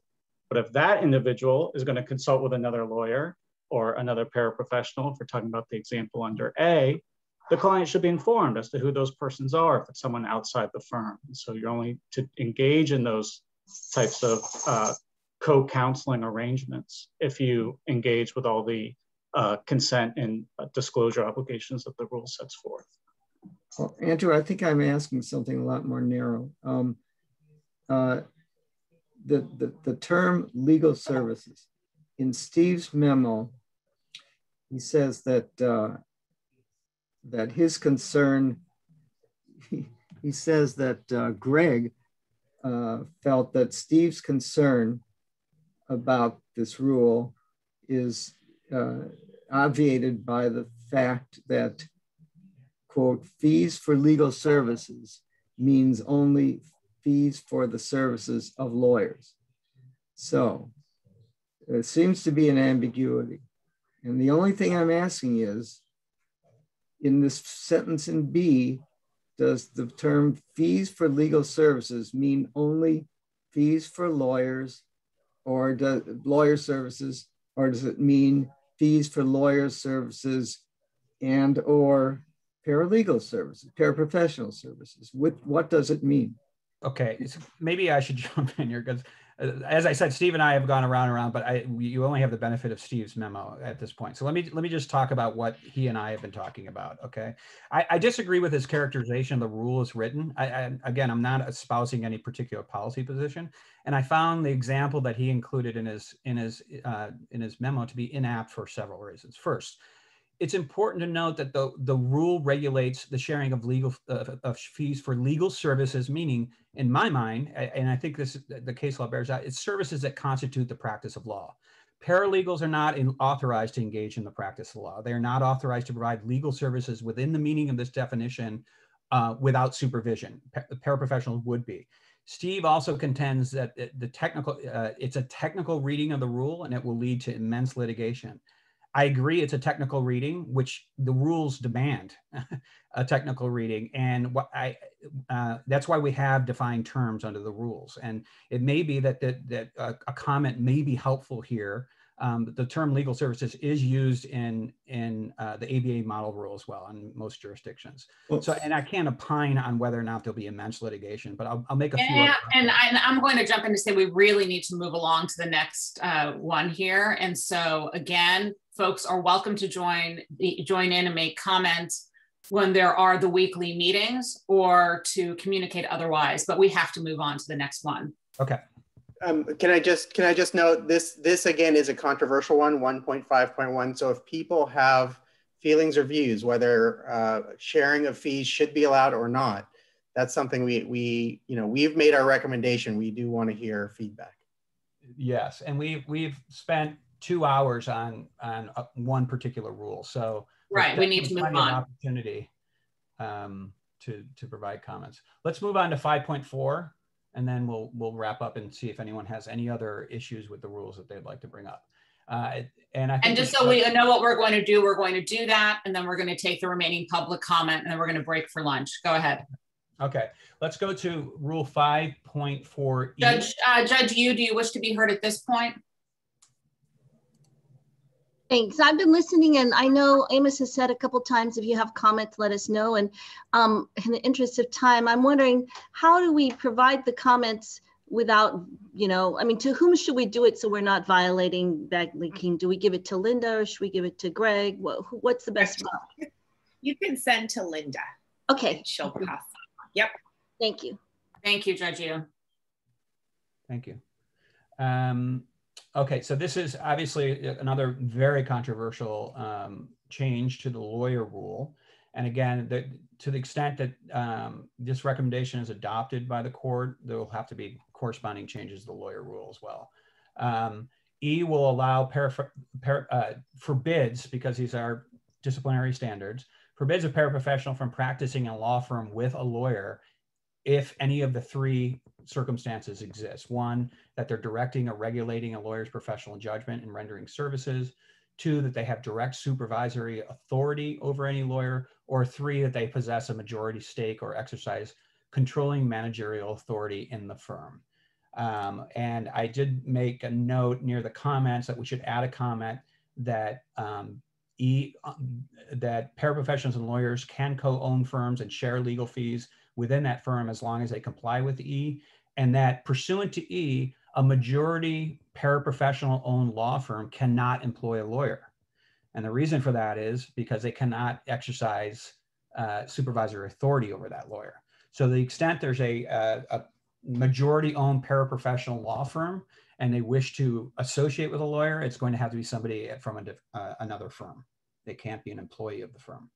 But if that individual is going to consult with another lawyer or another paraprofessional, if we're talking about the example under A, the client should be informed as to who those persons are if it's someone outside the firm. And so you're only to engage in those types of co-counseling arrangements if you engage with all the consent and disclosure obligations that the rule sets forth. Well, Andrew, I think I'm asking something a lot more narrow. The term legal services, in Steve's memo, he says that that his concern, he says that Greg felt that Steve's concern about this rule is obviated by the fact that, quote, fees for legal services means only fees for the services of lawyers. So there seems to be an ambiguity. And the only thing I'm asking is, in this sentence in B, does the term fees for legal services mean only fees for lawyers, or does lawyer services, or does it mean fees for lawyer services and or paralegal services, paraprofessional services? What does it mean? Okay, so maybe I should jump in here because, as I said, Steve and I have gone around and around, but you only have the benefit of Steve's memo at this point. So let me just talk about what he and I have been talking about. Okay, I disagree with his characterization of the rule as written. Again, I'm not espousing any particular policy position, and I found the example that he included in his memo to be inapt for several reasons. First, it's important to note that the rule regulates the sharing of of fees for legal services, meaning, in my mind, and I think the case law bears out, it's services that constitute the practice of law. Paralegals are not authorized to engage in the practice of law. They are not authorized to provide legal services within the meaning of this definition without supervision. Paraprofessionals would be. Steve also contends that it's a technical reading of the rule and it will lead to immense litigation. I agree it's a technical reading, which the rules demand a technical reading. And that's why we have defined terms under the rules. And it may be that a comment may be helpful here. The term legal services is used in the ABA model rule as well in most jurisdictions. So, and I can't opine on whether or not there'll be immense litigation, but I'll make a few. And I'm going to jump in to say we really need to move along to the next one here. And so again, folks are welcome to join in and make comments when there are the weekly meetings or to communicate otherwise, but we have to move on to the next one. Okay. Can I just note this again is a controversial one, 1.5.1. So if people have feelings or views, whether sharing of fees should be allowed or not, that's something we've made our recommendation. We do want to hear feedback. Yes, and we've spent 2 hours on one particular rule, so right, we need to move on. Opportunity to provide comments. Let's move on to 5.4. and then we'll wrap up and see if anyone has any other issues with the rules that they'd like to bring up. And I think just so we know what we're going to do that, and then we're going to take the remaining public comment, and then we're going to break for lunch. Go ahead. Okay, let's go to Rule 5.4E. Judge Yu, do you wish to be heard at this point? Thanks. I've been listening, and I know Amos has said a couple times, if you have comments, let us know. And in the interest of time, I'm wondering, how do we provide the comments without, I mean, to whom should we do it so we're not violating that linking? Do we give it to Linda, or should we give it to Greg? What's the best route? You can send to Linda. Okay. She'll pass. Yep. Thank you. Thank you, Judge Yu. Thank you. Okay, so this is obviously another very controversial change to the lawyer rule. And again, to the extent that this recommendation is adopted by the court, there will have to be corresponding changes to the lawyer rule as well. E will allow forbids, because these are disciplinary standards, forbids a paraprofessional from practicing in a law firm with a lawyer if any of the three circumstances exist. One, that they're directing or regulating a lawyer's professional judgment and rendering services. Two, that they have direct supervisory authority over any lawyer. Or three, that they possess a majority stake or exercise controlling managerial authority in the firm. And I did make a note near the comments that we should add a comment that that paraprofessionals and lawyers can co-own firms and share legal fees within that firm as long as they comply with E, and that pursuant to E, a majority paraprofessional owned law firm cannot employ a lawyer. And the reason for that is because they cannot exercise supervisory authority over that lawyer. So the extent there's a majority owned paraprofessional law firm and they wish to associate with a lawyer, it's going to have to be somebody from another firm. They can't be an employee of the firm.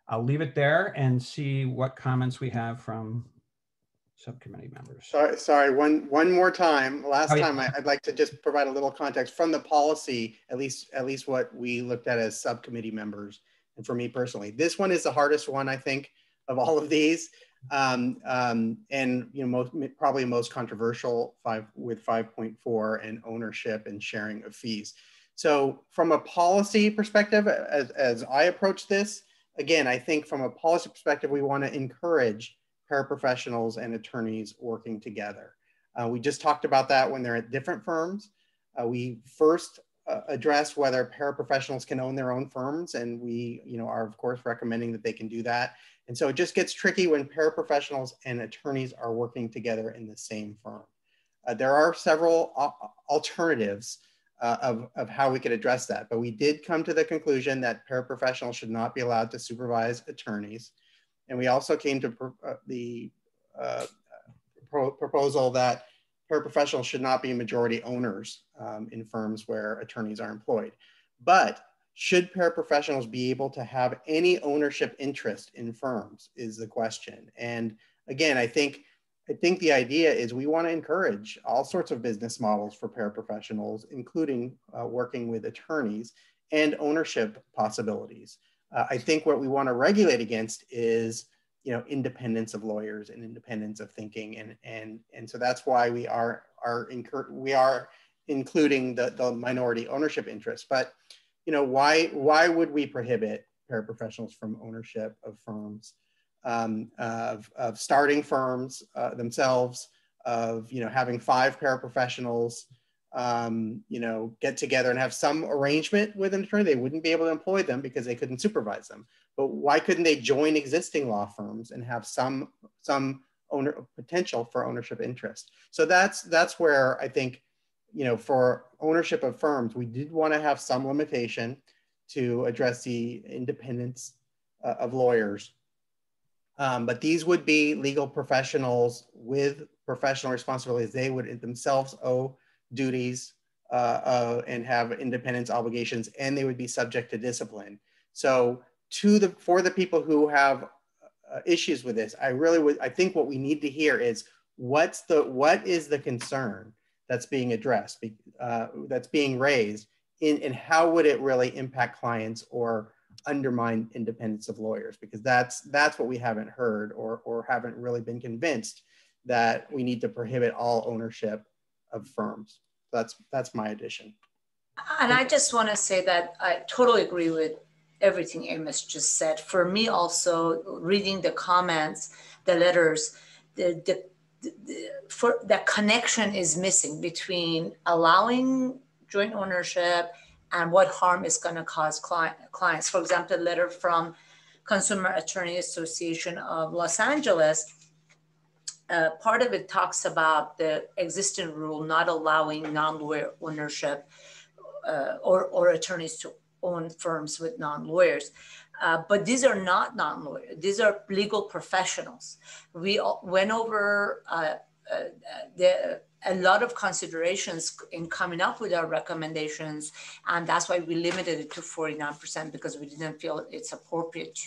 I'll leave it there and see what comments we have from subcommittee members. Sorry, one more time. Last time, I'd like to just provide a little context from the policy, at least what we looked at as subcommittee members. And for me personally, this one is the hardest one, I think, of all of these. And probably most controversial with 5.4 and ownership and sharing of fees. So from a policy perspective, as I approach this, again, I think from a policy perspective, we want to encourage paraprofessionals and attorneys working together. We just talked about that when they're at different firms. We first address whether paraprofessionals can own their own firms, and we are of course recommending that they can do that. And so it just gets tricky when paraprofessionals and attorneys are working together in the same firm. There are several alternatives of how we could address that, but we did come to the conclusion that paraprofessionals should not be allowed to supervise attorneys. And we also came to the proposal that paraprofessionals should not be majority owners in firms where attorneys are employed. But should paraprofessionals be able to have any ownership interest in firms is the question. And again, I think the idea is we want to encourage all sorts of business models for paraprofessionals, including working with attorneys and ownership possibilities. I think what we want to regulate against is, independence of lawyers and independence of thinking, and so that's why we are including the minority ownership interest. But why would we prohibit paraprofessionals from ownership of firms, of starting firms themselves, of having 5 paraprofessionals get together and have some arrangement with an attorney? They wouldn't be able to employ them because they couldn't supervise them. But why couldn't they join existing law firms and have some potential for ownership interest? So that's where I think, for ownership of firms, we did want to have some limitation to address the independence of lawyers. But these would be legal professionals with professional responsibilities. They would themselves owe duties and have independence obligations, and they would be subject to discipline. So for the people who have issues with this, I think what we need to hear is what is the concern that's being addressed, that's being raised, and how would it really impact clients or undermine independence of lawyers? Because that's what we haven't heard or haven't really been convinced that we need to prohibit all ownership of firms. That's my addition. And I just want to say that I totally agree with everything Amos just said. For me also, reading the comments, the letters, for that connection is missing between allowing joint ownership and what harm is going to cause clients. For example, a letter from Consumer Attorney Association of Los Angeles, part of it talks about the existing rule not allowing non-lawyer ownership or attorneys to own firms with non-lawyers. But these are not non-lawyers. These are legal professionals. We went over a lot of considerations in coming up with our recommendations, and that's why we limited it to 49%, because we didn't feel it's appropriate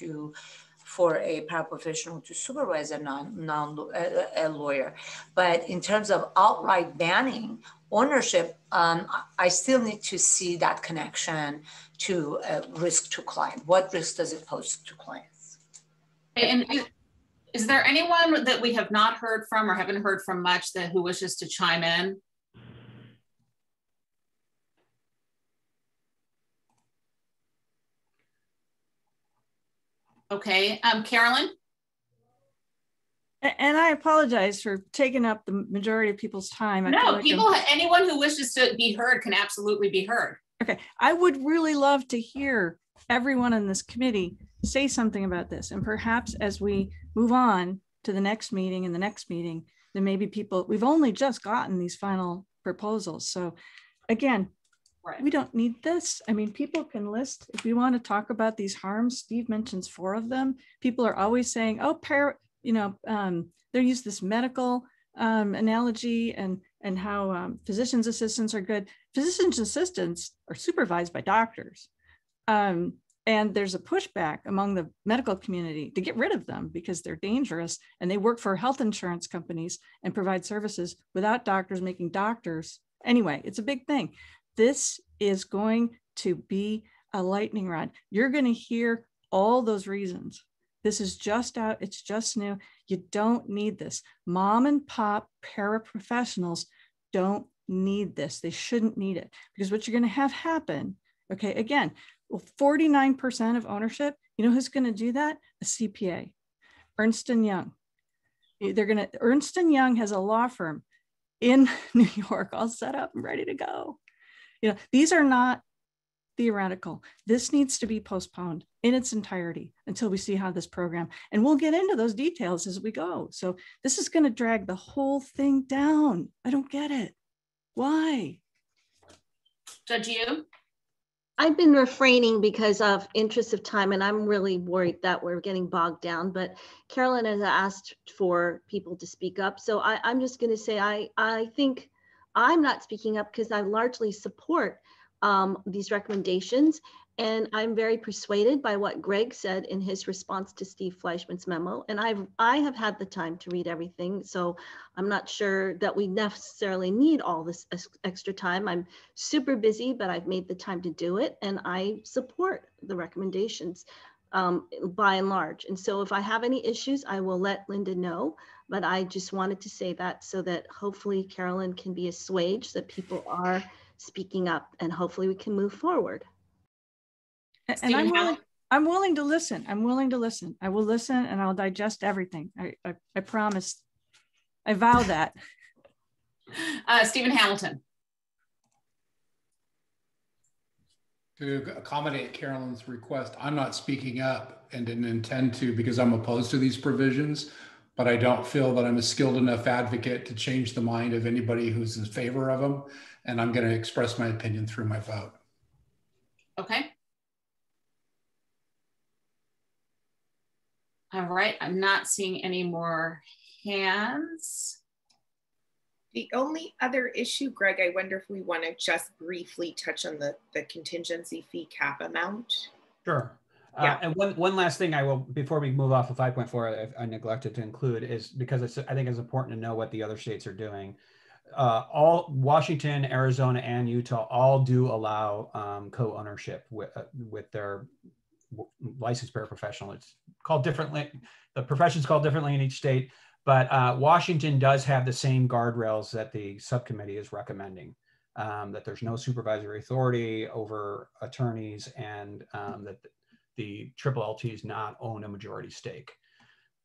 for a paraprofessional to supervise a lawyer. But in terms of outright banning ownership, I still need to see that connection to risk to client. What risk does it pose to clients? And is there anyone that we have not heard from or haven't heard from much who wishes to chime in? Okay, Carolyn? And I apologize for taking up the majority of people's time. No, anyone who wishes to be heard can absolutely be heard. Okay, I would really love to hear everyone in this committee say something about this. And perhaps as we move on to the next meeting and the next meeting, then maybe we've only just gotten these final proposals. So again, we don't need this. I mean, people can list, if we want to talk about these harms, Steve mentions 4 of them. People are always saying, oh, they use this medical analogy and how physician's assistants are good. Physician's assistants are supervised by doctors. And there's a pushback among the medical community to get rid of them because they're dangerous and they work for health insurance companies and provide services without doctors making doctors. Anyway, it's a big thing. This is going to be a lightning rod. You're going to hear all those reasons. This is just out. It's just new. You don't need this. Mom and pop paraprofessionals don't need this. They shouldn't need it, because what you're going to have happen, okay, again, well, 49% of ownership, you know who's going to do that? A CPA, Ernst & Young. Ernst & Young has a law firm in New York all set up and ready to go. You know, these are not theoretical. This needs to be postponed in its entirety until we see how this program, and we'll get into those details as we go. So this is going to drag the whole thing down. I don't get it. Why? Judge Yu? I've been refraining because of interest of time, and I'm really worried that we're getting bogged down, but Carolyn has asked for people to speak up. So I'm just going to say, I think I'm not speaking up because I largely support these recommendations. And I'm very persuaded by what Greg said in his response to Steve Fleischman's memo. And I have had the time to read everything. So I'm not sure that we necessarily need all this extra time. I'm super busy, but I've made the time to do it. And I support the recommendations by and large. And so if I have any issues, I will let Linda know. But I just wanted to say that so that hopefully Carolyn can be assuaged, that people are speaking up, and hopefully we can move forward. And I'm willing to listen. I'm willing to listen. I will listen and I'll digest everything. I promise. I vow that. Stephen Hamilton. To accommodate Carolyn's request, I'm not speaking up and didn't intend to because I'm opposed to these provisions, but I don't feel that I'm a skilled enough advocate to change the mind of anybody who's in favor of them. And I'm going to express my opinion through my vote. Okay. All right, I'm not seeing any more hands. The only other issue, Greg, I wonder if we want to just briefly touch on the contingency fee cap amount. Sure. Yeah. And one last thing I will, before we move off of 5.4, I neglected to include is because I think it's important to know what the other states are doing. All Washington, Arizona, and Utah all do allow co-ownership with their licensed paraprofessional. It's called differently. The profession's called differently in each state, but Washington does have the same guardrails that the subcommittee is recommending, that there's no supervisory authority over attorneys, and that the LLTs not own a majority stake.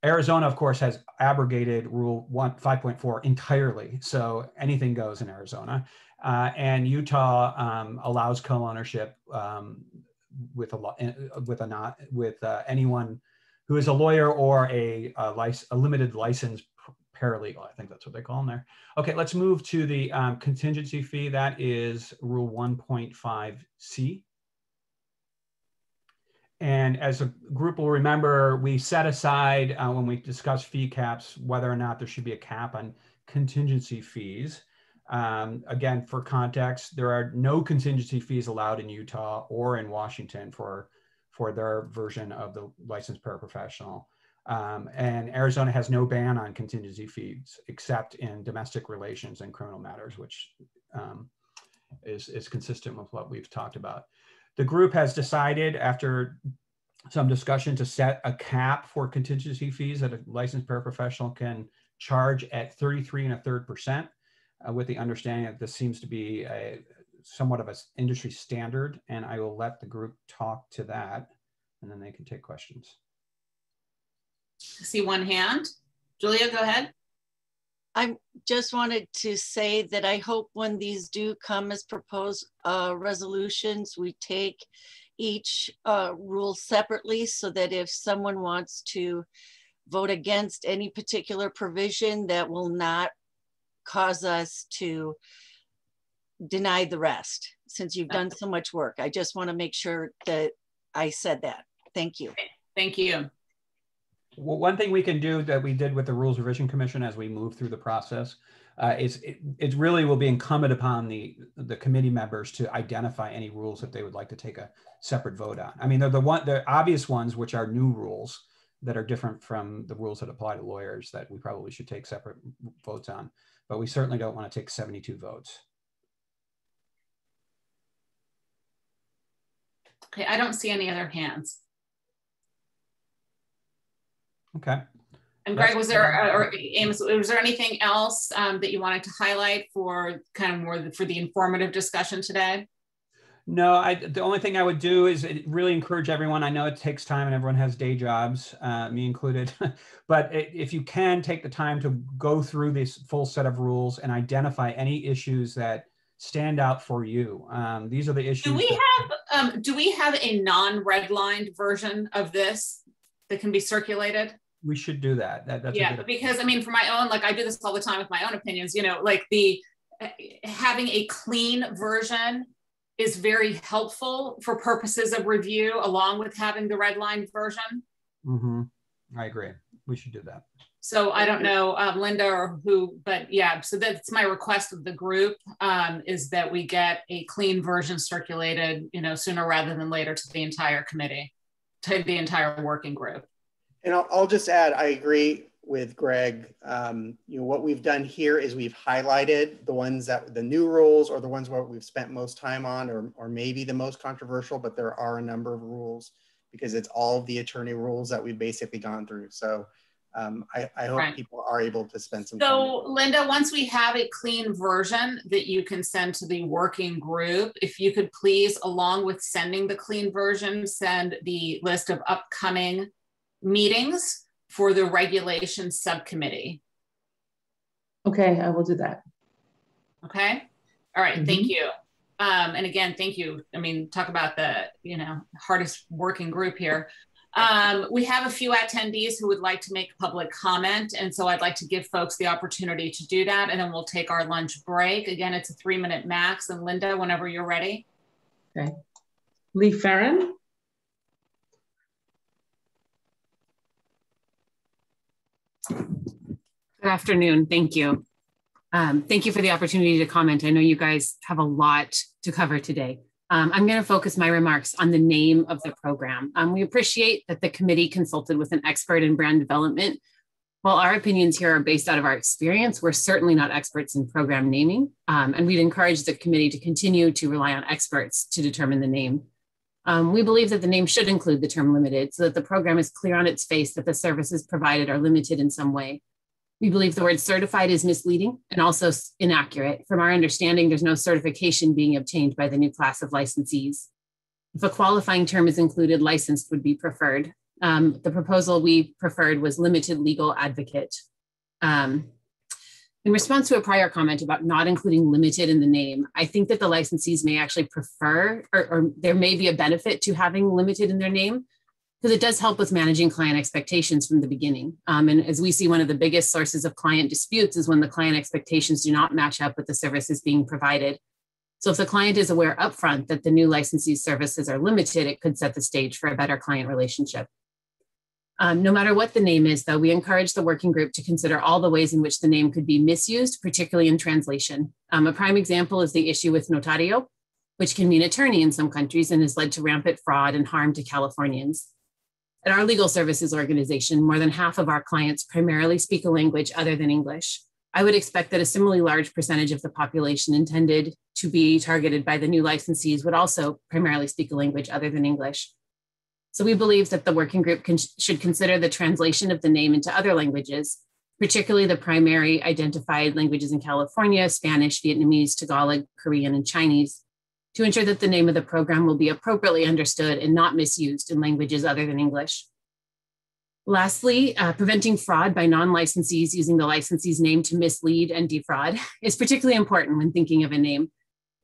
Arizona, of course, has abrogated Rule 5.4 entirely, so anything goes in Arizona. And Utah allows co-ownership with anyone who is a lawyer or a limited license paralegal. I think that's what they call them there. Okay, let's move to the contingency fee. That is Rule 1.5C. And as a group will remember, we set aside when we discussed fee caps, whether or not there should be a cap on contingency fees. Again, for context, there are no contingency fees allowed in Utah or in Washington for their version of the licensed paraprofessional. And Arizona has no ban on contingency fees except in domestic relations and criminal matters, which is consistent with what we've talked about. The group has decided, after some discussion, to set a cap for contingency fees that a licensed paraprofessional can charge at 33.33%, with the understanding that this seems to be somewhat of an industry standard. And I will let the group talk to that, and then they can take questions. I see one hand. Julia, go ahead. I just wanted to say that I hope when these do come as proposed resolutions, we take each rule separately, so that if someone wants to vote against any particular provision, that will not cause us to deny the rest, since you've done so much work. I just want to make sure that I said that. Thank you. Thank you. Well, one thing we can do that we did with the Rules Revision Commission as we move through the process is it really will be incumbent upon the committee members to identify any rules that they would like to take a separate vote on. I mean, they're the obvious ones, which are new rules that are different from the rules that apply to lawyers that we probably should take separate votes on, but we certainly don't want to take 72 votes. Okay, I don't see any other hands. Okay. And Greg, was there, or Amos, was there anything else that you wanted to highlight for kind of more for the informative discussion today? No, the only thing I would do is really encourage everyone. I know it takes time and everyone has day jobs, me included, but if you can take the time to go through this full set of rules and identify any issues that stand out for you. These are the issues. Do we have a non-redlined version of this that can be circulated? We should do that. That's yeah, because I mean, for my own, like I do this all the time with my own opinions, you know, like having a clean version is very helpful for purposes of review, along with having the redlined version. Mm-hmm. I agree. We should do that. So I don't know, Linda or who, but yeah, so that's my request of the group, is that we get a clean version circulated, you know, sooner rather than later to the entire committee, to the entire working group. And I'll just add, I agree with Greg. You know, what we've done here is we've highlighted the ones that the new rules, or the ones where we've spent most time on, or maybe the most controversial, but there are a number of rules because it's all of the attorney rules that we've basically gone through. So I hope people are able to spend some time. So Linda, once we have a clean version that you can send to the working group, if you could please, along with sending the clean version, send the list of upcoming meetings for the regulations subcommittee. Okay, I will do that. Okay. All right. Thank you. And again, thank you. I mean, talk about the, you know, hardest working group here. We have a few attendees who would like to make public comment. And so I'd like to give folks the opportunity to do that. And then we'll take our lunch break. Again, it's a 3-minute max. And Linda, whenever you're ready. Okay. Lee Farron. Good afternoon. Thank you. Thank you for the opportunity to comment. I know you guys have a lot to cover today. I'm going to focus my remarks on the name of the program. We appreciate that the committee consulted with an expert in brand development. While our opinions here are based out of our experience, we're certainly not experts in program naming, and we'd encourage the committee to continue to rely on experts to determine the name. We believe that the name should include the term limited so that the program is clear on its face that the services provided are limited in some way. We believe the word certified is misleading and also inaccurate. From our understanding, there's no certification being obtained by the new class of licensees. If a qualifying term is included, licensed would be preferred. The proposal we preferred was limited legal advocate. In response to a prior comment about not including limited in the name, I think that the licensees may actually prefer, or there may be a benefit to having limited in their name, because it does help with managing client expectations from the beginning. And as we see, one of the biggest sources of client disputes is when the client expectations do not match up with the services being provided. So if the client is aware upfront that the new licensee's services are limited, it could set the stage for a better client relationship. No matter what the name is, though, we encourage the working group to consider all the ways in which the name could be misused, particularly in translation. A prime example is the issue with notario, which can mean attorney in some countries and has led to rampant fraud and harm to Californians. At our legal services organization, more than half of our clients primarily speak a language other than English. I would expect that a similarly large percentage of the population intended to be targeted by the new licensees would also primarily speak a language other than English. So we believe that the working group should consider the translation of the name into other languages, particularly the primary identified languages in California, Spanish, Vietnamese, Tagalog, Korean, and Chinese, to ensure that the name of the program will be appropriately understood and not misused in languages other than English. Lastly, preventing fraud by non-licensees using the licensee's name to mislead and defraud is particularly important when thinking of a name.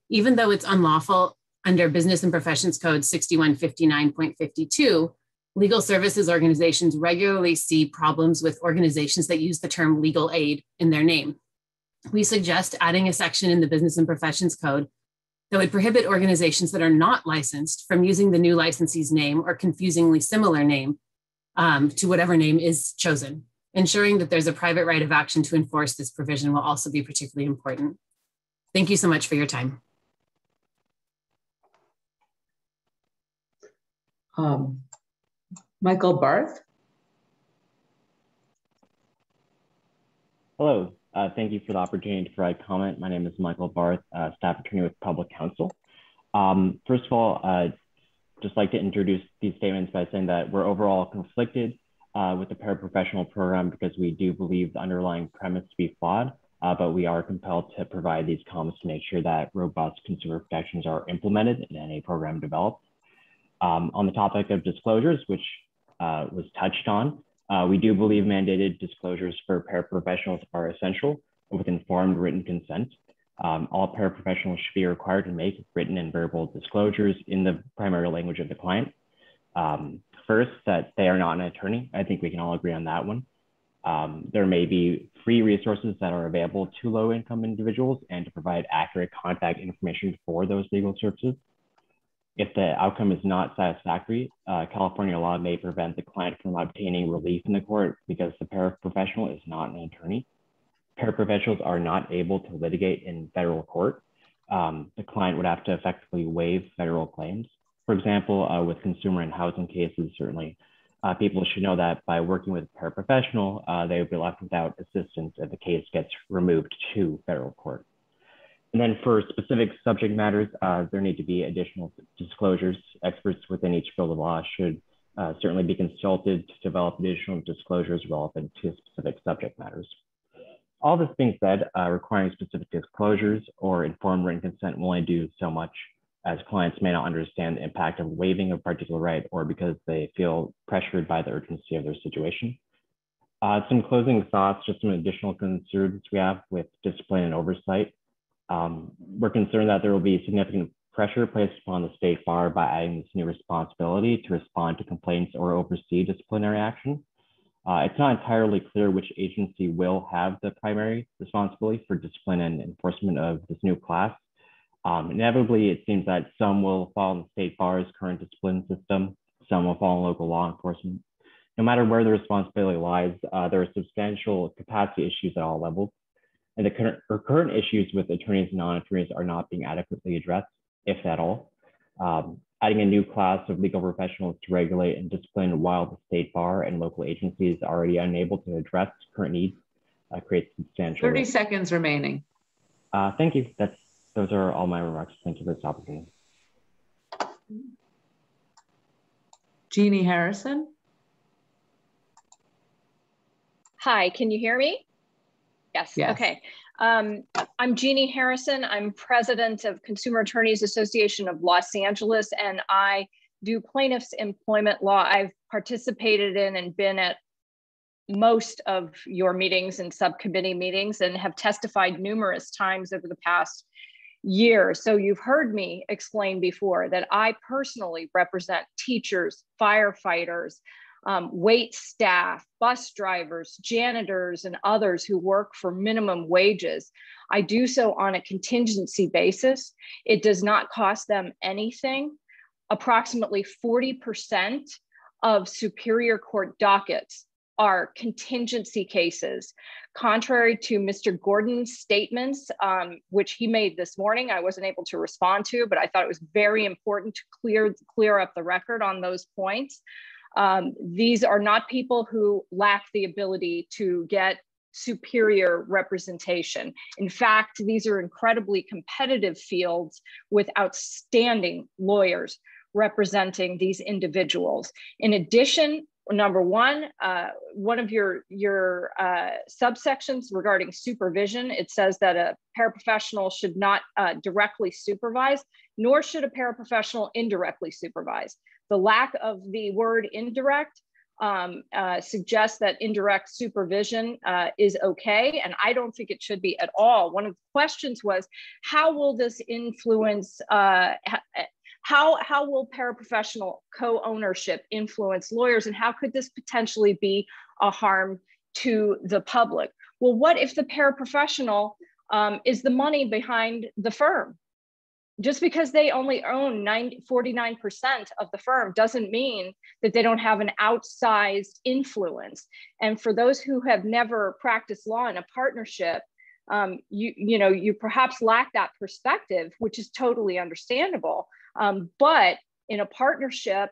Even though it's unlawful under Business and Professions Code 6159.52, legal services organizations regularly see problems with organizations that use the term legal aid in their name. We suggest adding a section in the Business and Professions Code that would prohibit organizations that are not licensed from using the new licensee's name or confusingly similar name to whatever name is chosen. Ensuring that there's a private right of action to enforce this provision will also be particularly important. Thank you so much for your time. Michael Barth. Hello, thank you for the opportunity to provide comment. My name is Michael Barth, staff attorney with Public Counsel. First of all, I'd just like to introduce these statements by saying that we're overall conflicted with the paraprofessional program because we do believe the underlying premise to be flawed, but we are compelled to provide these comments to make sure that robust consumer protections are implemented in any program developed. On the topic of disclosures, which was touched on, we do believe mandated disclosures for paraprofessionals are essential with informed written consent. All paraprofessionals should be required to make written and verbal disclosures in the primary language of the client. First, that they are not an attorney. I think we can all agree on that one. There may be free resources that are available to low-income individuals and to provide accurate contact information for those legal services. If the outcome is not satisfactory, California law may prevent the client from obtaining relief in the court because the paraprofessional is not an attorney. Paraprofessionals are not able to litigate in federal court. The client would have to effectively waive federal claims. For example, with consumer and housing cases, certainly people should know that by working with a paraprofessional, they would be left without assistance if the case gets removed to federal court. And then for specific subject matters, there need to be additional disclosures. Experts within each field of law should certainly be consulted to develop additional disclosures relevant to specific subject matters. All this being said, requiring specific disclosures or informed written consent will only do so much, as clients may not understand the impact of waiving a particular right or because they feel pressured by the urgency of their situation. Some closing thoughts, just some additional concerns we have with discipline and oversight. We're concerned that there will be significant pressure placed upon the state bar by adding this new responsibility to respond to complaints or oversee disciplinary action. It's not entirely clear which agency will have the primary responsibility for discipline and enforcement of this new class. Inevitably, it seems that some will fall in the state bar's current discipline system, some will fall in local law enforcement. No matter where the responsibility lies, there are substantial capacity issues at all levels. And the current issues with attorneys and non-attorneys are not being adequately addressed, if at all. Adding a new class of legal professionals to regulate and discipline while the state bar and local agencies are already unable to address current needs creates substantial 30 risk. seconds remaining. Thank you. Those are all my remarks. Thank you for this opportunity. Jeannie Harrison. Hi, can you hear me? Yes. Okay. I'm Jeannie Harrison. I'm president of Consumer Attorneys Association of Los Angeles, and I do plaintiffs' employment law. I've participated in and been at most of your meetings and subcommittee meetings and have testified numerous times over the past year. So you've heard me explain before that I personally represent teachers, firefighters, wait staff, bus drivers, janitors, and others who work for minimum wages. I do so on a contingency basis. It does not cost them anything. Approximately 40% of Superior Court dockets are contingency cases. Contrary to Mr. Gordon's statements, which he made this morning, I wasn't able to respond to, but I thought it was very important to clear up the record on those points. These are not people who lack the ability to get superior representation. In fact, these are incredibly competitive fields with outstanding lawyers representing these individuals. In addition, number one of your subsections regarding supervision, it says that a paraprofessional should not directly supervise, nor should a paraprofessional indirectly supervise. The lack of the word indirect suggests that indirect supervision is okay, and I don't think it should be at all. One of the questions was, how will this influence, how will paraprofessional co-ownership influence lawyers, and how could this potentially be a harm to the public? Well, what if the paraprofessional is the money behind the firm? Just because they only own 49% of the firm doesn't mean that they don't have an outsized influence. And for those who have never practiced law in a partnership, you perhaps lack that perspective, which is totally understandable. But in a partnership,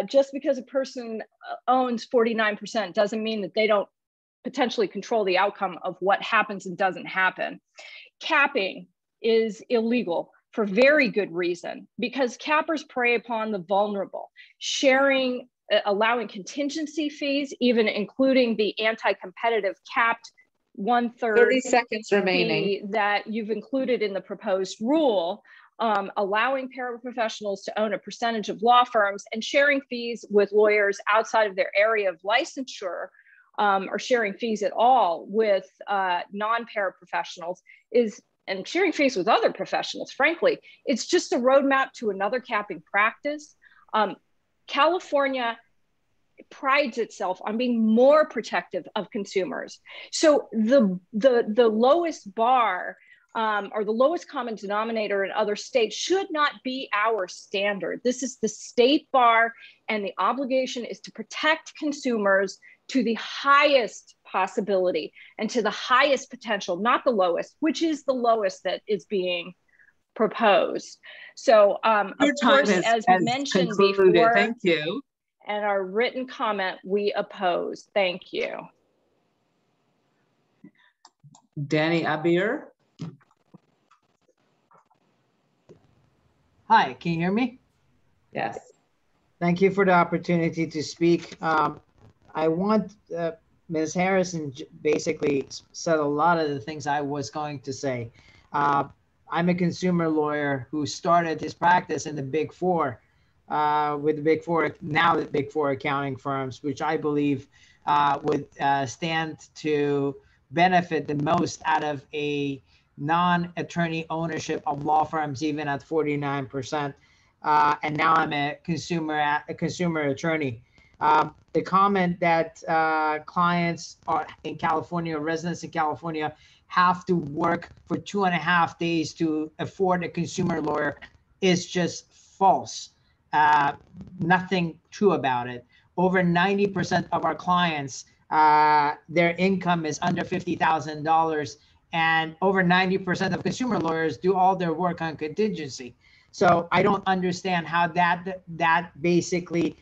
just because a person owns 49% doesn't mean that they don't potentially control the outcome of what happens and doesn't happen. Capping is illegal for very good reason, because cappers prey upon the vulnerable. Allowing contingency fees, even including the anti-competitive capped 1/3 30 seconds remaining that you've included in the proposed rule, allowing paraprofessionals to own a percentage of law firms and sharing fees with lawyers outside of their area of licensure, or sharing fees at all with non-paraprofessionals and sharing fees with other professionals, frankly, it's just a roadmap to another capping practice. California prides itself on being more protective of consumers. So the lowest bar or the lowest common denominator in other states should not be our standard. This is the state bar, and the obligation is to protect consumers to the highest possibility and to the highest potential, not the lowest, which is the lowest that is being proposed. So of course, as mentioned before, thank you. And our written comment, we oppose. Thank you. Danny Abir. Hi, can you hear me? Yes. Thank you for the opportunity to speak. I want Ms. Harrison basically said a lot of the things I was going to say. I'm a consumer lawyer who started his practice in the Big Four, with the Big Four, now the Big Four accounting firms, which I believe would stand to benefit the most out of a non-attorney ownership of law firms, even at 49%. And now I'm a consumer attorney. The comment that clients are in California, residents in California, have to work for 2.5 days to afford a consumer lawyer is just false. Nothing true about it. Over 90% of our clients, their income is under $50,000, and over 90% of consumer lawyers do all their work on contingency. So I don't understand how that basically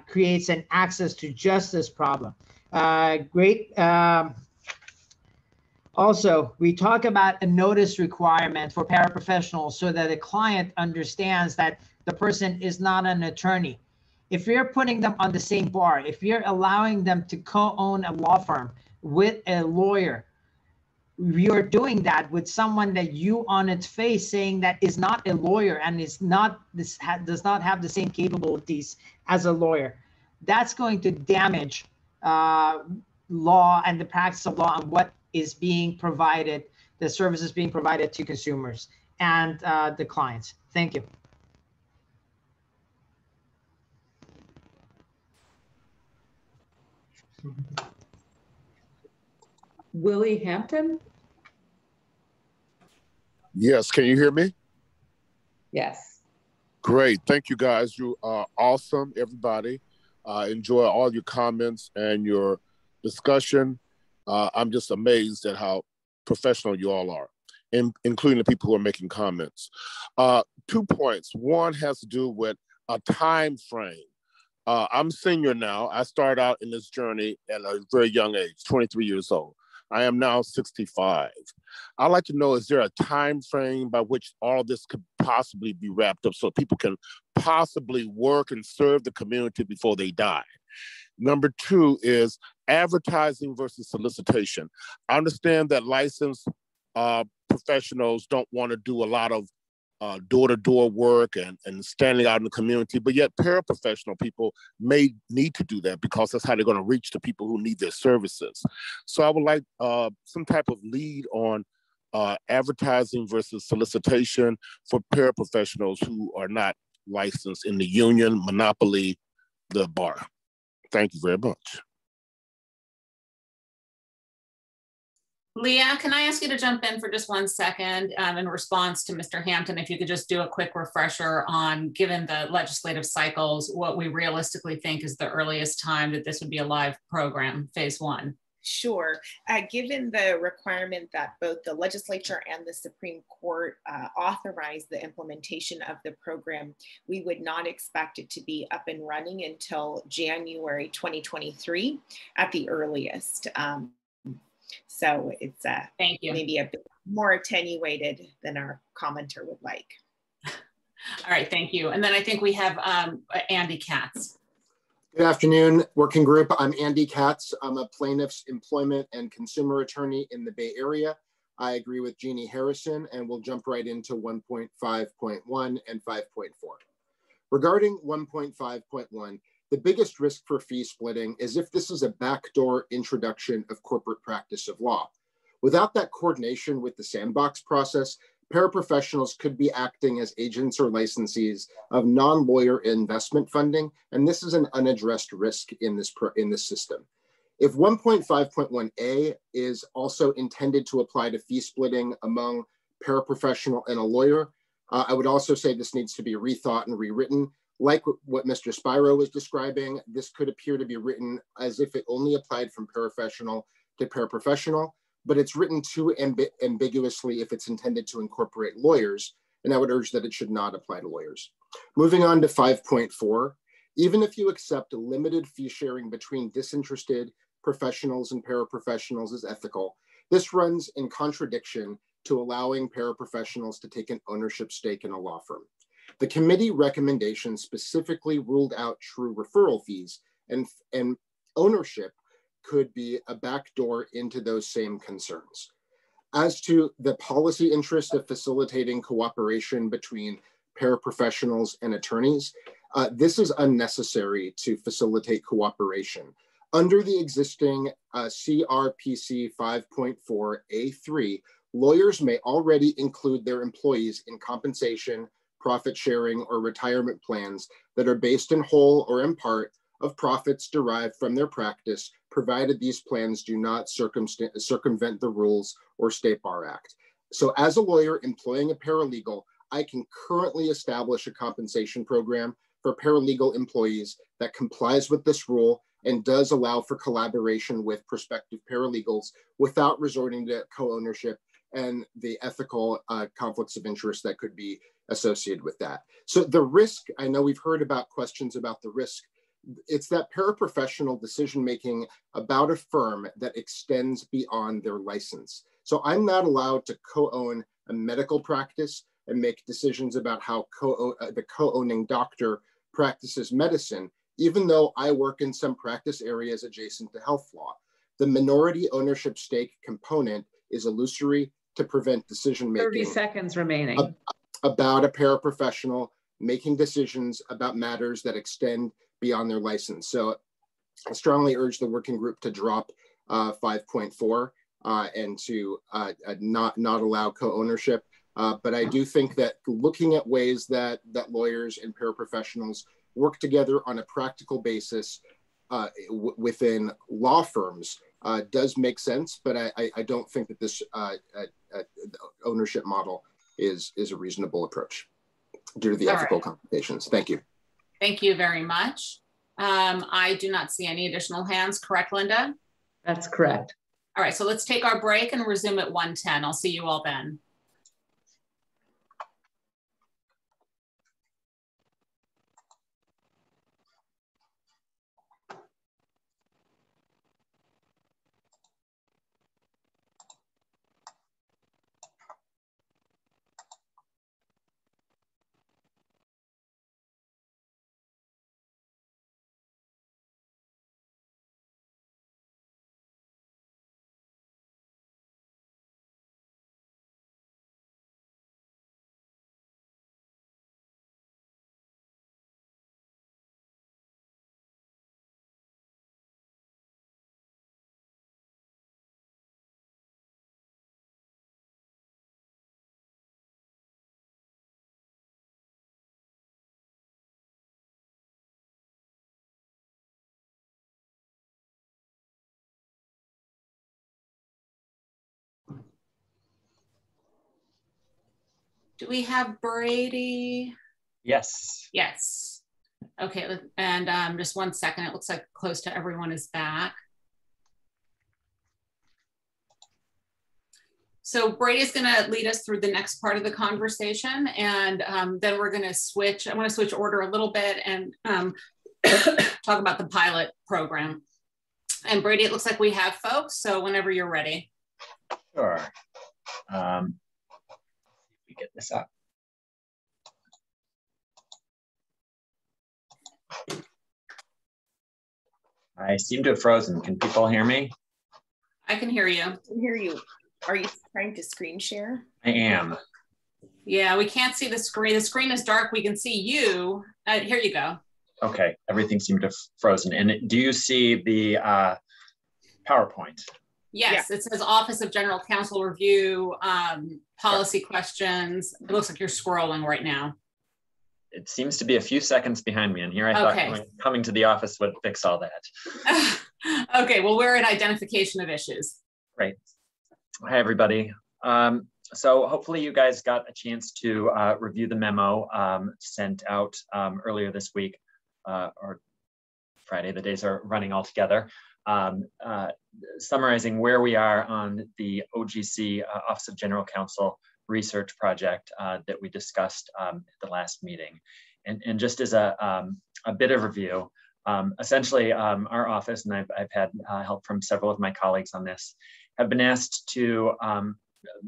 creates an access to justice problem. Also, we talk about a notice requirement for paraprofessionals so that a client understands that the person is not an attorney. If you're putting them on the same bar, if you're allowing them to co-own a law firm with a lawyer, you're doing that with someone that you on its face saying that is not a lawyer and is not does not have the same capabilities as a lawyer. That's going to damage law and the practice of law and what is being provided, the services being provided to consumers and the clients. Thank you. Willie Hampton? Yes, can you hear me? Yes. Great, thank you guys. You are awesome, everybody. Enjoy all your comments and your discussion. I'm just amazed at how professional you all are, including the people who are making comments. 2 points. One has to do with a time frame. I'm senior now. I started out in this journey at a very young age, 23 years old. I am now 65. I'd like to know, is there a time frame by which all this could possibly be wrapped up so people can possibly work and serve the community before they die? Number 2 is advertising versus solicitation. I understand that licensed professionals don't want to do a lot of door-to-door work and standing out in the community, but yet paraprofessional people may need to do that because that's how they're going to reach the people who need their services. So I would like some type of lead on advertising versus solicitation for paraprofessionals who are not licensed in the union, monopoly, the bar. Thank you very much. Leah, can I ask you to jump in for just 1 second in response to Mr. Hampton, if you could just do a quick refresher on, given the legislative cycles, what we realistically think is the earliest time that this would be a live program, phase 1? Sure. Given the requirement that both the legislature and the Supreme Court authorize the implementation of the program, we would not expect it to be up and running until January 2023 at the earliest. So it's Thank you. Maybe a bit more attenuated than our commenter would like. All right, thank you. And then I think we have Andy Katz. Good afternoon, working group. I'm Andy Katz. I'm a plaintiff's employment and consumer attorney in the Bay Area. I agree with Jeannie Harrison, and we'll jump right into 1.5.1 and 5.4. Regarding 1.5.1, the biggest risk for fee splitting is if this is a backdoor introduction of corporate practice of law. Without that coordination with the sandbox process, paraprofessionals could be acting as agents or licensees of non-lawyer investment funding, and this is an unaddressed risk in this system. If 1.5.1a is also intended to apply to fee splitting among paraprofessional and a lawyer, I would also say this needs to be rethought and rewritten. Like what Mr. Spiro was describing, this could appear to be written as if it only applied from paraprofessional to paraprofessional, but it's written too ambiguously if it's intended to incorporate lawyers, and I would urge that it should not apply to lawyers. Moving on to 5.4, even if you accept limited fee sharing between disinterested professionals and paraprofessionals as ethical, this runs in contradiction to allowing paraprofessionals to take an ownership stake in a law firm. The committee recommendation specifically ruled out true referral fees, and ownership could be a backdoor into those same concerns. As to the policy interest of facilitating cooperation between paraprofessionals and attorneys, this is unnecessary to facilitate cooperation. Under the existing CRPC 5.4A3, lawyers may already include their employees in compensation, profit sharing, or retirement plans that are based in whole or in part of profits derived from their practice, provided these plans do not circumvent the rules or State Bar Act. So as a lawyer employing a paralegal, I can currently establish a compensation program for paralegal employees that complies with this rule and does allow for collaboration with prospective paralegals without resorting to co-ownership and the ethical conflicts of interest that could be associated with that. So the risk, I know we've heard about questions about the risk. It's that paraprofessional decision-making about a firm that extends beyond their license. So I'm not allowed to co-own a medical practice and make decisions about how the co-owning doctor practices medicine even though I work in some practice areas adjacent to health law. The minority ownership stake component is illusory to prevent decision-making. 30 seconds remaining. About a paraprofessional making decisions about matters that extend beyond their license. So I strongly urge the working group to drop 5.4 and to not allow co-ownership. But I do think that looking at ways that lawyers and paraprofessionals work together on a practical basis within law firms does make sense, but I don't think that this ownership model is a reasonable approach due to the ethical complications. Thank you. Thank you very much. I do not see any additional hands, correct, Linda? That's correct. All right, so let's take our break and resume at 1:10. I'll see you all then. Do we have Brady? Yes. Yes. Okay, and just 1 second. It looks like close to everyone is back. So Brady's going to lead us through the next part of the conversation, and then we're going to switch. I want to switch order a little bit and talk about the pilot program. And Brady, it looks like we have folks, so whenever you're ready. Sure. Get this up. I seem to have frozen. Can people hear me? I can hear you. I can hear you. Are you trying to screen share? I am. Yeah, we can't see the screen. The screen is dark. We can see you. Here you go. Okay, everything seemed to have frozen. And do you see the PowerPoint? Yes, yeah. It says Office of General Counsel Review, policy questions. It looks like you're scrolling right now. It seems to be a few seconds behind me, and here I thought coming to the office would fix all that. Okay, well, we're at identification of issues. Great. Hi, everybody. So hopefully you guys got a chance to review the memo sent out earlier this week, or Friday. The days are running all together. Summarizing where we are on the OGC Office of General Counsel research project that we discussed at the last meeting. And just as a bit of review, essentially our office, and I've had help from several of my colleagues on this, have been asked to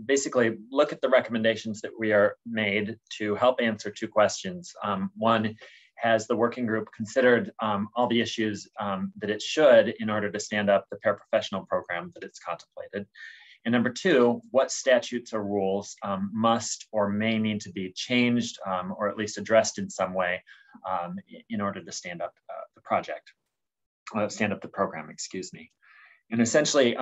basically look at the recommendations that we are made to help answer two questions. One, has the working group considered all the issues that it should in order to stand up the paraprofessional program that it's contemplated? And number two, what statutes or rules must or may need to be changed or at least addressed in some way in order to stand up the project, stand up the program, excuse me. And essentially,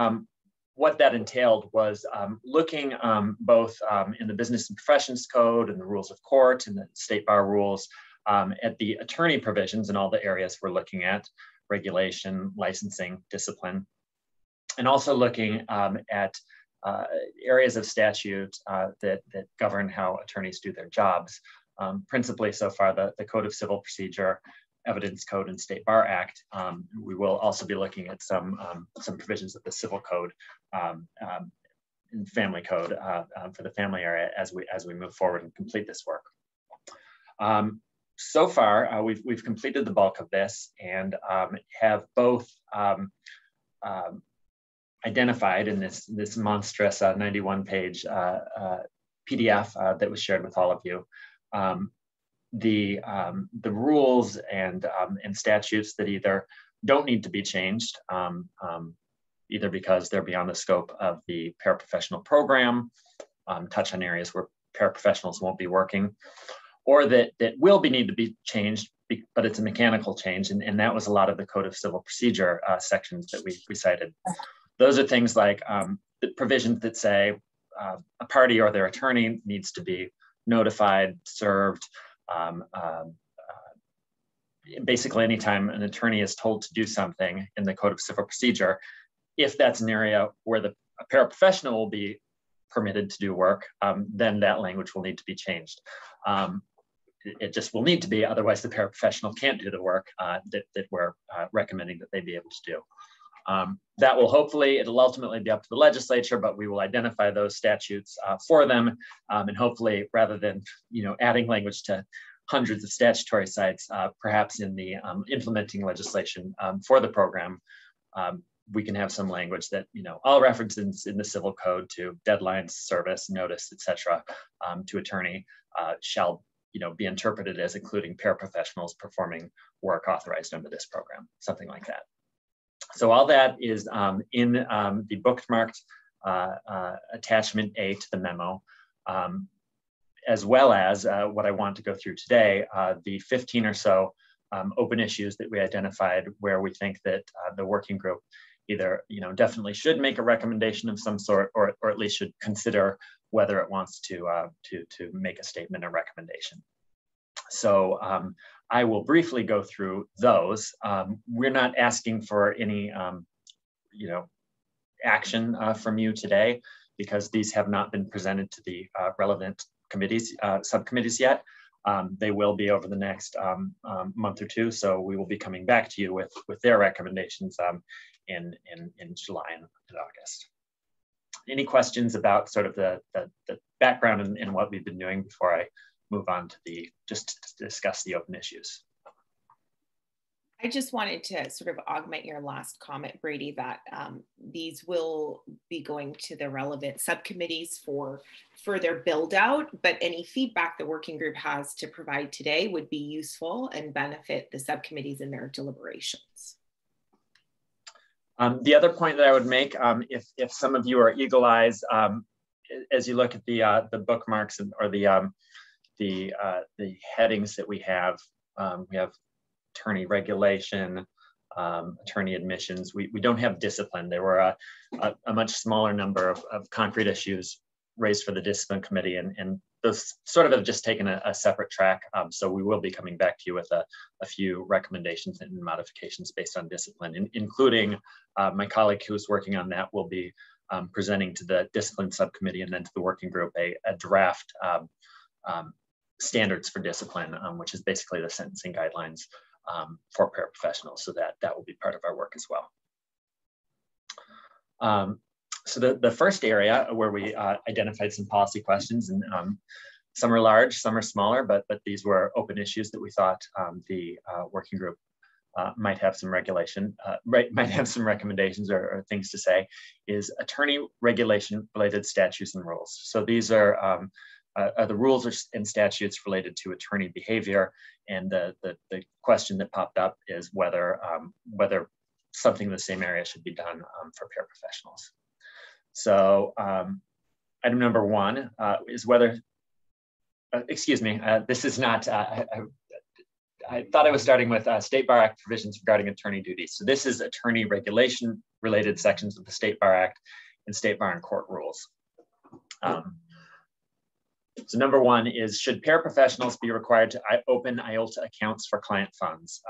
what that entailed was looking both in the Business and Professions Code and the rules of court and the state bar rules at the attorney provisions in all the areas we're looking at, regulation, licensing, discipline, and also looking at areas of statute that govern how attorneys do their jobs. Principally so far, the Code of Civil Procedure, Evidence Code, and State Bar Act. We will also be looking at some provisions of the Civil Code and Family Code for the family area as we move forward and complete this work. So far, we've completed the bulk of this and have both identified in this monstrous 91-page PDF that was shared with all of you, the rules and statutes that either don't need to be changed, either because they're beyond the scope of the paraprofessional program, touch on areas where paraprofessionals won't be working, or that will need to be changed, but it's a mechanical change. And that was a lot of the Code of Civil Procedure sections that we cited. Those are things like the provisions that say a party or their attorney needs to be notified, served. Basically, anytime an attorney is told to do something in the Code of Civil Procedure, if that's an area where a paraprofessional will be permitted to do work, then that language will need to be changed. It just will need to be, otherwise the paraprofessional can't do the work that we're recommending that they be able to do. That will hopefully, it'll ultimately be up to the legislature, but we will identify those statutes for them. And hopefully, rather than adding language to hundreds of statutory sites, perhaps in the implementing legislation for the program, we can have some language that, all references in the civil code to deadlines, service, notice, etc., to attorney shall be interpreted as including paraprofessionals performing work authorized under this program, something like that. So all that is in the bookmarked attachment A to the memo, as well as what I want to go through today, the 15 or so open issues that we identified where we think that the working group either definitely should make a recommendation of some sort, or at least should consider whether it wants to make a statement or recommendation. So I will briefly go through those. We're not asking for any action from you today, because these have not been presented to the relevant committees, subcommittees yet. They will be over the next month or two, so we will be coming back to you with their recommendations in July and August. Any questions about sort of the background and what we've been doing before I move on to just to discuss the open issues? I just wanted to sort of augment your last comment, Brady, that these will be going to the relevant subcommittees for further build out, but any feedback the working group has to provide today would be useful and benefit the subcommittees in their deliberations. The other point that I would make, if some of you are eagle eyes, as you look at the bookmarks or the headings that we have attorney regulation, attorney admissions. We don't have discipline. There were a much smaller number of concrete issues raised for the discipline committee, and those sort of have just taken a separate track. So we will be coming back to you with a few recommendations and modifications based on discipline, including my colleague who's working on that will be presenting to the discipline subcommittee and then to the working group a draft standards for discipline, which is basically the sentencing guidelines for paraprofessionals. So that will be part of our work as well. So the first area where we identified some policy questions, and some are large, some are smaller, but these were open issues that we thought the working group might have some might have some recommendations or things to say, is attorney regulation related statutes and rules. So these are the rules and statutes related to attorney behavior, and the question that popped up is whether something in the same area should be done for paraprofessionals. So item number one is whether, excuse me, this is not, I thought I was starting with State Bar Act provisions regarding attorney duties. So this is attorney regulation related sections of the State Bar Act and State Bar and Court rules. So number one is, should paraprofessionals be required to open IOLTA accounts for client funds?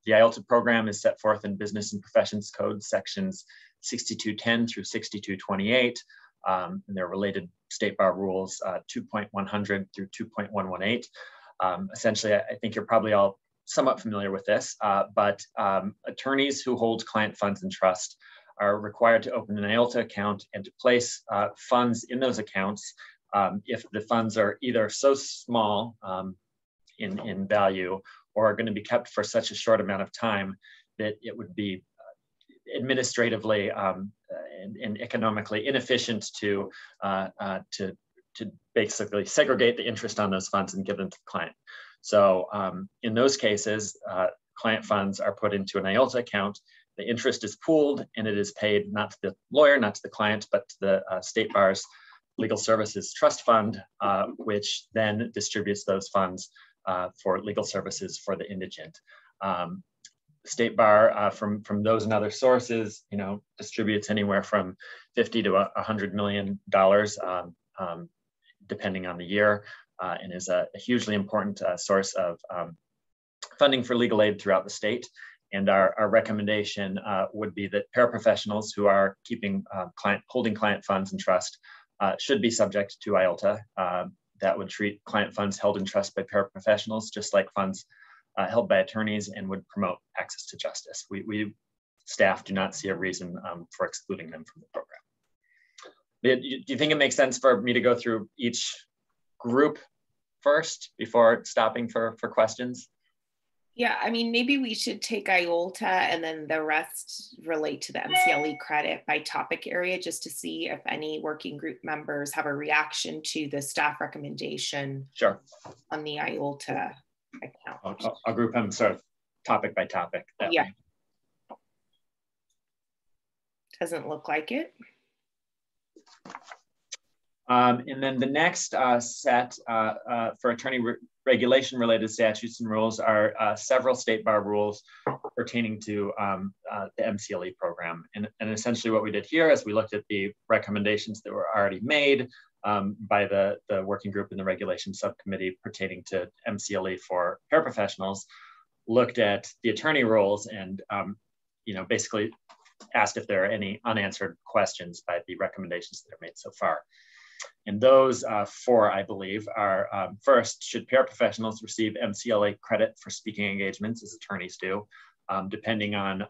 The IOLTA program is set forth in Business and Professions Code sections 6210 through 6228. And they're related State Bar rules 2.100 through 2.118. Essentially, I think you're probably all somewhat familiar with this, but attorneys who hold client funds in trust are required to open an IOLTA account and to place funds in those accounts if the funds are either so small in value or are going to be kept for such a short amount of time that it would be administratively and economically inefficient to basically segregate the interest on those funds and give them to the client. So in those cases, client funds are put into an IOLTA account. The interest is pooled and it is paid not to the lawyer, not to the client, but to the State Bar's Legal Services Trust Fund, which then distributes those funds for legal services for the indigent. State Bar, from those and other sources, distributes anywhere from $50 to $100 million, depending on the year, and is a hugely important source of funding for legal aid throughout the state. And our recommendation would be that paraprofessionals who are holding client funds in trust should be subject to IOLTA. That would treat client funds held in trust by paraprofessionals just like funds held by attorneys, and would promote access to justice. We staff do not see a reason for excluding them from the program. Do you think it makes sense for me to go through each group first before stopping for questions? Yeah, I mean, maybe we should take IOLTA and then the rest relate to the MCLE credit by topic area, just to see if any working group members have a reaction to the staff recommendation. Sure. On the IOLTA account. I'll group them sort of topic by topic. Yeah. Doesn't look like it. And then the next set for attorney regulation related statutes and rules are several State Bar rules pertaining to the MCLE program. And essentially what we did here is we looked at the recommendations that were already made by the working group in the regulation subcommittee pertaining to MCLE for paraprofessionals, looked at the attorney rules, and basically asked if there are any unanswered questions by the recommendations that are made so far. And those four, I believe, are first, should paraprofessionals receive MCLA credit for speaking engagements, as attorneys do? Depending on,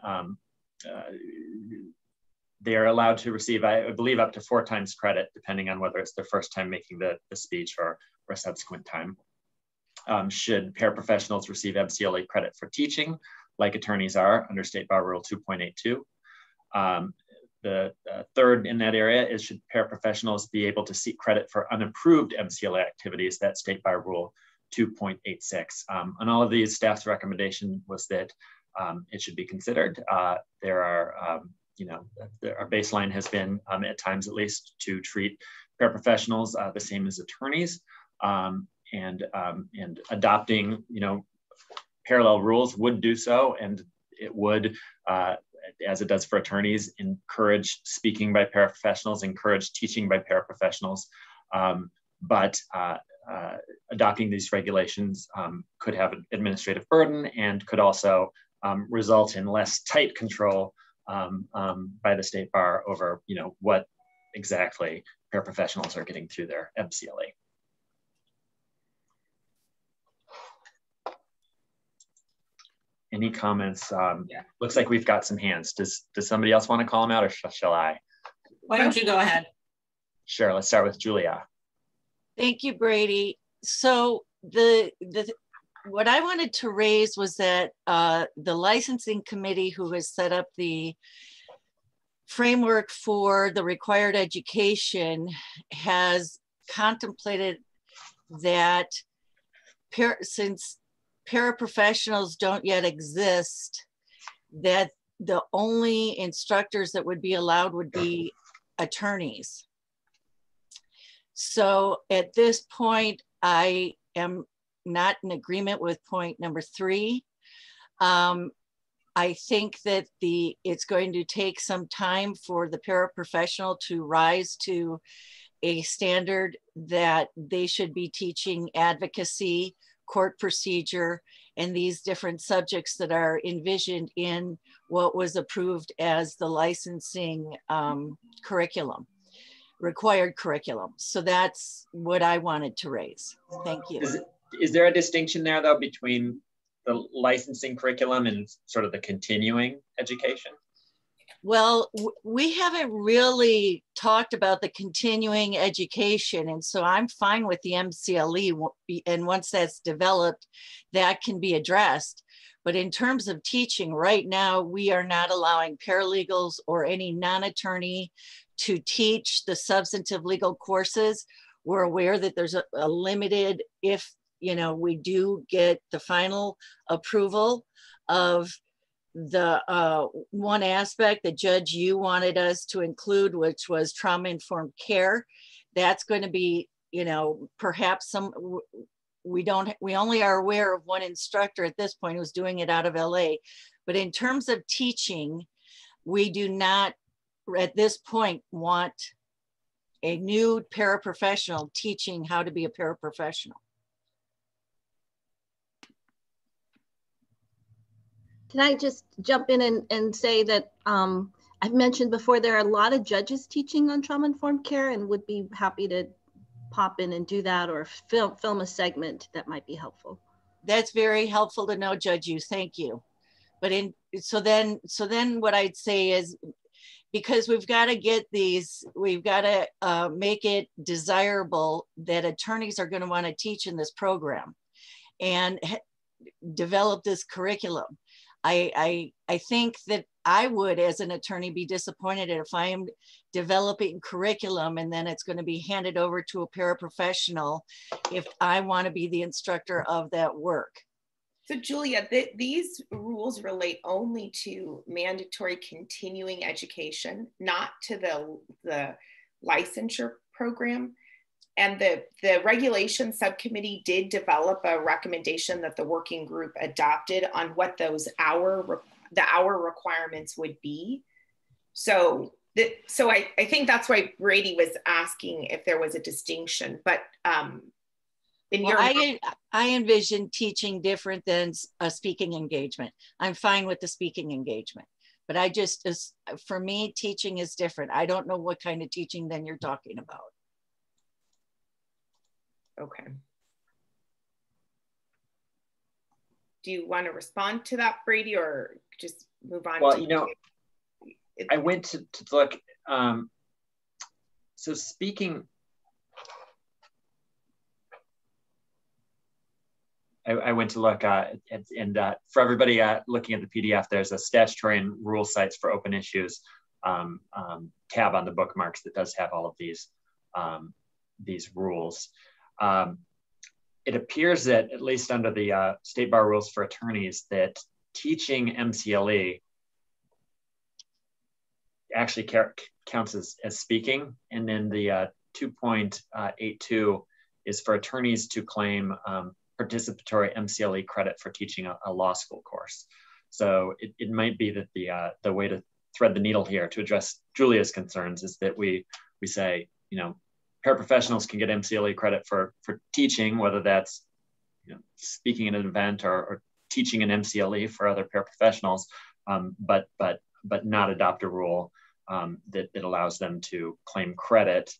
they are allowed to receive, I believe, up to 4 times credit, depending on whether it's their first time making the speech or a subsequent time. Should paraprofessionals receive MCLA credit for teaching, like attorneys are under State Bar Rule 2.82? The third in that area is, should paraprofessionals be able to seek credit for unapproved MCLA activities? That's State Bar Rule 2.86. On all of these, staff's recommendation was that it should be considered. There are, our baseline has been, at times at least, to treat paraprofessionals the same as attorneys, and adopting, parallel rules would do so, and it would, as it does for attorneys, encourage speaking by paraprofessionals, encourage teaching by paraprofessionals. But adopting these regulations could have an administrative burden and could also result in less tight control by the State Bar over, what exactly paraprofessionals are getting through their MCLA. Any comments? Looks like we've got some hands. Does somebody else want to call them out, or shall I? Why don't you go ahead? Sure, let's start with Julia. Thank you, Brady. So what I wanted to raise was that the licensing committee, who has set up the framework for the required education, has contemplated that since paraprofessionals don't yet exist, that the only instructors that would be allowed would be attorneys. So at this point, I am not in agreement with point number 3. I think that it's going to take some time for the paraprofessional to rise to a standard that they should be teaching advocacy, court procedure, and these different subjects that are envisioned in what was approved as the licensing curriculum, required curriculum. So that's what I wanted to raise. Thank you. Is there a distinction there, though, between the licensing curriculum and sort of the continuing education? Well, we haven't really talked about the continuing education, and so I'm fine with the MCLE, and once that's developed, that can be addressed. But in terms of teaching, right now, we are not allowing paralegals or any non-attorney to teach the substantive legal courses. We're aware that there's a limited, if you know, we do get the final approval of the one aspect that Judge, you wanted us to include, which was trauma-informed care. That's going to be, you know, perhaps we only are aware of one instructor at this point who's doing it out of LA. But in terms of teaching, we do not at this point want a new paraprofessional teaching how to be a paraprofessional. Can I just jump in and say that I've mentioned before, there are a lot of judges teaching on trauma-informed care and would be happy to pop in and do that, or film a segment that might be helpful. That's very helpful to know, Judge Hughes, thank you. But so then what I'd say is, because we've got to get these, we've got to make it desirable that attorneys are going to want to teach in this program and develop this curriculum. I think that I would, as an attorney, be disappointed if I am developing curriculum and then it's going to be handed over to a paraprofessional if I want to be the instructor of that work. So Julia, these rules relate only to mandatory continuing education, not to the licensure program. And the regulation subcommittee did develop a recommendation that the working group adopted on what those hour requirements would be. So I think that's why Brady was asking if there was a distinction, but I envision teaching different than a speaking engagement. I'm fine with the speaking engagement, but for me, teaching is different. I don't know what kind of teaching then you're talking about. Okay. Do you want to respond to that, Brady, or just move on? Well, you know, I went to look, so speaking, I went to look and for everybody looking at the PDF, there's a statutory and rule sites for open issues tab on the bookmarks that does have all of these rules. It appears that, at least under the state bar rules for attorneys, that teaching MCLE actually counts as speaking. And then the 2.82 is for attorneys to claim participatory MCLE credit for teaching a law school course. So it might be that the way to thread the needle here to address Julia's concerns is that we say, you know, paraprofessionals can get MCLE credit for teaching, whether that's, you know, speaking at an event or teaching an MCLE for other paraprofessionals, but not adopt a rule that allows them to claim credit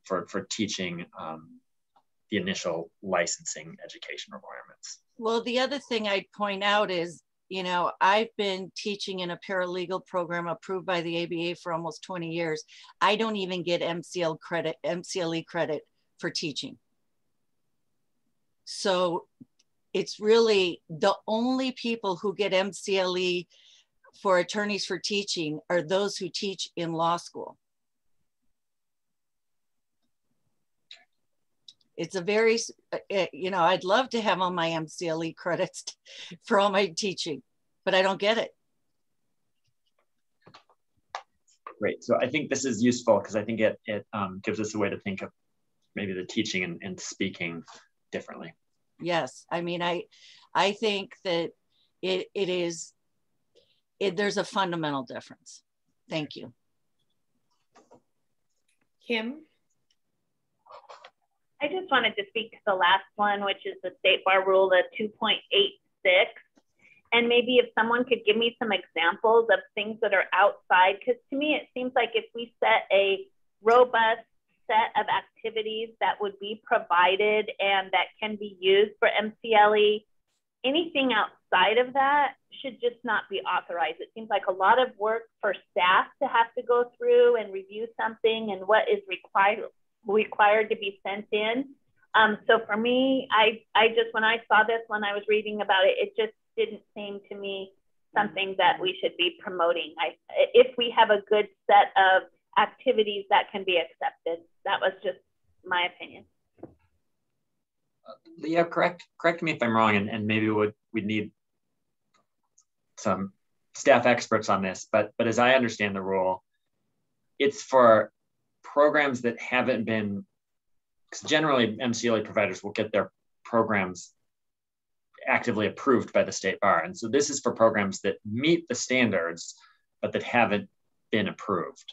for teaching the initial licensing education requirements. Well, the other thing I'd point out is, you know, I've been teaching in a paralegal program approved by the ABA for almost 20 years. I don't even get MCLE credit for teaching. So it's really the only people who get MCLE for attorneys for teaching are those who teach in law school. It's a very, you know, I'd love to have all my MCLE credits for all my teaching, but I don't get it. Great. So I think this is useful because I think it gives us a way to think of maybe the teaching and speaking differently. Yes. I mean, I think that there's a fundamental difference. Thank you. Kim? I just wanted to speak to the last one, which is the state bar rule, the 2.86. And maybe if someone could give me some examples of things that are outside, because to me, it seems like if we set a robust set of activities that would be provided and that can be used for MCLE, anything outside of that should just not be authorized. It seems like a lot of work for staff to have to go through and review something and what is required to be sent in. So for me, I just, when I saw this, when I was reading about it, it just didn't seem to me something that we should be promoting. If we have a good set of activities that can be accepted, that was just my opinion. Yeah, correct me if I'm wrong, and maybe we'd need some staff experts on this, but as I understand the rule, it's for programs that haven't been, because generally MCLA providers will get their programs actively approved by the state bar. And so this is for programs that meet the standards, but that haven't been approved.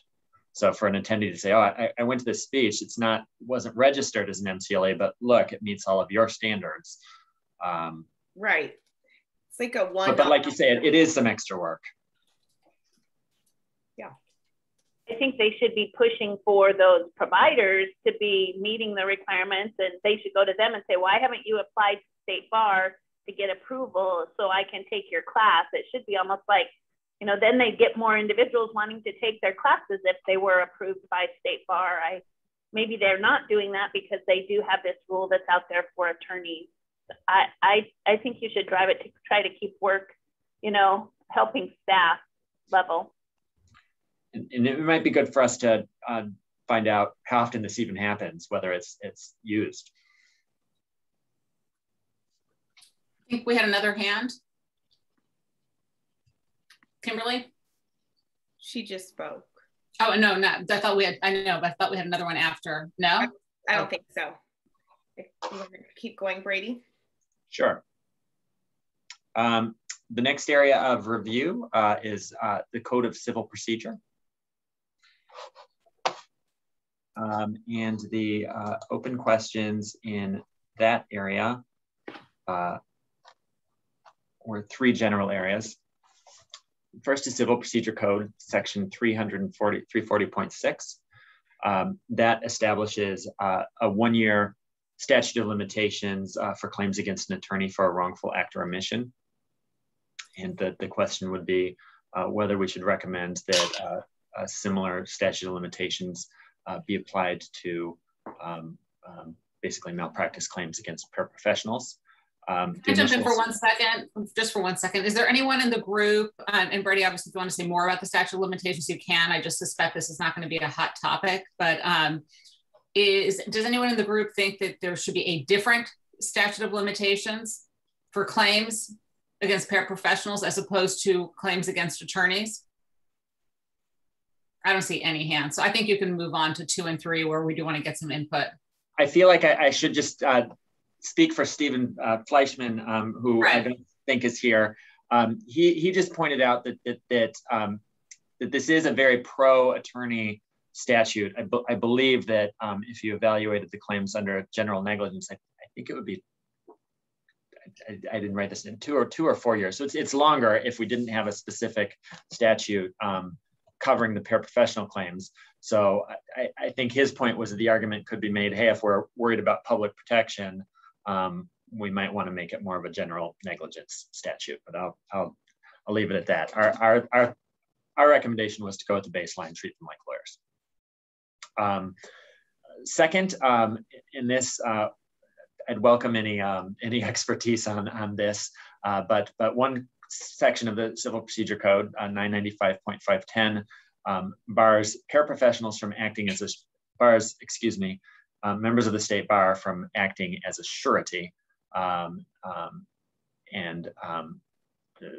So for an attendee to say, oh, I went to this speech, wasn't registered as an MCLA, but look, it meets all of your standards. Right. It's like a one. But like you say, it is some extra work. Yeah. I think they should be pushing for those providers to be meeting the requirements, and they should go to them and say, why haven't you applied to state bar to get approval so I can take your class? It should be almost like, you know, then they get more individuals wanting to take their classes if they were approved by state bar. Maybe they're not doing that because they do have this rule that's out there for attorneys. I think you should drive it to try to keep work, you know, helping staff level. And it might be good for us to find out how often this even happens, whether it's used. I think we had another hand. Kimberly? She just spoke. Oh, no, I thought we had another one after. No? I don't think so. If you want to keep going, Brady. Sure. The next area of review is the Code of Civil Procedure. And the open questions in that area were three general areas. First is Civil Procedure Code, section 340.6. That establishes a 1-year statute of limitations for claims against an attorney for a wrongful act or omission. And the question would be whether we should recommend that a similar statute of limitations be applied to basically malpractice claims against paraprofessionals. Can I jump in for 1 second? Just for 1 second. Is there anyone in the group, and Brady, obviously, if you want to say more about the statute of limitations, you can. I just suspect this is not going to be a hot topic, but does anyone in the group think that there should be a different statute of limitations for claims against paraprofessionals as opposed to claims against attorneys? I don't see any hands. So I think you can move on to 2 and 3 where we do want to get some input. I feel like I should just speak for Stephen Fleischman, who right. I don't think is here. He just pointed out that this is a very pro-attorney statute. I believe that if you evaluated the claims under general negligence, I think it would be, I didn't write this in, 2 or 4 years. So it's longer if we didn't have a specific statute covering the paraprofessional claims. So I think his point was that the argument could be made, hey, if we're worried about public protection, we might want to make it more of a general negligence statute, but I'll leave it at that. Our recommendation was to go with the baseline, treat them like lawyers. Second, in this, I'd welcome any expertise on this, but one section of the Civil Procedure Code, 995.510, bars paraprofessionals from acting as members of the state bar from acting as a surety.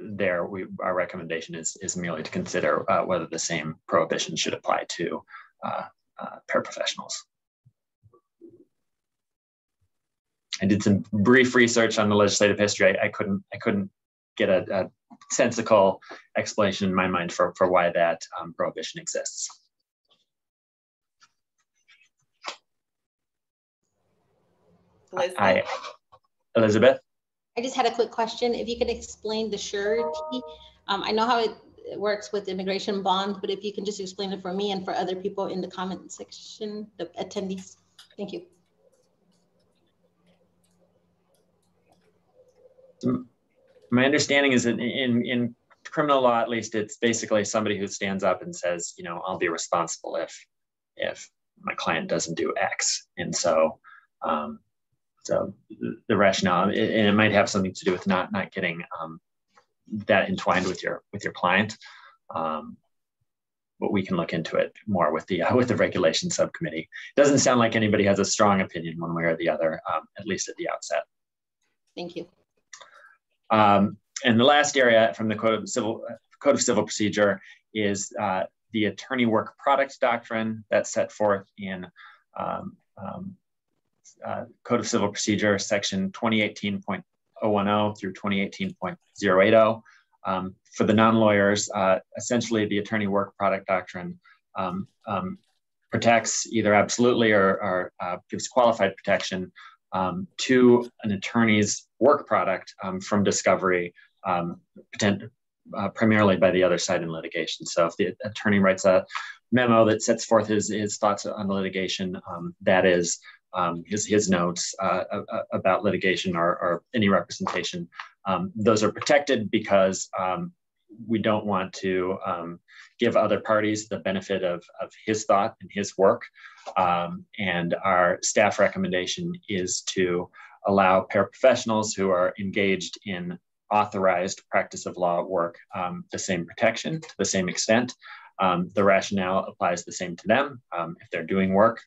There, our recommendation is merely to consider whether the same prohibition should apply to paraprofessionals. I did some brief research on the legislative history. I couldn't get a sensical explanation in my mind for why that prohibition exists. Elizabeth? I just had a quick question. If you could explain the surety. I know how it works with immigration bonds, but if you can just explain it for me and for other people in the comment section, the attendees. Thank you. My understanding is that in criminal law, at least, it's basically somebody who stands up and says, you know, I'll be responsible if my client doesn't do X. And so, so the rationale, and it might have something to do with not getting that entwined with your client. but we can look into it more with the regulation subcommittee. Doesn't sound like anybody has a strong opinion one way or the other, at least at the outset. Thank you. And the last area from the Code of Civil Procedure is the attorney work product doctrine that's set forth in Code of Civil Procedure, section 2018.010 through 2018.080. For the non-lawyers, essentially the attorney work product doctrine protects either absolutely or gives qualified protection to an attorney's work product from discovery, primarily by the other side in litigation. So if the attorney writes a memo that sets forth his thoughts on the litigation, that is his notes about litigation or any representation. Those are protected because we don't want to give other parties the benefit of his thought and his work. And our staff recommendation is to allow paraprofessionals who are engaged in authorized practice of law work the same protection to the same extent. The rationale applies the same to them. If they're doing work,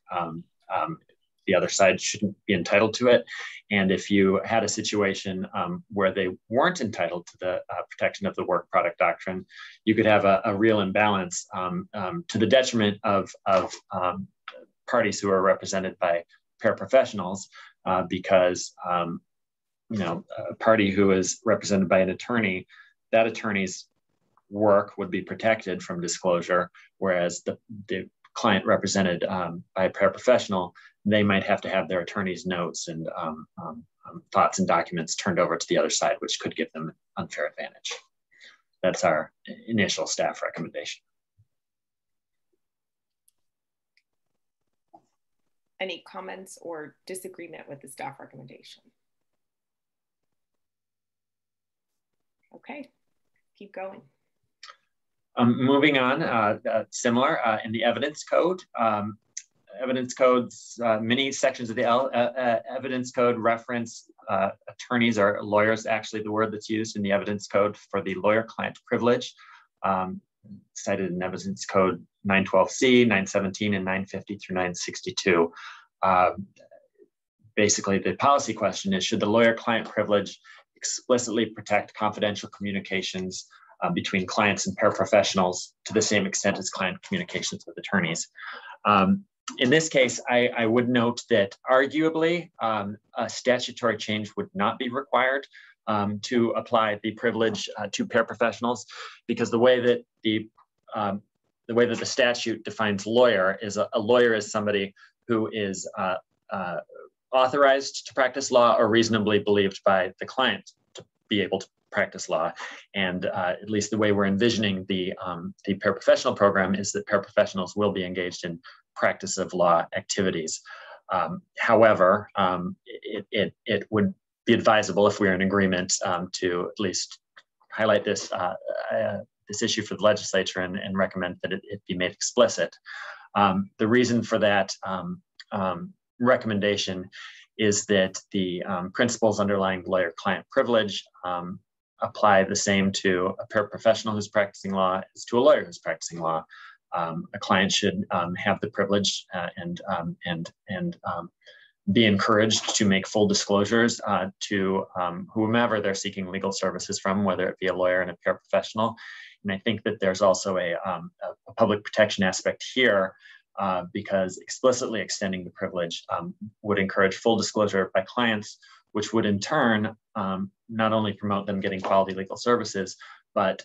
the other side shouldn't be entitled to it. And if you had a situation where they weren't entitled to the protection of the work product doctrine, you could have a real imbalance to the detriment of parties who are represented by paraprofessionals, because a party who is represented by an attorney, that attorney's work would be protected from disclosure, whereas the client represented by a paraprofessional, they might have to have their attorney's notes and thoughts and documents turned over to the other side, which could give them an unfair advantage. That's our initial staff recommendation. Any comments or disagreement with the staff recommendation? Okay, keep going. Moving on, similar in the evidence code. Evidence codes, many sections of the evidence code reference attorneys or lawyers, actually the word that's used in the evidence code for the lawyer-client privilege, cited in evidence code 912C, 917, and 950 through 962. Basically, the policy question is, should the lawyer-client privilege explicitly protect confidential communications between clients and paraprofessionals to the same extent as client communications with attorneys? In this case, I would note that arguably a statutory change would not be required to apply the privilege to paraprofessionals, because the way that the statute defines lawyer is a lawyer is somebody who is authorized to practice law or reasonably believed by the client to be able to practice law. And at least the way we're envisioning the paraprofessional program is that paraprofessionals will be engaged in practice of law activities. However, it would be advisable, if we're in agreement, to at least highlight this issue for the legislature and recommend that it be made explicit. The reason for that recommendation is that the principles underlying lawyer-client privilege apply the same to a paraprofessional who's practicing law as to a lawyer who's practicing law. A client should have the privilege and be encouraged to make full disclosures to whomever they're seeking legal services from, whether it be a lawyer and a paraprofessional. And I think that there's also a public protection aspect here, because explicitly extending the privilege would encourage full disclosure by clients, which would in turn not only promote them getting quality legal services, but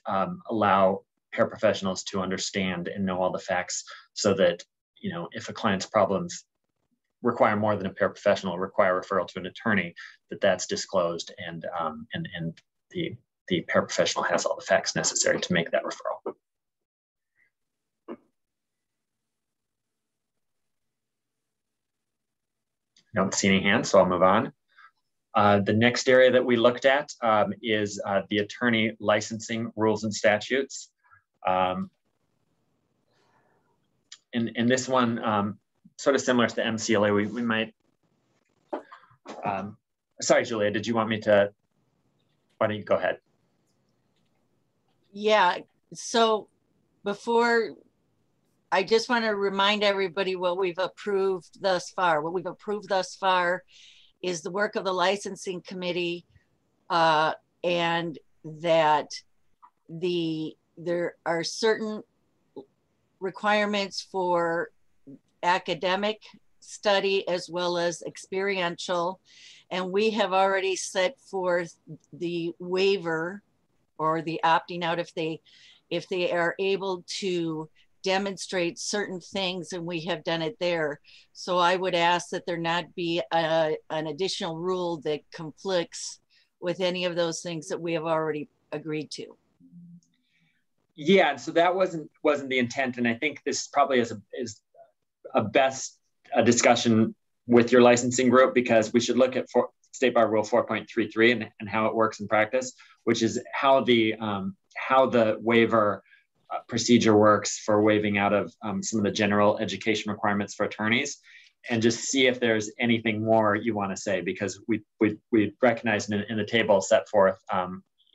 allow paraprofessionals to understand and know all the facts, so that, if a client's problems require more than a paraprofessional, require referral to an attorney, that's disclosed, and the paraprofessional has all the facts necessary to make that referral. I don't see any hands, so I'll move on. The next area that we looked at is the attorney licensing rules and statutes. In this one, sort of similar to the MCLA, we might, sorry, Julia, did you want me to, why don't you go ahead? Yeah, so before I just want to remind everybody what we've approved thus far. What we've approved thus far is the work of the licensing committee, and that there are certain requirements for academic study as well as experiential. And we have already set forth the waiver or the opting out if they are able to demonstrate certain things, and we have done it there. So I would ask that there not be an additional rule that conflicts with any of those things that we have already agreed to. Yeah, so that wasn't the intent, and I think this probably is a best discussion with your licensing group, because we should look at State Bar Rule 4.33 and how it works in practice, which is how the waiver procedure works for waiving out of some of the general education requirements for attorneys, and just see if there's anything more you want to say, because we recognize in the table set forth,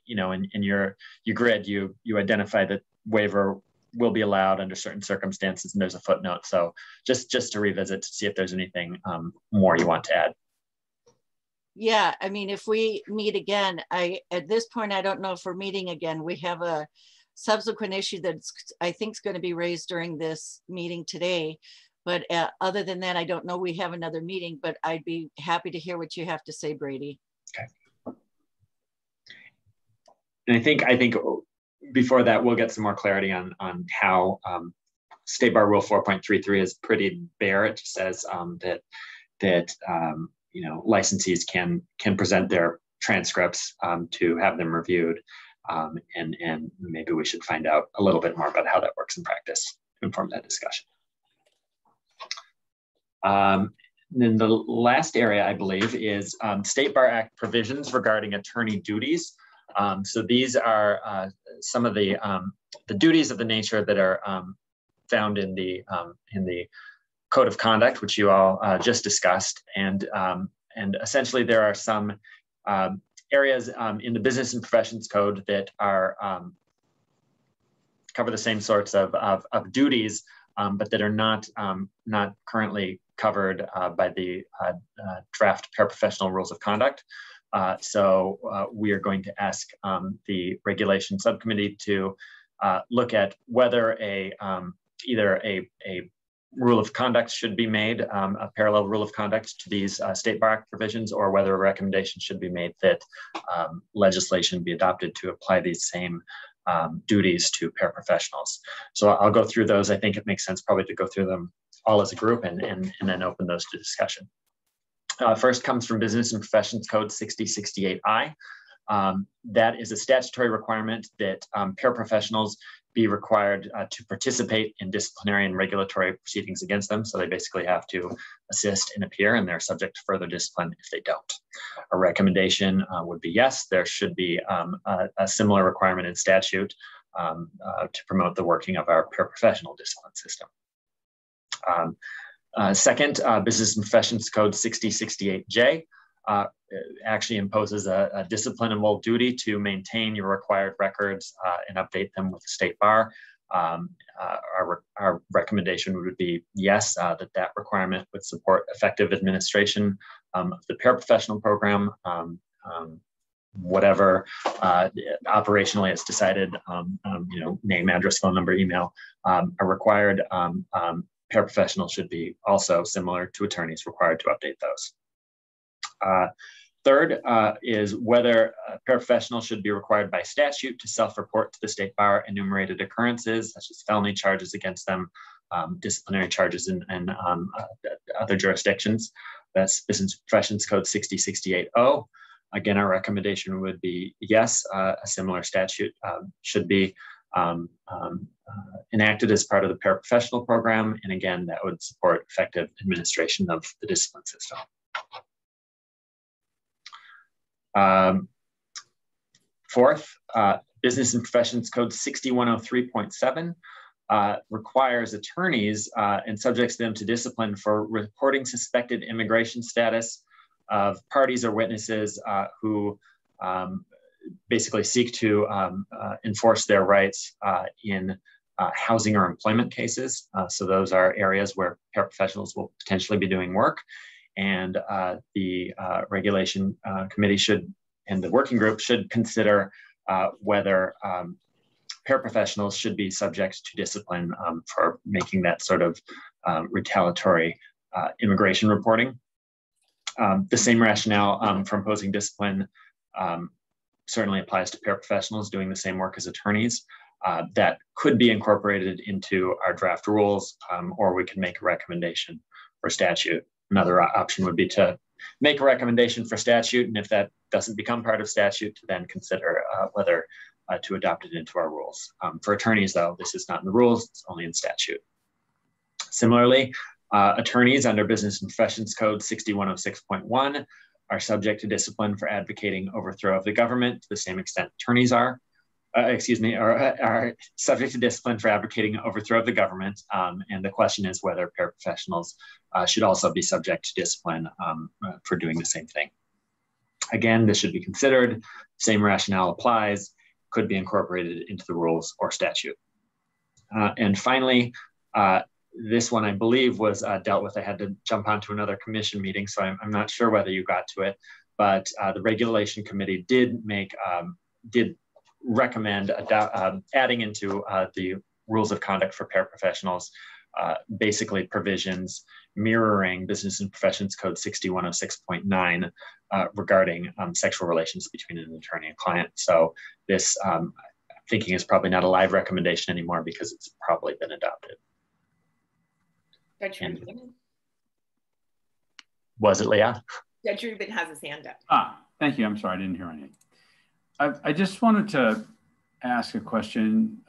in your grid, you identify that waiver will be allowed under certain circumstances, and there's a footnote. So just to revisit to see if there's anything more you want to add. Yeah, I mean, if we meet again, at this point, I don't know if we're meeting again. We have a subsequent issue that I think is going to be raised during this meeting today. But other than that, I don't know we have another meeting, but I'd be happy to hear what you have to say, Brady. Okay. And I think before that, we'll get some more clarity on how State Bar Rule 4.33 is pretty bare. It just says that licensees can present their transcripts to have them reviewed, and maybe we should find out a little bit more about how that works in practice to inform that discussion. Then the last area, I believe, is State Bar Act provisions regarding attorney duties. So these are some of the duties of the nature that are found in the Code of Conduct, which you all just discussed, and essentially there are some areas in the Business and Professions Code that are cover the same sorts of duties, but that are not currently covered by the draft Paraprofessional Rules of Conduct. So we are going to ask the Regulation Subcommittee to look at whether either a rule of conduct should be made, a parallel rule of conduct to these State Bar Act provisions, or whether a recommendation should be made that legislation be adopted to apply these same duties to paraprofessionals. So I'll go through those. I think it makes sense probably to go through them all as a group and then open those to discussion. First comes from Business and Professions Code 6068I. That is a statutory requirement that paraprofessionals be required to participate in disciplinary and regulatory proceedings against them. So they basically have to assist and appear, and they're subject to further discipline if they don't. A recommendation would be yes, there should be a similar requirement in statute to promote the working of our paraprofessional discipline system. Second, Business and Professions Code 6068J actually imposes a disciplinable duty to maintain your required records and update them with the State Bar. Our recommendation would be yes, that requirement would support effective administration of the paraprofessional program, whatever operationally it's decided, name, address, phone number, email, are required. Paraprofessionals should be also similar to attorneys required to update those. Third is whether paraprofessionals should be required by statute to self-report to the State Bar enumerated occurrences, such as felony charges against them, disciplinary charges in other jurisdictions. That's Business and Professions Code 6068O. Again, our recommendation would be yes, a similar statute should be enacted as part of the paraprofessional program. And again, that would support effective administration of the discipline system. Fourth, Business and Professions Code 6103.7 requires attorneys and subjects them to discipline for reporting suspected immigration status of parties or witnesses who basically seek to enforce their rights in housing or employment cases. So those are areas where paraprofessionals will potentially be doing work, and the regulation committee should, and the working group should consider whether paraprofessionals should be subject to discipline for making that sort of retaliatory immigration reporting. The same rationale for imposing discipline certainly applies to paraprofessionals doing the same work as attorneys. That could be incorporated into our draft rules, or we can make a recommendation for statute. Another option would be to make a recommendation for statute, and if that doesn't become part of statute, to then consider whether to adopt it into our rules. For attorneys, though, this is not in the rules, it's only in statute. Similarly, attorneys under Business and Professions Code 6106.1 are subject to discipline for advocating overthrow of the government to the same extent attorneys are. Are subject to discipline for advocating overthrow of the government. And the question is whether paraprofessionals should also be subject to discipline for doing the same thing. Again, this should be considered. Same rationale applies, could be incorporated into the rules or statute. And finally, this one I believe was dealt with. I had to jump onto another commission meeting, so I'm not sure whether you got to it, but the regulation committee did recommend adding into the rules of conduct for paraprofessionals, basically provisions mirroring Business and Professions Code 6106.9 regarding sexual relations between an attorney and client. So this thinking is probably not a live recommendation anymore because it's probably been adopted. Judge Rubin. Was it Leah? Judge Rubin has his hand up. Thank you. I'm sorry, I didn't hear anything. I just wanted to ask a question,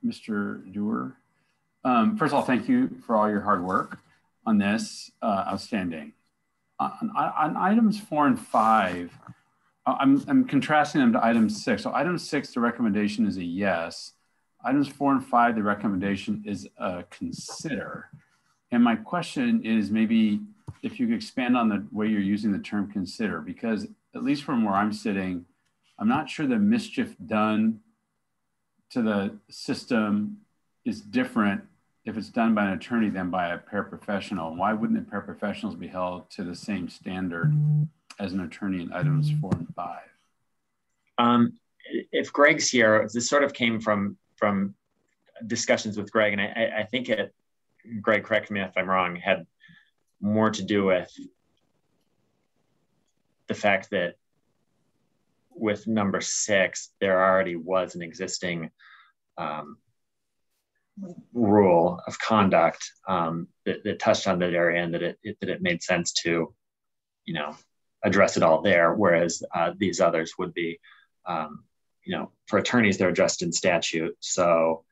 Mr. Dewar. First of all, thank you for all your hard work on this. Outstanding. On items 4 and 5, I'm contrasting them to item 6. So item 6, the recommendation is a yes. Items 4 and 5, the recommendation is a consider. And my question is maybe if you could expand on the way you're using the term consider, because at least from where I'm sitting, I'm not sure the mischief done to the system is different if it's done by an attorney than by a paraprofessional. Why wouldn't the paraprofessionals be held to the same standard as an attorney in items 4 and 5? If Greg's here, this sort of came from discussions with Greg, and I think Greg, correct me if I'm wrong, had more to do with the fact that with number 6, there already was an existing rule of conduct that touched on that area, and that it made sense to, address it all there. Whereas these others would be, for attorneys, they're addressed in statute. So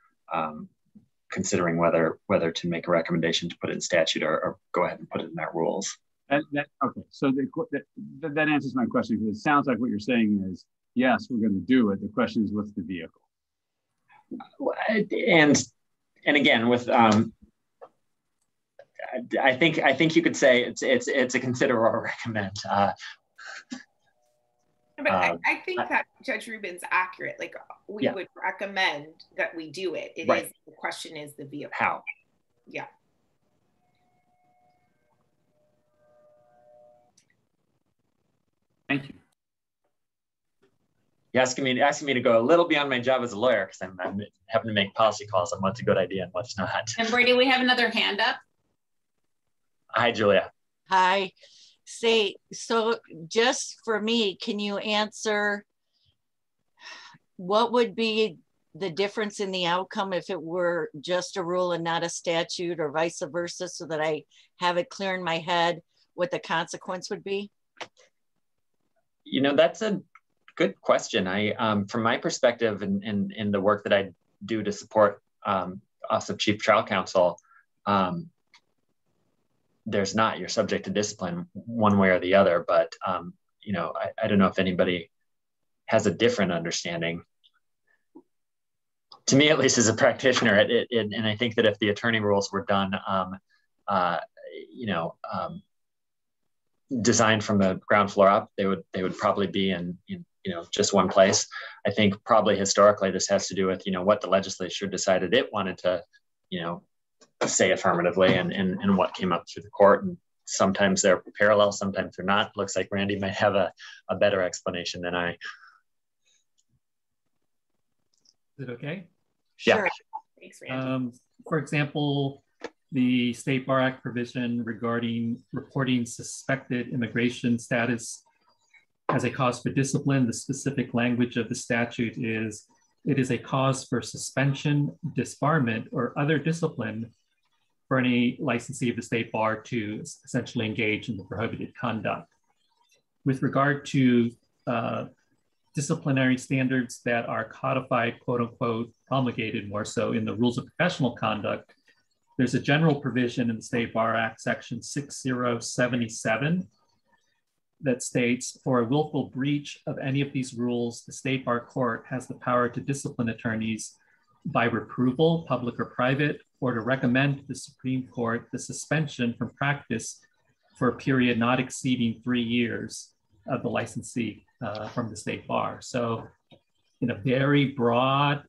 considering whether to make a recommendation to put it in statute or go ahead and put it in our rules. Okay, so that answers my question, because it sounds like what you're saying is, yes, we're going to do it. The question is, what's the vehicle? And again, with I think you could say it's a consider or a recommend. But I think that Judge Rubin's accurate. Like we would recommend that we do it. It is, the question is the vehicle. How? Yeah. Thank you. You're asking me to go a little beyond my job as a lawyer, because I'm having to make policy calls on what's a good idea and what's not. And Brady, we have another hand up. Hi, Julia. Hi. So just for me, can you answer what would be the difference in the outcome if it were just a rule and not a statute, or vice versa, so that I have it clear in my head what the consequence would be? That's a good question. From my perspective in the work that I do to support Office of Chief Trial Counsel, there's not. You're subject to discipline one way or the other, but I don't know if anybody has a different understanding. To me, at least as a practitioner, and I think that if the attorney rules were done, designed from the ground floor up, they would probably be in just one place. I think probably historically this has to do with, what the legislature decided it wanted to, say affirmatively and what came up through the court. And sometimes they're parallel, sometimes they're not. Looks like Randy might have a better explanation than I. Is it okay? Sure. Yeah. Thanks, Randy. For example, the State Bar Act provision regarding reporting suspected immigration status as a cause for discipline, the specific language of the statute is, it is a cause for suspension, disbarment, or other discipline for any licensee of the state bar to essentially engage in the prohibited conduct. With regard to disciplinary standards that are codified, quote unquote, promulgated more so in the rules of professional conduct, there's a general provision in the State Bar Act, section 6077, that states, for a willful breach of any of these rules, the State Bar Court has the power to discipline attorneys by reproval, public or private, or to recommend to the Supreme Court the suspension from practice for a period not exceeding 3 years of the licensee from the State Bar. So in a very broad,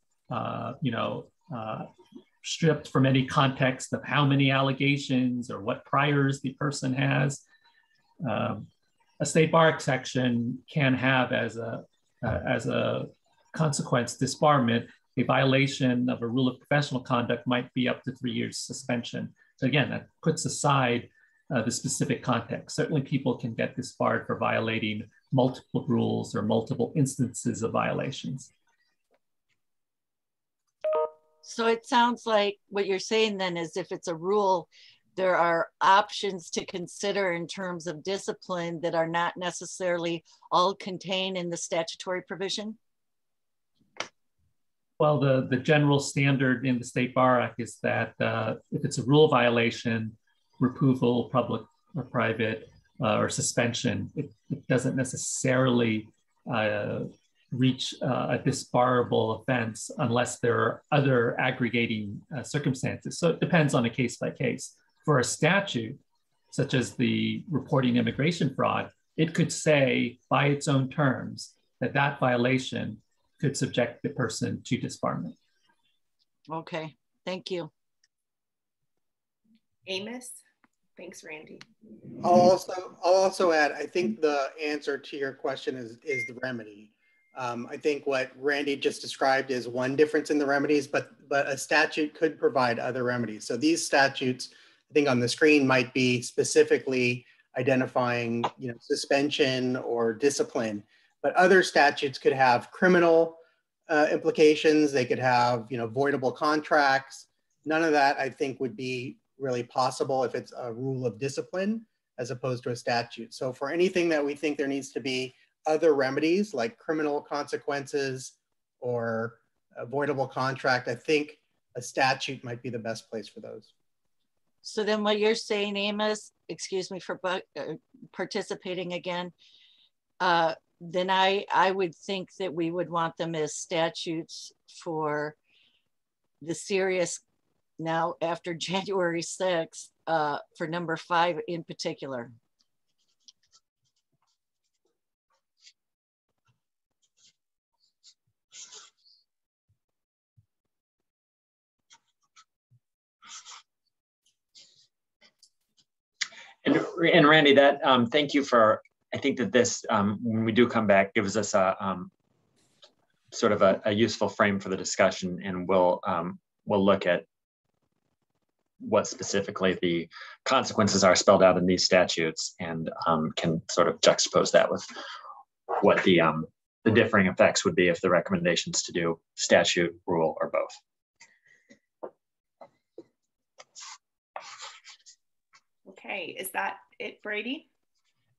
stripped from any context of how many allegations or what priors the person has, a State Bar Act section can have as a consequence disbarment. A violation of a rule of professional conduct might be up to 3 years suspension. So again, that puts aside the specific context. Certainly people can get disbarred for violating multiple rules or multiple instances of violations. So it sounds like what you're saying then is if it's a rule, there are options to consider in terms of discipline that are not necessarily all contained in the statutory provision? Well, the general standard in the State Bar Act is that if it's a rule violation, reproval, public or private, or suspension, it doesn't necessarily reach a disbarable offense unless there are other aggregating circumstances. So it depends on a case by case. For a statute, such as the reporting immigration fraud, it could say by its own terms that that violation could subject the person to disbarment. Okay, thank you. Amos? Thanks, Randy. I'll also add, I think the answer to your question is the remedy. I think what Randy just described is one difference in the remedies, but a statute could provide other remedies. So these statutes, I think on the screen, might be specifically identifying, suspension or discipline, but other statutes could have criminal implications. They could have, voidable contracts. None of that, I think, would be really possible if it's a rule of discipline as opposed to a statute. So for anything that we think there needs to be other remedies like criminal consequences or a voidable contract, I think a statute might be the best place for those. So then what you're saying, Amos, excuse me for participating again, then I would think that we would want them as statutes for the serious, now after January 6th, for number 5 in particular. And Randy, that thank you for, I think that this, when we do come back, gives us a sort of a useful frame for the discussion, and we'll look at what specifically the consequences are spelled out in these statutes, and can sort of juxtapose that with what the differing effects would be if the recommendations to do statute, rule, or both. Okay, is that it, Brady?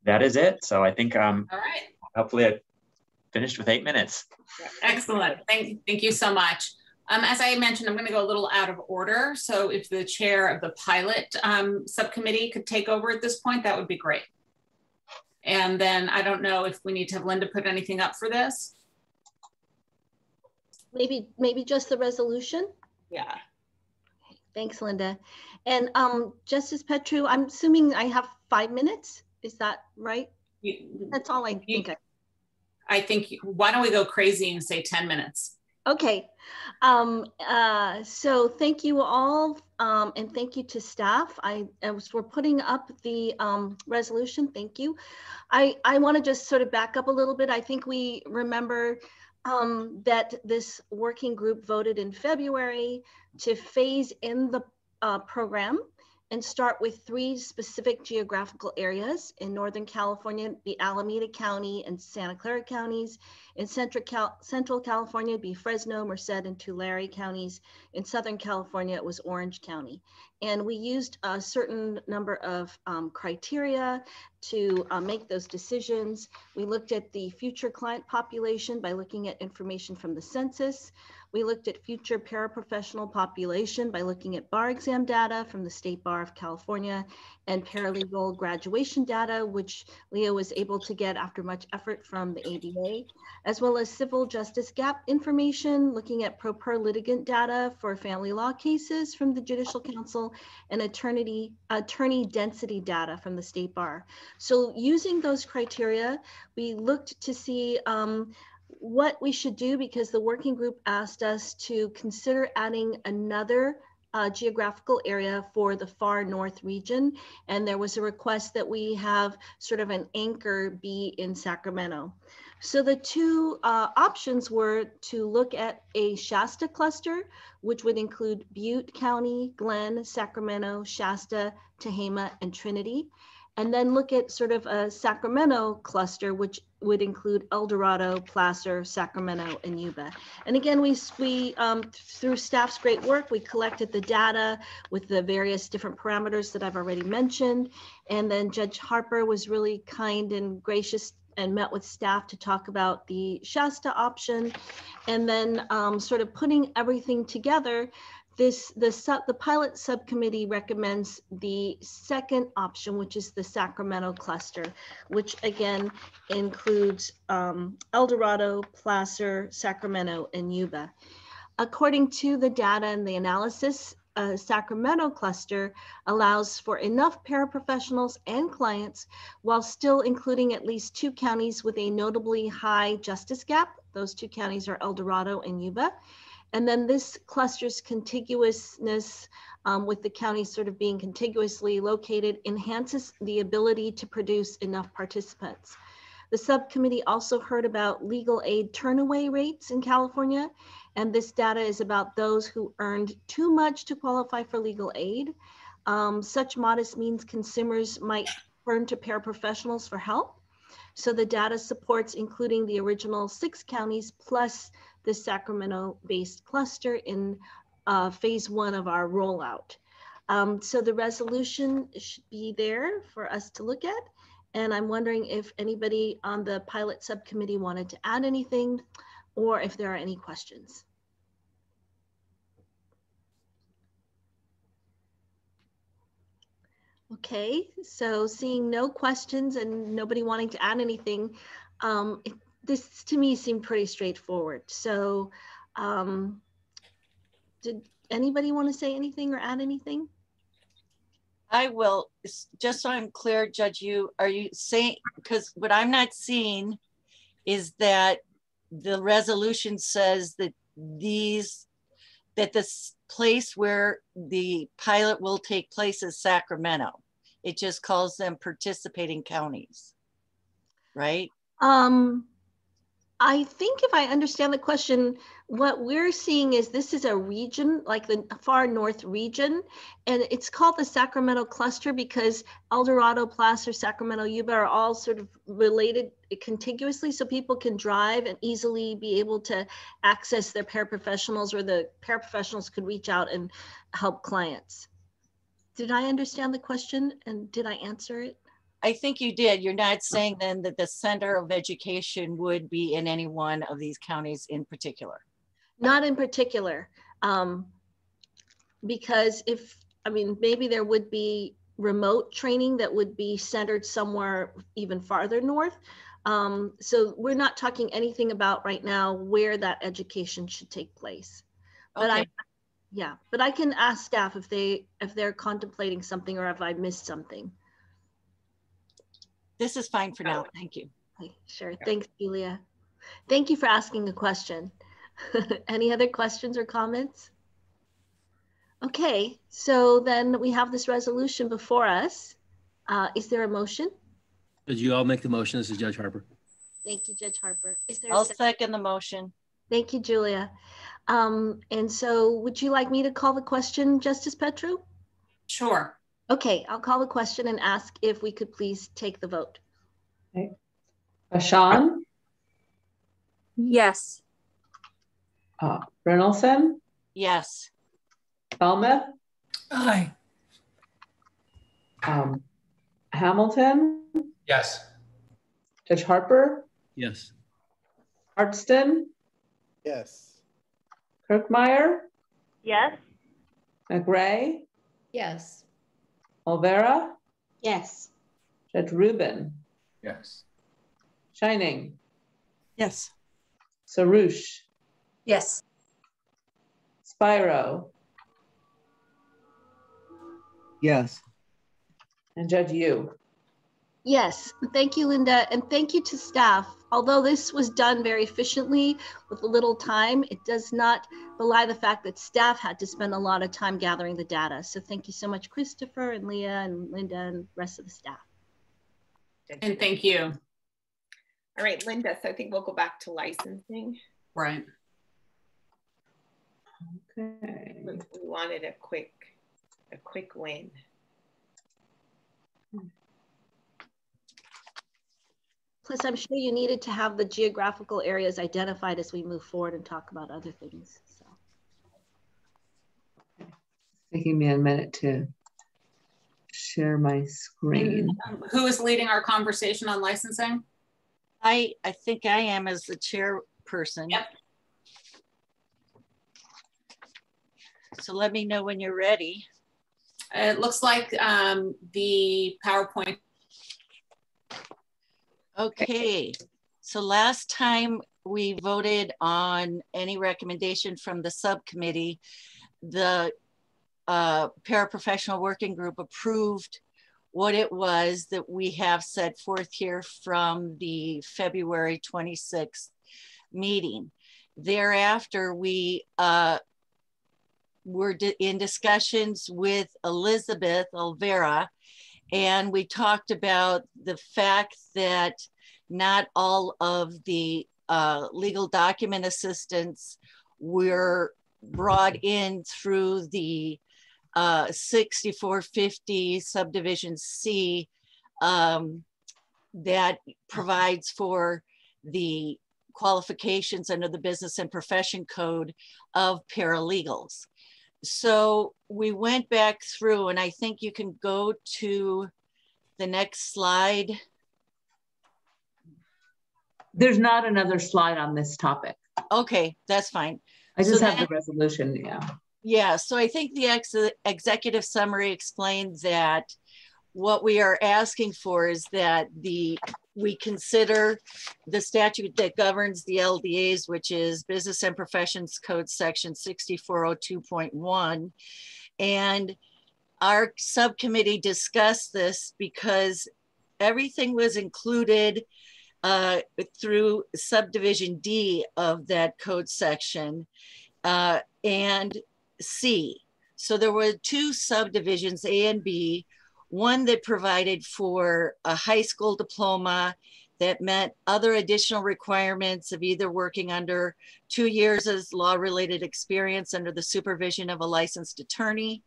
That is it. So I think all right. Hopefully I finished with 8 minutes. Excellent. Thank you so much. As I mentioned, I'm going to go a little out of order. So if the chair of the pilot subcommittee could take over at this point, that would be great. And then I don't know if we need to have Linda put anything up for this. Maybe just the resolution? Yeah. Thanks, Linda. And Justice Petru, I'm assuming I have 5 minutes. Is that right? That's all I think. I think, why don't we go crazy and say 10 minutes? Okay. So thank you all, and thank you to staff. As we're putting up the resolution, thank you. I want to just sort of back up a little bit. I think we remember that this working group voted in February to phase in the program and start with 3 specific geographical areas: in Northern California, the Alameda County and Santa Clara counties; in Central California, it'd be Fresno, Merced, and Tulare counties; in Southern California, it was Orange County. And we used a certain number of criteria to make those decisions. We looked at the future client population by looking at information from the census. We looked at future paraprofessional population by looking at bar exam data from the State Bar of California, and paralegal graduation data, which Leah was able to get after much effort from the ABA, as well as civil justice gap information, looking at pro per litigant data for family law cases from the Judicial Council, and attorney density data from the State Bar. So using those criteria, we looked to see what we should do, because the working group asked us to consider adding another geographical area for the far north region. And there was a request that we have sort of an anchor be in Sacramento. So the 2 options were to look at a Shasta cluster, which would include Butte County, Glenn, Sacramento, Shasta, Tehama, and Trinity. And then look at sort of a Sacramento cluster, which would include El Dorado, Placer, Sacramento, and Yuba. And again, we through staff's great work, we collected the data with the various different parameters that I've already mentioned. And then Judge Harper was really kind and gracious and met with staff to talk about the Shasta option. And then sort of putting everything together, the pilot subcommittee recommends the second option, which is the Sacramento cluster, which again includes El Dorado, Placer, Sacramento, and Yuba. According to the data and the analysis, a Sacramento cluster allows for enough paraprofessionals and clients while still including at least 2 counties with a notably high justice gap. Those 2 counties are El Dorado and Yuba. And then this cluster's contiguousness with the counties sort of being contiguously located enhances the ability to produce enough participants. The subcommittee also heard about legal aid turnaway rates in California, and this data is about those who earned too much to qualify for legal aid. Such modest means consumers might turn to paraprofessionals for help. So the data supports including the original 6 counties plus the Sacramento-based cluster in phase 1 of our rollout. So the resolution should be there for us to look at. And I'm wondering if anybody on the pilot subcommittee wanted to add anything, or if there are any questions. Okay, so seeing no questions and nobody wanting to add anything, this to me seemed pretty straightforward. So did anybody want to say anything or add anything? I will, just so I'm clear, Judge, are you saying, because what I'm not seeing is that the resolution says that this place where the pilot will take place is Sacramento. It just calls them participating counties, right? I think if I understand the question, what we're seeing is this is a region, like the far north region, and it's called the Sacramento cluster because El Dorado, Placer, Sacramento, Yuba are all sort of related contiguously, so people can drive and easily be able to access their paraprofessionals, or the paraprofessionals could reach out and help clients. Did I understand the question, and did I answer it? I think you did. You're not saying then that the center of education would be in any one of these counties in particular? Not in particular, because maybe there would be remote training that would be centered somewhere even farther north. So we're not talking anything about right now where that education should take place. But okay. But I can ask staff if they're contemplating something or if I missed something. This is fine for now. Thank you. Okay, sure. Thanks, Julia. Thank you for asking a question. Any other questions or comments? Okay, so then we have this resolution before us. Is there a motion? Did you all make the motion? This is Judge Harper. Thank you, Judge Harper. Is there I'll second the motion. Thank you, Julia. And so would you like me to call the question, Justice Petru? Sure. Okay, I'll call the question and ask if we could please take the vote. Okay. Bashan? Yes. Brynelson? Yes. Helmuth? Aye. Hamilton? Yes. Judge Harper? Yes. Hartston? Yes. Kirkmeyer? Yes. McRae? Yes. Olvera? Yes. Judge Rubin? Yes. Shining? Yes. Sarush? Yes. Spyro? Yes. And Judge Yu? Yes, thank you, Linda, and thank you to staff. Although this was done very efficiently with a little time, it does not belie the fact that staff had to spend a lot of time gathering the data. So thank you so much, Christopher and Leah and Linda and the rest of the staff. And thank you. All right, Linda, so I think we'll go back to licensing. Right. Okay. We wanted a quick win. Plus, I'm sure you needed to have the geographical areas identified as we move forward and talk about other things. So. Taking me a minute to share my screen. And, who is leading our conversation on licensing? I think I am as the chairperson. Yep. So let me know when you're ready. It looks like the PowerPoint. Okay, so last time we voted on any recommendation from the subcommittee, the paraprofessional working group approved what it was that we have set forth here from the February 26th meeting. Thereafter, we were in discussions with Elizabeth Olvera, and we talked about the fact that not all of the legal document assistants were brought in through the 6450 subdivision C that provides for the qualifications under the Business and Profession Code of paralegals. So we went back through, and I think you can go to the next slide. There's not another slide on this topic. Okay, that's fine. I just have the resolution, yeah. Yeah, so I think the executive summary explained that what we are asking for is that we consider the statute that governs the LDAs, which is Business and Professions Code section 6402.1. And our subcommittee discussed this because everything was included through subdivision D of that code section and C. So there were two subdivisions, A and B, one that provided for a high school diploma that met other additional requirements of either working under 2 years as law-related experience under the supervision of a licensed attorney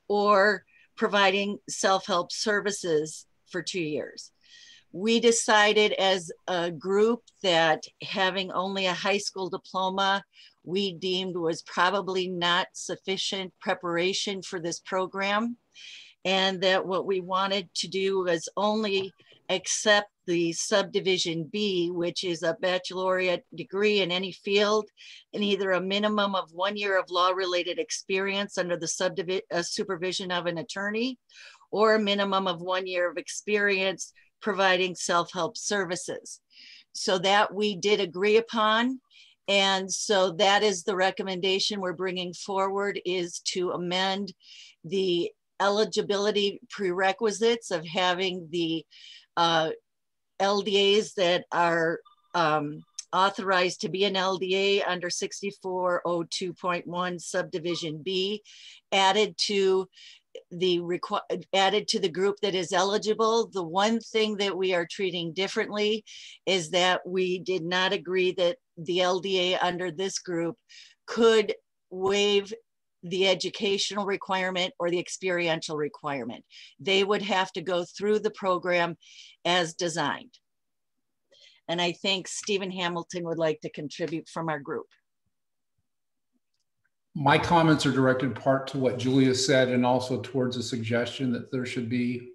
or providing self-help services for 2 years. We decided as a group that having only a high school diploma we deemed was probably not sufficient preparation for this program, and that what we wanted to do was only accept the subdivision B, which is a baccalaureate degree in any field and either a minimum of 1 year of law-related experience under the supervision of an attorney or a minimum of 1 year of experience providing self-help services. So that we did agree upon. And so that is the recommendation we're bringing forward, is to amend the eligibility prerequisites of having the LDAs that are authorized to be an LDA under 6402.1 subdivision B, added to the group that is eligible. The one thing that we are treating differently is that we did not agree that the LDA under this group could waive the educational requirement or the experiential requirement. They would have to go through the program as designed. And I think Stephen Hamilton would like to contribute from our group. My comments are directed in part to what Julia said and also towards a suggestion that there should be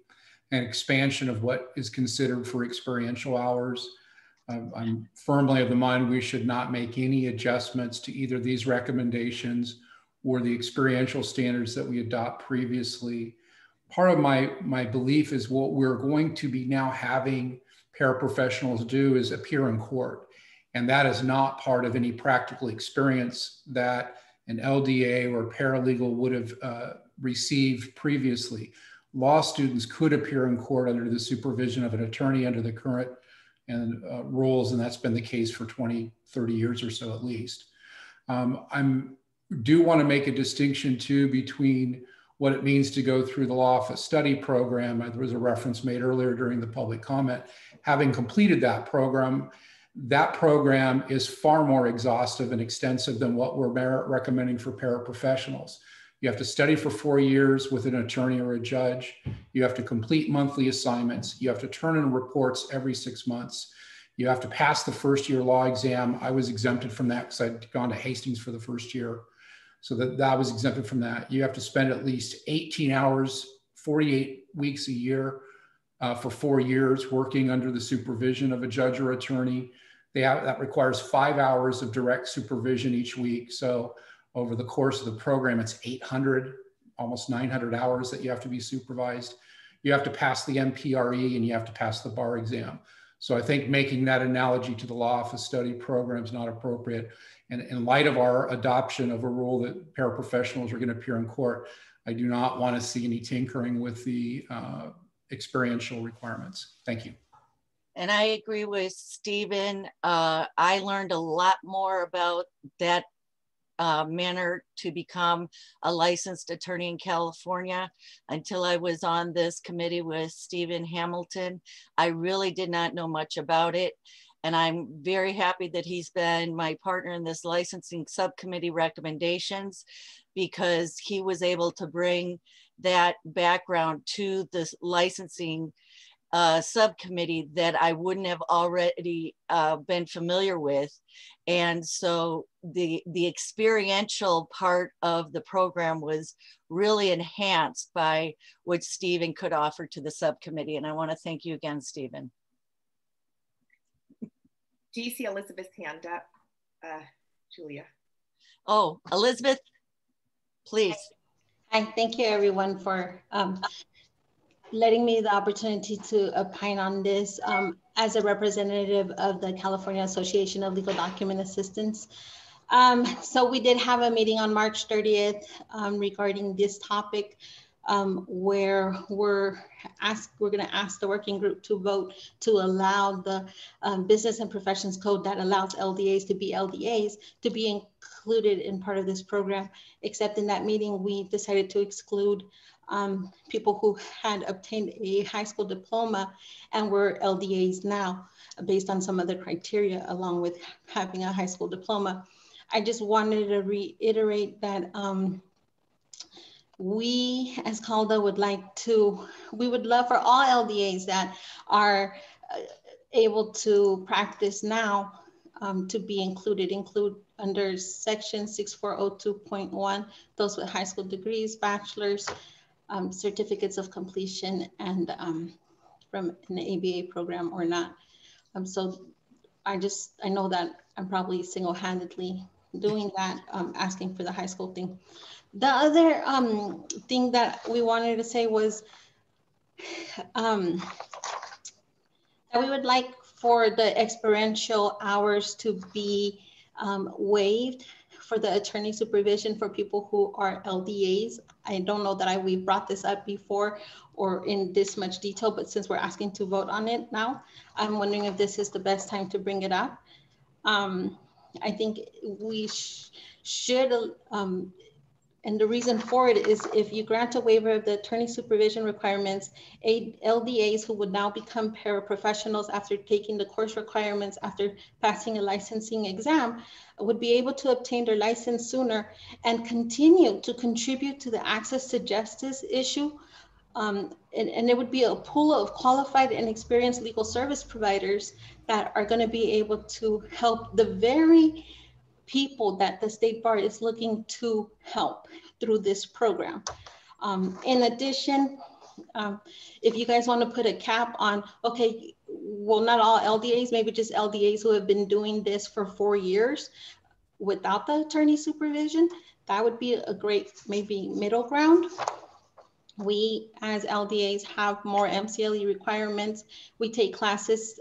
an expansion of what is considered for experiential hours. I'm firmly of the mind we should not make any adjustments to either these recommendations or the experiential standards that we adopt previously. Part of my belief is what we're going to be now having paraprofessionals do is appear in court. And that is not part of any practical experience that an LDA or paralegal would have received previously. Law students could appear in court under the supervision of an attorney under the current rules, and that's been the case for 20, 30 years or so at least. I do want to make a distinction too between what it means to go through the law office study program. There was a reference made earlier during the public comment. Having completed that program is far more exhaustive and extensive than what we're recommending for paraprofessionals. You have to study for 4 years with an attorney or a judge. You have to complete monthly assignments. You have to turn in reports every 6 months. You have to pass the first year law exam. I was exempted from that because I'd gone to Hastings for the first year. So that was exempted from that. You have to spend at least 18 hours, 48 weeks a year for 4 years working under the supervision of a judge or attorney. That requires 5 hours of direct supervision each week. So over the course of the program, it's 800, almost 900 hours that you have to be supervised. You have to pass the MPRE and you have to pass the bar exam. So I think making that analogy to the law office study program is not appropriate. And in light of our adoption of a rule that paraprofessionals are going to appear in court, I do not want to see any tinkering with the experiential requirements. Thank you. And I agree with Stephen. I learned a lot more about that manner to become a licensed attorney in California until I was on this committee with Stephen Hamilton. I really did not know much about it. And I'm very happy that he's been my partner in this licensing subcommittee recommendations, because he was able to bring that background to this licensing subcommittee that I wouldn't have already been familiar with. And so the experiential part of the program was really enhanced by what Stephen could offer to the subcommittee. And I want to thank you again, Stephen. Do you see Elizabeth's hand up, Julia? Oh, Elizabeth, please. Hi, thank you everyone for letting me the opportunity to opine on this as a representative of the California Association of Legal Document Assistants. So we did have a meeting on March 30th regarding this topic, where we're going to ask the working group to vote to allow the Business and Professions Code that allows LDAs to be LDAs to be included in part of this program. Except in that meeting, we decided to exclude people who had obtained a high school diploma and were LDAs now based on some other criteria along with having a high school diploma. I just wanted to reiterate that we as CALDA would love for all LDAs that are able to practice now to be include under section 6402.1, those with high school degrees, bachelor's, certificates of completion, and from an ABA program or not. So I know that I'm probably single-handedly doing that, asking for the high school thing. The other thing that we wanted to say was that we would like for the experiential hours to be waived for the attorney supervision for people who are LDAs. I don't know that we brought this up before or in this much detail, but since we're asking to vote on it now, I'm wondering if this is the best time to bring it up. I think we should, and the reason for it is if you grant a waiver of the attorney supervision requirements, LDAs who would now become paraprofessionals after taking the course requirements after passing a licensing exam would be able to obtain their license sooner and continue to contribute to the access to justice issue. And it would be a pool of qualified and experienced legal service providers that are going to be able to help the very people that the State Bar is looking to help through this program. In addition, if you guys want to put a cap on, okay, well, not all LDAs, maybe just LDAs who have been doing this for 4 years without the attorney supervision, that would be a great maybe middle ground. We as LDAs have more MCLE requirements. We take classes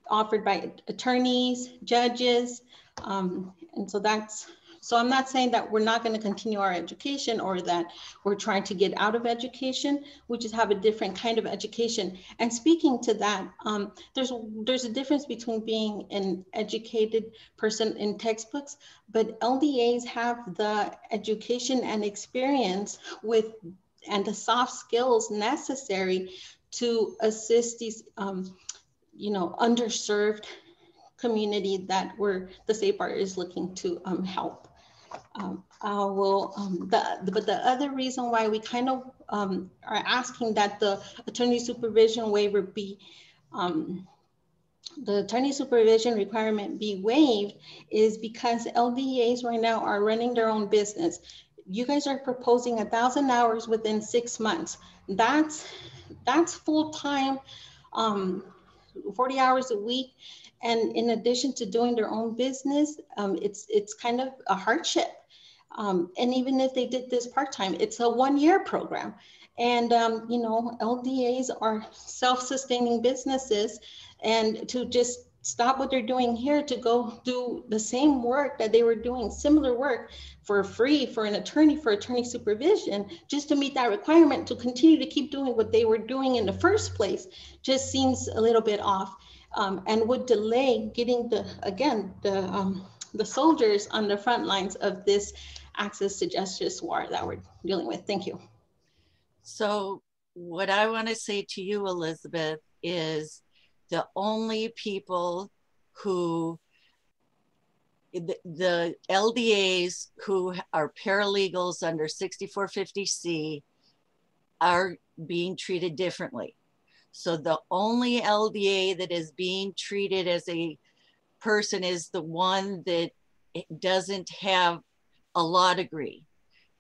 offered by attorneys, judges, and so I'm not saying that we're not going to continue our education or that we're trying to get out of education. We just have a different kind of education. And speaking to that, there's a difference between being an educated person in textbooks, but LDAs have the education and experience with and the soft skills necessary to assist these, underserved community that the State Bar is looking to help. But the other reason why we kind of are asking that the attorney supervision waiver be, the attorney supervision requirement be waived is because LDAs right now are running their own business. You guys are proposing 1,000 hours within 6 months. That's full-time, 40 hours a week. And in addition to doing their own business, it's kind of a hardship. And even if they did this part-time, it's a 1-year program. And, LDAs are self-sustaining businesses, and to just stop what they're doing here to go do the same work that they were doing, similar work for free for an attorney, for attorney supervision, just to meet that requirement to continue to keep doing what they were doing in the first place, just seems a little bit off, and would delay getting the soldiers on the front lines of this access to justice war that we're dealing with. Thank you. So what I want to say to you, Elizabeth, is the only people who, the LDAs who are paralegals under 6450C are being treated differently. So the only LDA that is being treated as a person is the one that doesn't have a law degree.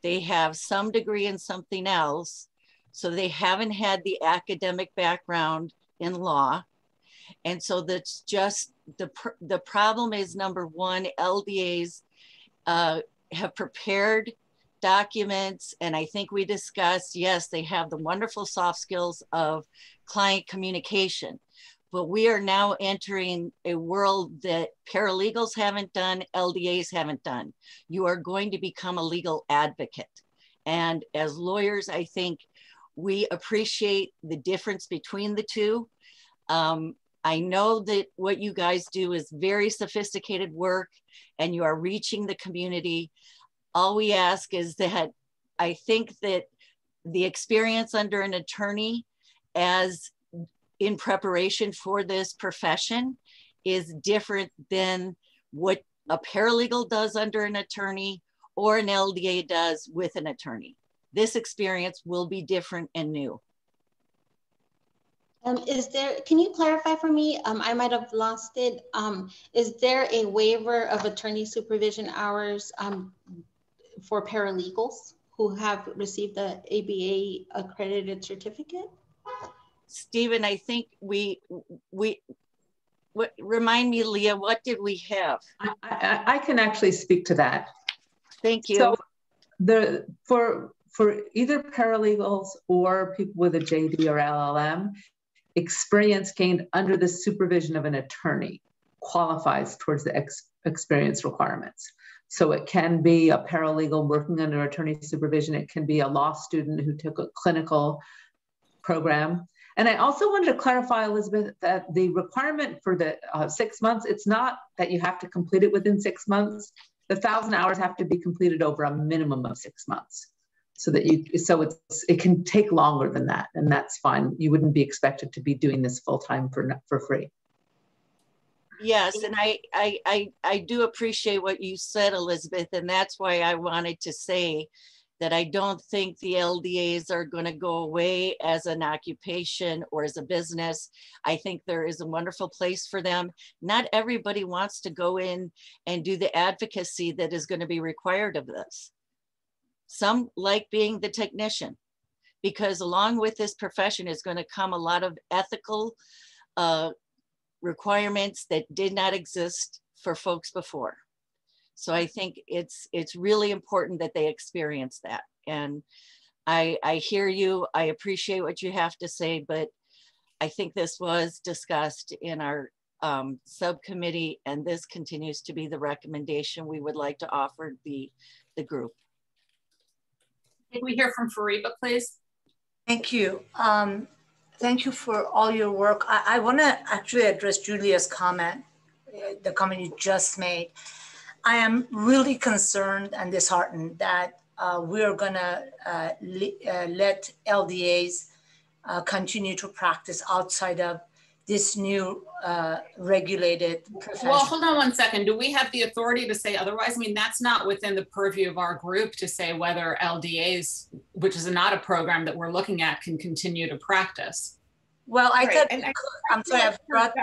They have some degree in something else. So they haven't had the academic background in law. And so that's just, the problem is, number one, LDAs have prepared documents, and I think we discussed, yes, they have the wonderful soft skills of client communication, but we are now entering a world that paralegals haven't done, LDAs haven't done. You are going to become a legal advocate. And as lawyers, I think we appreciate the difference between the two. I know that what you guys do is very sophisticated work and you are reaching the community. All we ask is that I think that the experience under an attorney as in preparation for this profession is different than what a paralegal does under an attorney or an LDA does with an attorney. This experience will be different and new. Can you clarify for me? I might have lost it. Is there a waiver of attorney supervision hours for paralegals who have received the ABA accredited certificate? Stephen, I think remind me, Leah, what did we have? I can actually speak to that. Thank you. So for either paralegals or people with a JD or LLM, experience gained under the supervision of an attorney qualifies towards the experience requirements. So it can be a paralegal working under attorney supervision. It can be a law student who took a clinical program. And I also wanted to clarify, Elizabeth, that the requirement for the 6 months, it's not that you have to complete it within 6 months. The 1,000 hours have to be completed over a minimum of 6 months. So that it can take longer than that, and that's fine. You wouldn't be expected to be doing this full time for free. Yes, and I do appreciate what you said, Elizabeth, and that's why I wanted to say that I don't think the LDAs are going to go away as an occupation or as a business. I think there is a wonderful place for them. Not everybody wants to go in and do the advocacy that is going to be required of this. Some like being the technician, because along with this profession is going to come a lot of ethical requirements that did not exist for folks before. So I think it's really important that they experience that. And I hear you, I appreciate what you have to say, but I think this was discussed in our subcommittee, and this continues to be the recommendation we would like to offer the group. Can we hear from Fariba, please? Thank you. Thank you for all your work. I want to actually address Julia's comment, the comment you just made. I am really concerned and disheartened that we're going to let LDAs continue to practice outside of this new regulated profession. Well, hold on one second. Do we have the authority to say otherwise? I mean, that's not within the purview of our group to say whether LDAs, which is not a program that we're looking at, can continue to practice. Well, I thought, I'm sorry, I've brought,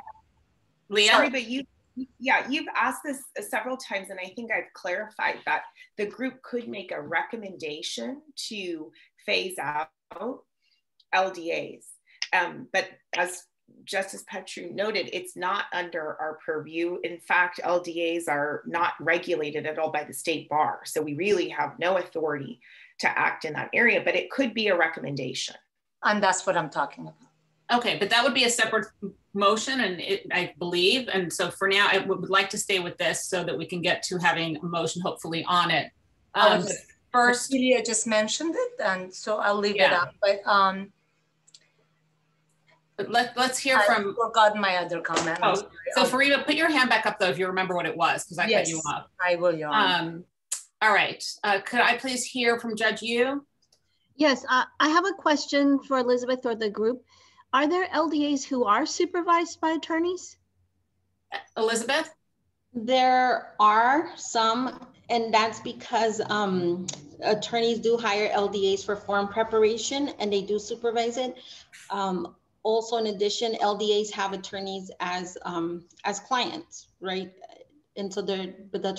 Leah? But you've asked this several times, and I think I've clarified that the group could make a recommendation to phase out LDAs. But as Justice Petru noted, it's not under our purview. In fact, LDAs are not regulated at all by the state bar. So we really have no authority to act in that area, but it could be a recommendation. And that's what I'm talking about. Okay, but that would be a separate motion, and I believe. And so for now, I would like to stay with this so that we can get to having a motion hopefully on it. First, Julia just mentioned it, and so I'll leave it up. But let's hear from. I forgot my other comment. Oh, so Fariba, put your hand back up though if you remember what it was, because I cut you off. I will, Your Honor. All right. Could I please hear from Judge Yu? Yes, I have a question for Elizabeth or the group. Are there LDAs who are supervised by attorneys? Elizabeth? There are some, and that's because attorneys do hire LDAs for form preparation, and they do supervise it. Also, in addition, LDAs have attorneys as clients, right? And so but the